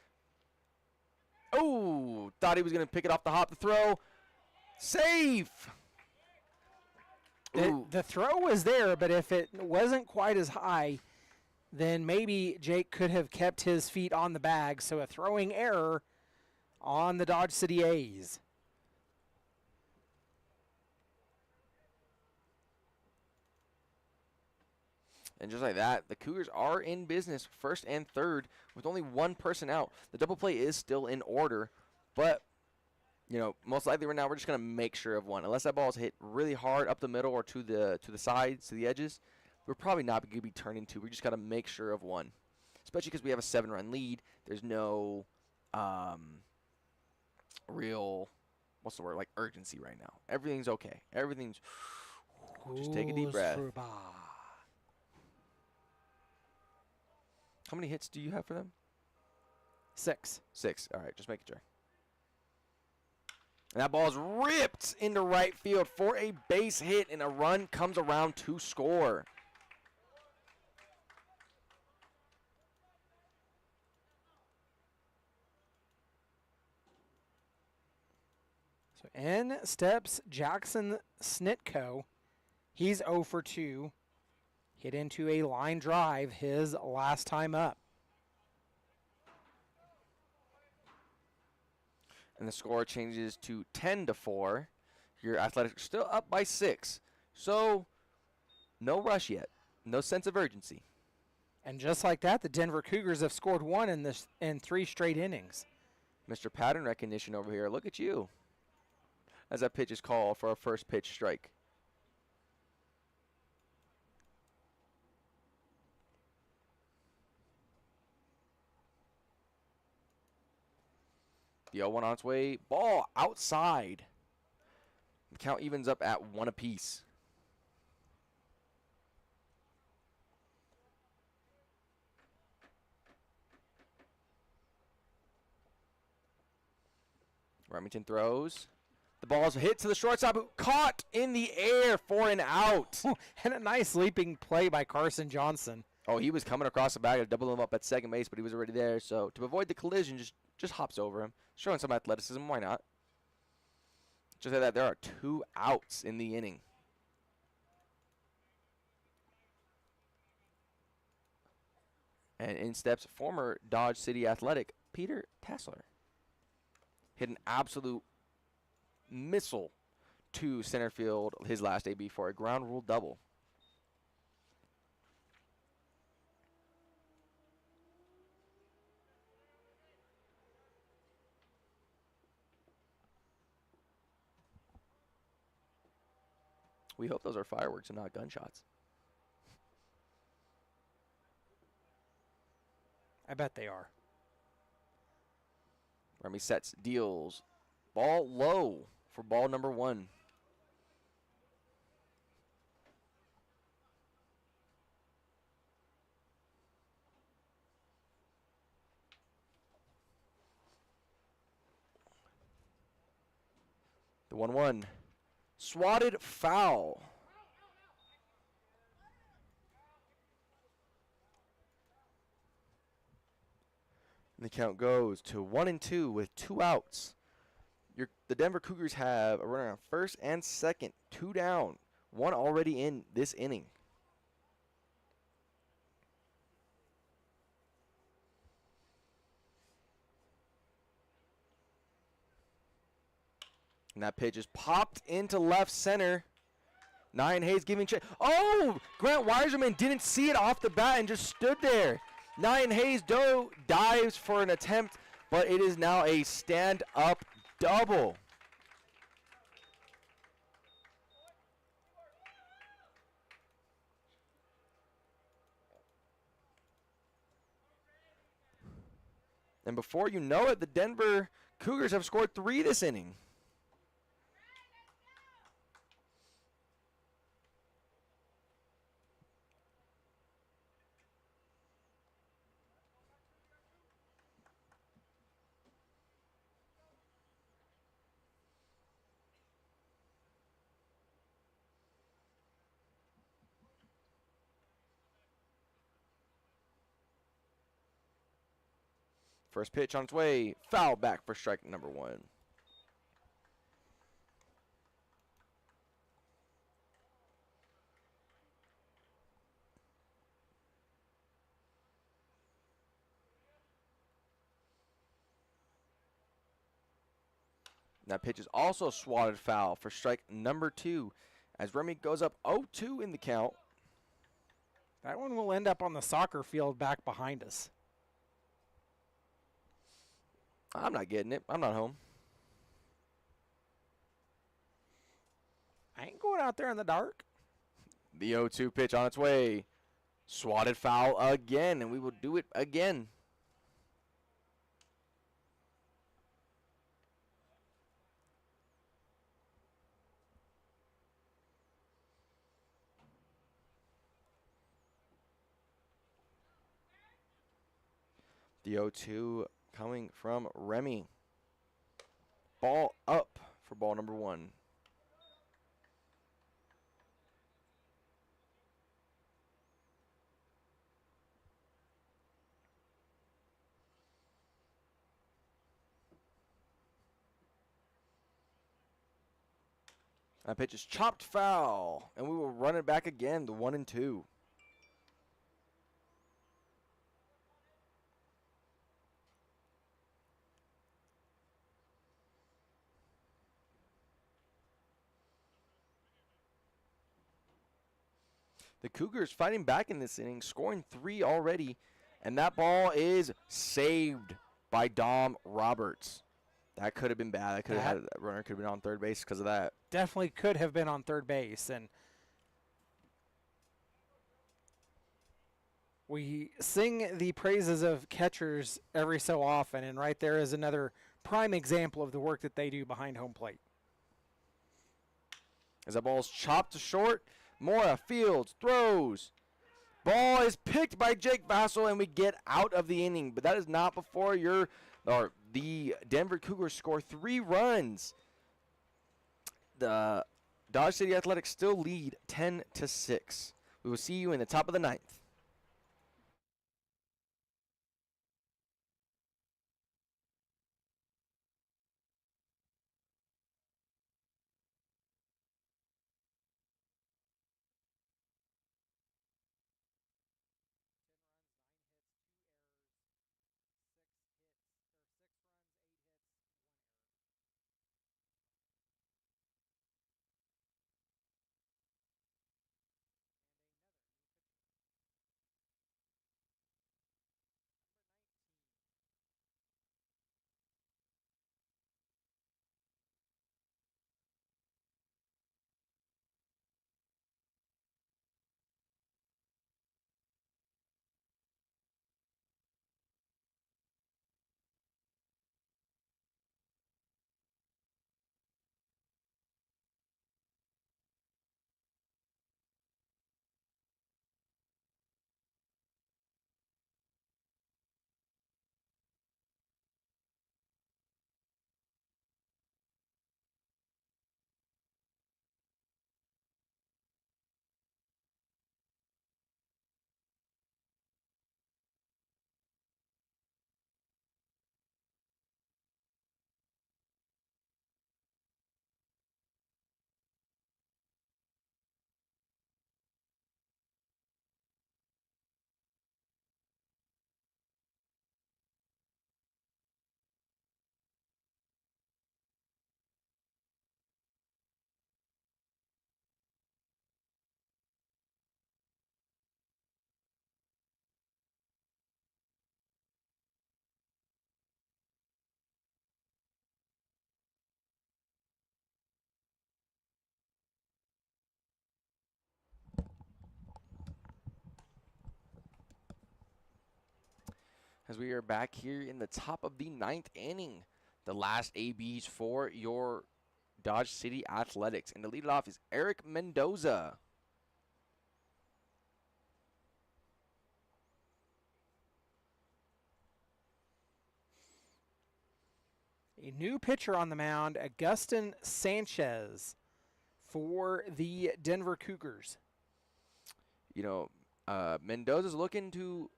Oh, thought he was going to pick it off the hop. The throw. Safe. The throw was there, but if it wasn't quite as high, then maybe Jake could have kept his feet on the bag. So a throwing error on the Dodge City A's. And just like that, the Cougars are in business, first and third, with only 1 person out. The double play is still in order, but, you know, most likely right now we're just going to make sure of 1. Unless that ball is hit really hard up the middle or to the sides, to the edges, we're probably not going to be turning 2. We just got to make sure of 1, especially because we have a 7-run lead. There's no real, what's the word, like urgency right now. Everything's okay. Everything's, just take a deep breath. How many hits do you have for them? 6. 6. All right, just making sure. And that ball is ripped into right field for a base hit, and a run comes around to score. So in steps Jackson Snitko. He's 0 for 2. Hit into a line drive his last time up. And the score changes to 10-4. Your Athletics are still up by 6. So, no rush yet. No sense of urgency. And just like that, the Denver Cougars have scored 1 in 3 straight innings. Mr. Pattern Recognition over here. Look at you. As that pitch is called for a first pitch strike. The 0-1 on its way. Ball outside. The count evens up at 1 apiece. Remington throws. The ball's hit to the shortstop, who caught in the air for an out. And a nice leaping play by Carson Johnson. Oh, he was coming across the bag to double him up at second base, but he was already there. So to avoid the collision, just hops over him, showing some athleticism. Why not? Just like that, there are 2 outs in the inning. And in steps former Dodge City Athletic, Peter Tassler. Hit an absolute missile to center field his last AB for a ground rule double. We hope those are fireworks and not gunshots. I bet they are. Remy sets, deals. Ball low for ball number 1. The 1-1. Swatted foul. And the count goes to 1-2 with 2 outs. The Denver Cougars have a runner on first and second, 2 down, 1 already in this inning. And that pitch is popped into left center. Nyan Hayes giving chase. Oh, Grant Weiserman didn't see it off the bat and just stood there. Nyan Hayes dives for an attempt, but it is now a stand-up double. And before you know it, the Denver Cougars have scored 3 this inning. First pitch on its way, foul back for strike number 1. That pitch is also swatted foul for strike number 2 as Remy goes up 0-2 in the count. That one will end up on the soccer field back behind us. I'm not getting it. I'm not home. I ain't going out there in the dark. The 0-2 pitch on its way. Swatted foul again, and we will do it again. The 0-2 coming from Remy. Ball up for ball number 1. That pitch is chopped foul, and we will run it back again, the 1-2. The Cougars fighting back in this inning, scoring 3 already, and that ball is saved by Dom Roberts. That could have been bad. That runner could have been on third base because of that. Definitely could have been on third base, and we sing the praises of catchers every so often, and right there is another prime example of the work that they do behind home plate. As that ball is chopped to short, Mora fields, throws. Ball is picked by Jake Vassell, and we get out of the inning. But that is not before the Denver Cougars score 3 runs. The Dodge City Athletics still lead 10-6. We will see you in the top of the 9th. As we are back here in the top of the 9th inning. The last ABs for your Dodge City Athletics. And to lead it off is Eric Mendoza. A new pitcher on the mound, Augustin Sanchez for the Denver Cougars. Mendoza's looking to,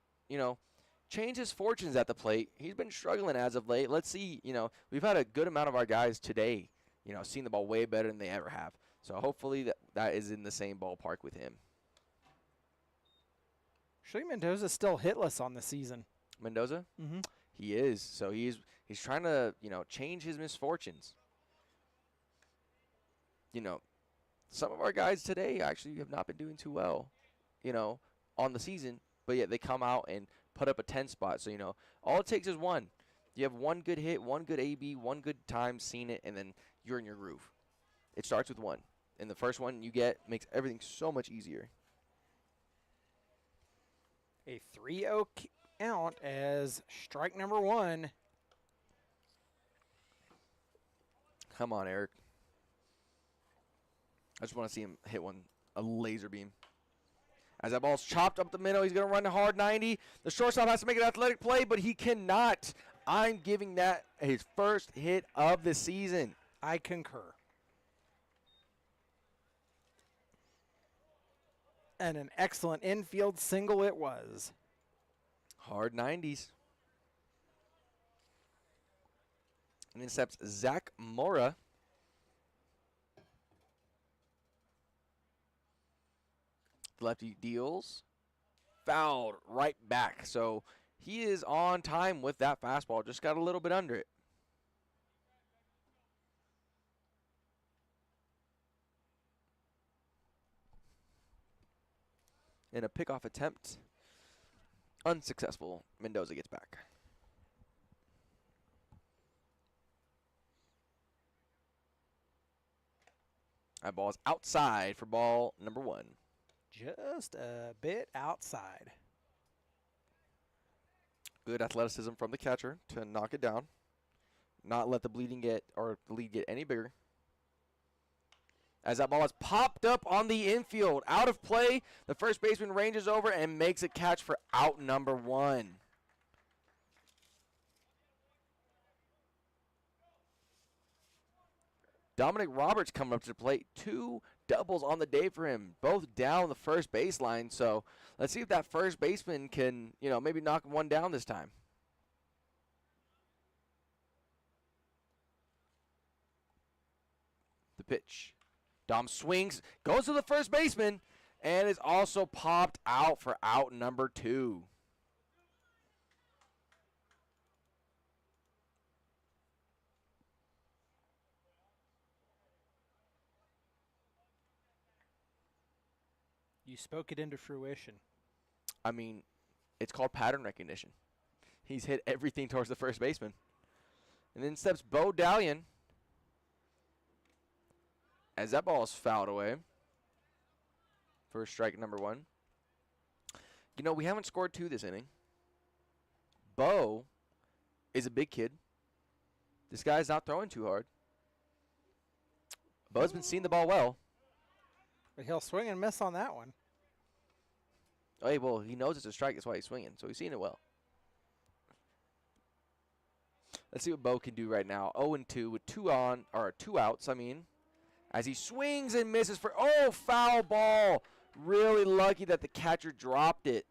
change his fortunes at the plate. He's been struggling as of late. Let's see, we've had a good amount of our guys today, seeing the ball way better than they ever have. So hopefully that is in the same ballpark with him. Actually, Mendoza's still hitless on the season. Mendoza? Mm-hmm. He is. So he's trying to, change his misfortunes. Some of our guys today actually have not been doing too well, on the season. But yet they come out and put up a 10 spot. So, all it takes is one. You have one good hit, one good AB, one good time seeing it, and then you're in your groove. It starts with one. And the first one you get makes everything so much easier. A 3-0 count as strike number 1. Come on, Eric. I just want to see him hit a laser beam. As that ball's chopped up the middle, he's going to run a hard 90. The shortstop has to make an athletic play, but he cannot. I'm giving that his first hit of the season. I concur. And an excellent infield single it was. Hard 90s. And intercepts Zach Mora. The lefty deals. Fouled right back. So he is on time with that fastball. Just got a little bit under it. In a pickoff attempt, unsuccessful. Mendoza gets back. That ball is outside for ball number 1. Just a bit outside. Good athleticism from the catcher to knock it down. Not let the lead get any bigger. As that ball is popped up on the infield. Out of play, the first baseman ranges over and makes a catch for out number 1. Dominic Roberts coming up to the plate. 2 doubles on the day for him, both down the first baseline. So let's see if that first baseman can, maybe knock one down this time. The pitch. Dom swings, goes to the first baseman, and is also popped out for out number 2. You spoke it into fruition. I mean, it's called pattern recognition. He's hit everything towards the first baseman. And then steps Bo Dallion. As that ball is fouled away for strike number 1. We haven't scored 2 this inning. Bo is a big kid. This guy's not throwing too hard. Bo's been seeing the ball well. But he'll swing and miss on that one. Oh, hey, well, he knows it's a strike. That's why he's swinging. So he's seeing it well. Let's see what Bo can do right now. 0-2 with 2 outs, as he swings and misses for, foul ball. Really lucky that the catcher dropped it.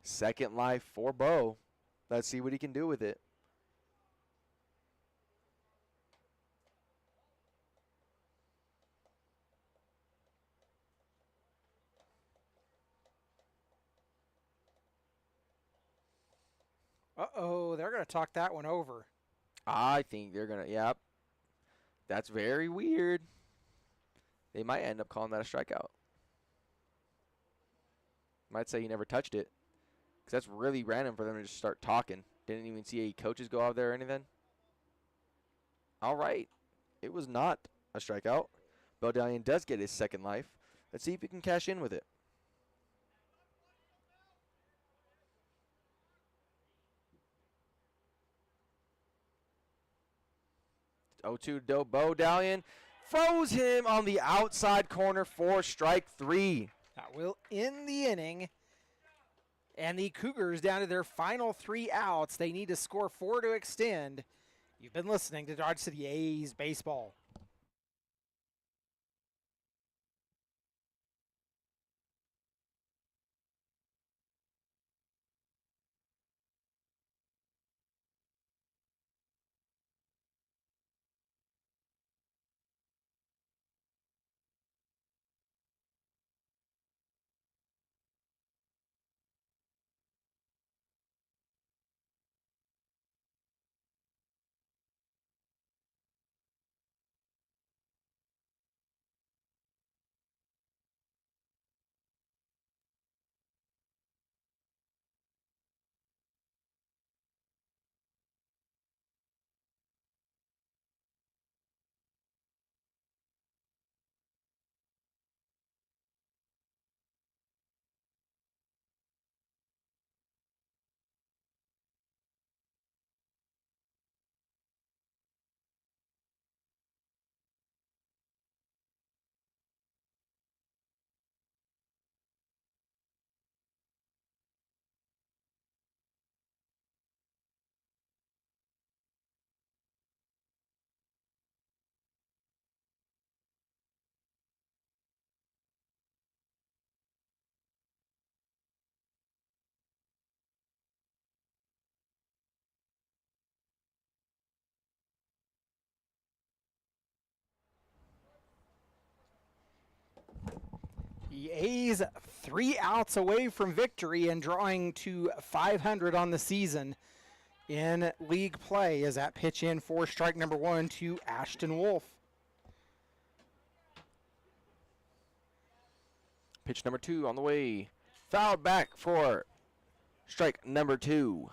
Second life for Bo. Let's see what he can do with it. Uh-oh, they're going to talk that one over. I think they're going to, yep. That's very weird. They might end up calling that a strikeout. Might say he never touched it. Because that's really random for them to just start talking. Didn't even see any coaches go out there or anything. All right. It was not a strikeout. Beldalian does get his second life. Let's see if he can cash in with it. 0-2 Bo Dallion froze him on the outside corner for strike 3. That will end the inning. And the Cougars down to their final 3 outs. They need to score 4 to extend. You've been listening to Dodge City A's Baseball. The A's 3 outs away from victory and drawing to 500 on the season in league play as that pitch in for strike number 1 to Ashton Wolf. Pitch number 2 on the way. Fouled back for strike number 2.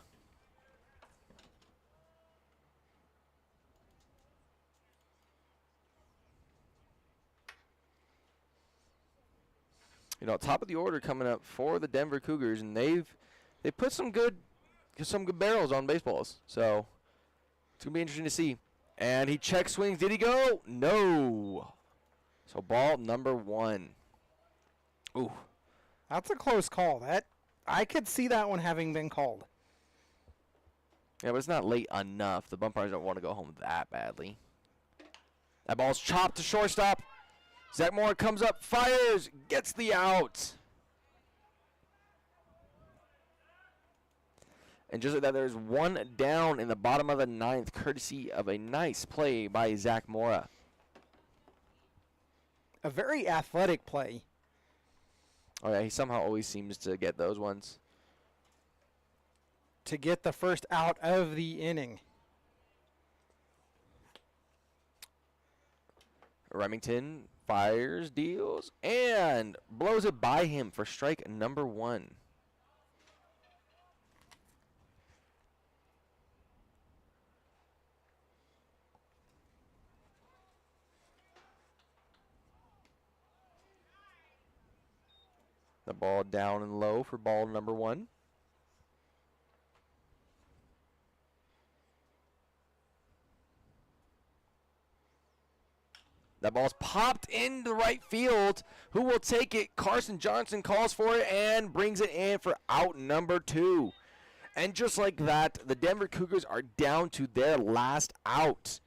You know, top of the order coming up for the Denver Cougars, and they put some good barrels on baseballs. So it's gonna be interesting to see. And he check swings. Did he go? No. So ball number 1. Ooh. That's a close call. I could see that one having been called. Yeah, but it's not late enough. The umpires don't want to go home that badly. That ball's chopped to shortstop. Zach Moore comes up, fires, gets the out. And just like that, there's 1 down in the bottom of the 9th, courtesy of a nice play by Zach Mora. A very athletic play. Oh, yeah, he somehow always seems to get those ones. To get the first out of the inning. Remington fires, deals, and blows it by him for strike number 1. The ball down and low for ball number 1. That ball's popped into right field. Who will take it? Carson Johnson calls for it and brings it in for out number 2. And just like that, the Denver Cougars are down to their last out.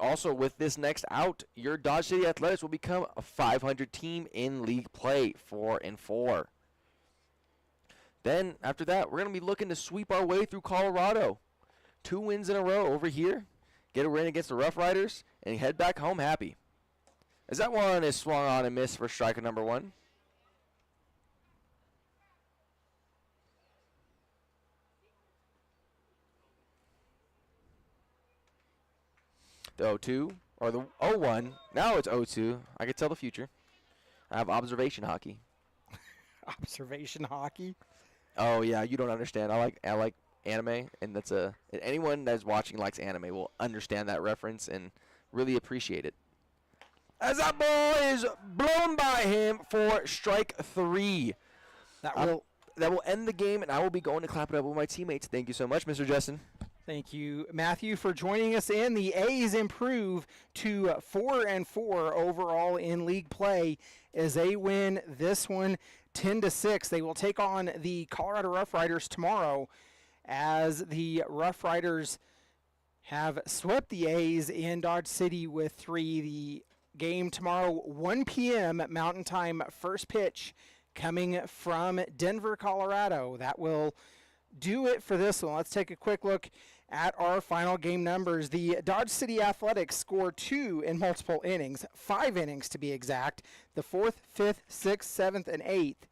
Also, with this next out, your Dodge City Athletics will become a 500 team in league play, 4-4. Then, after that, we're going to be looking to sweep our way through Colorado. 2 wins in a row over here. Get a win against the Rough Riders, and head back home happy. As that one is swung on and missed for striker number 1. The 0-2, or the 0-1. Now it's 0-2. I can tell the future. I have observation hockey. Observation hockey? Oh, yeah, you don't understand. I like anime, and that's anyone that's watching likes anime will understand that reference and really appreciate it. As that ball is blown by him for strike 3. That will end the game, and I will be going to clap it up with my teammates. Thank you so much, Mr. Justin. Thank you, Matthew, for joining us in. The A's improve to 4-4 overall in league play as they win this one 10-6. They will take on the Colorado Rough Riders tomorrow, as the Rough Riders have swept the A's in Dodge City with 3. The game tomorrow, 1 p.m. Mountain Time, first pitch coming from Denver, Colorado. That will do it for this one. Let's take a quick look at our final game numbers. The Dodge City Athletics scored 2 in multiple innings, 5 innings to be exact. The 4th, 5th, 6th, 7th, and 8th,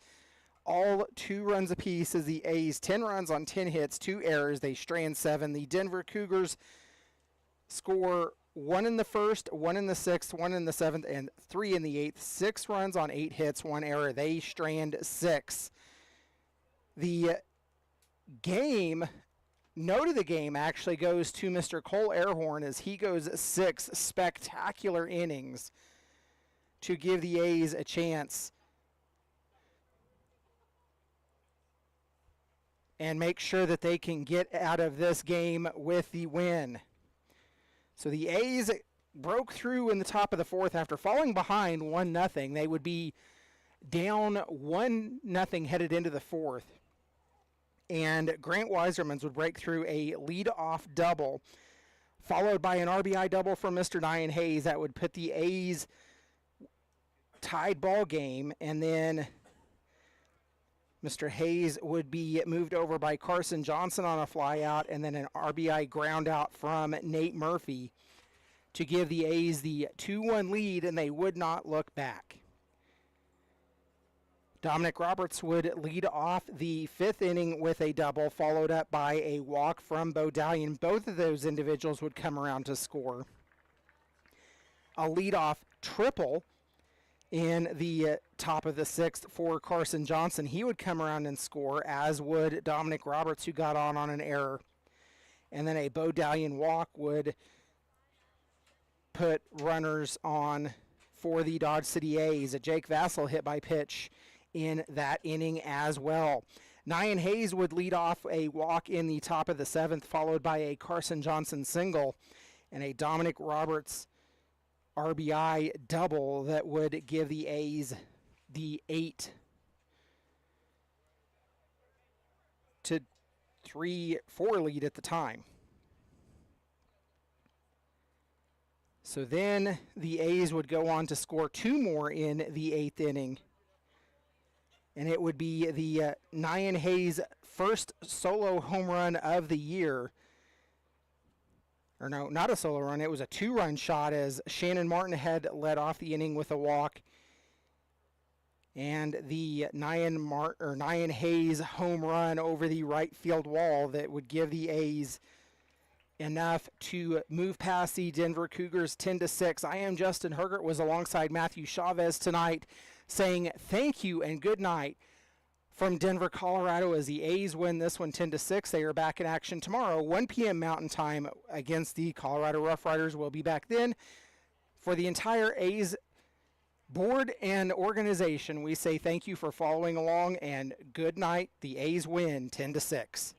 all 2 runs apiece, as the A's 10 runs on 10 hits, 2 errors. They strand 7. The Denver Cougars score 1 in the 1st, 1 in the 6th, 1 in the 7th, and 3 in the 8th. 6 runs on 8 hits, 1 error. They strand 6. The note of the game actually goes to Mr. Cole Airhorn, as he goes 6 spectacular innings to give the A's a chance and make sure that they can get out of this game with the win. So the A's broke through in the top of the 4th after falling behind 1-0. They would be down 1-0 headed into the 4th. And Grant Weisermans would break through a lead-off double, followed by an RBI double from Mr. Ryan Hayes. That would put the A's tied ball game, and then Mr. Hayes would be moved over by Carson Johnson on a fly out, and then an RBI ground out from Nate Murphy to give the A's the 2-1 lead, and they would not look back. Dominic Roberts would lead off the fifth inning with a double, followed up by a walk from Bodalian. Both of those individuals would come around to score. A leadoff triple in the top of the sixth for Carson Johnson. He would come around and score, as would Dominic Roberts, who got on an error. And then a Bodalian walk would put runners on for the Dodge City A's. A Jake Vassell hit by pitch in that inning as well. Nyan Hayes would lead off a walk in the top of the seventh, followed by a Carson Johnson single and a Dominic Roberts RBI double that would give the A's the 8-3-4 lead at the time. So then the A's would go on to score two more in the eighth inning. And it would be the Nyan Hayes' first solo home run of the year. Or no, not a solo run. It was a two-run shot as Shannon Martin had led off the inning with a walk. And the Nyan Hayes home run over the right field wall that would give the A's enough to move past the Denver Cougars 10-6. I am Justin Hergert, was alongside Matthew Chavez tonight, saying thank you and good night from Denver, Colorado, as the A's win this one 10-6. They are back in action tomorrow, 1 p.m. Mountain Time, against the Colorado Rough Riders. We'll be back then. For the entire A's board and organization, we say thank you for following along and good night. The A's win 10-6.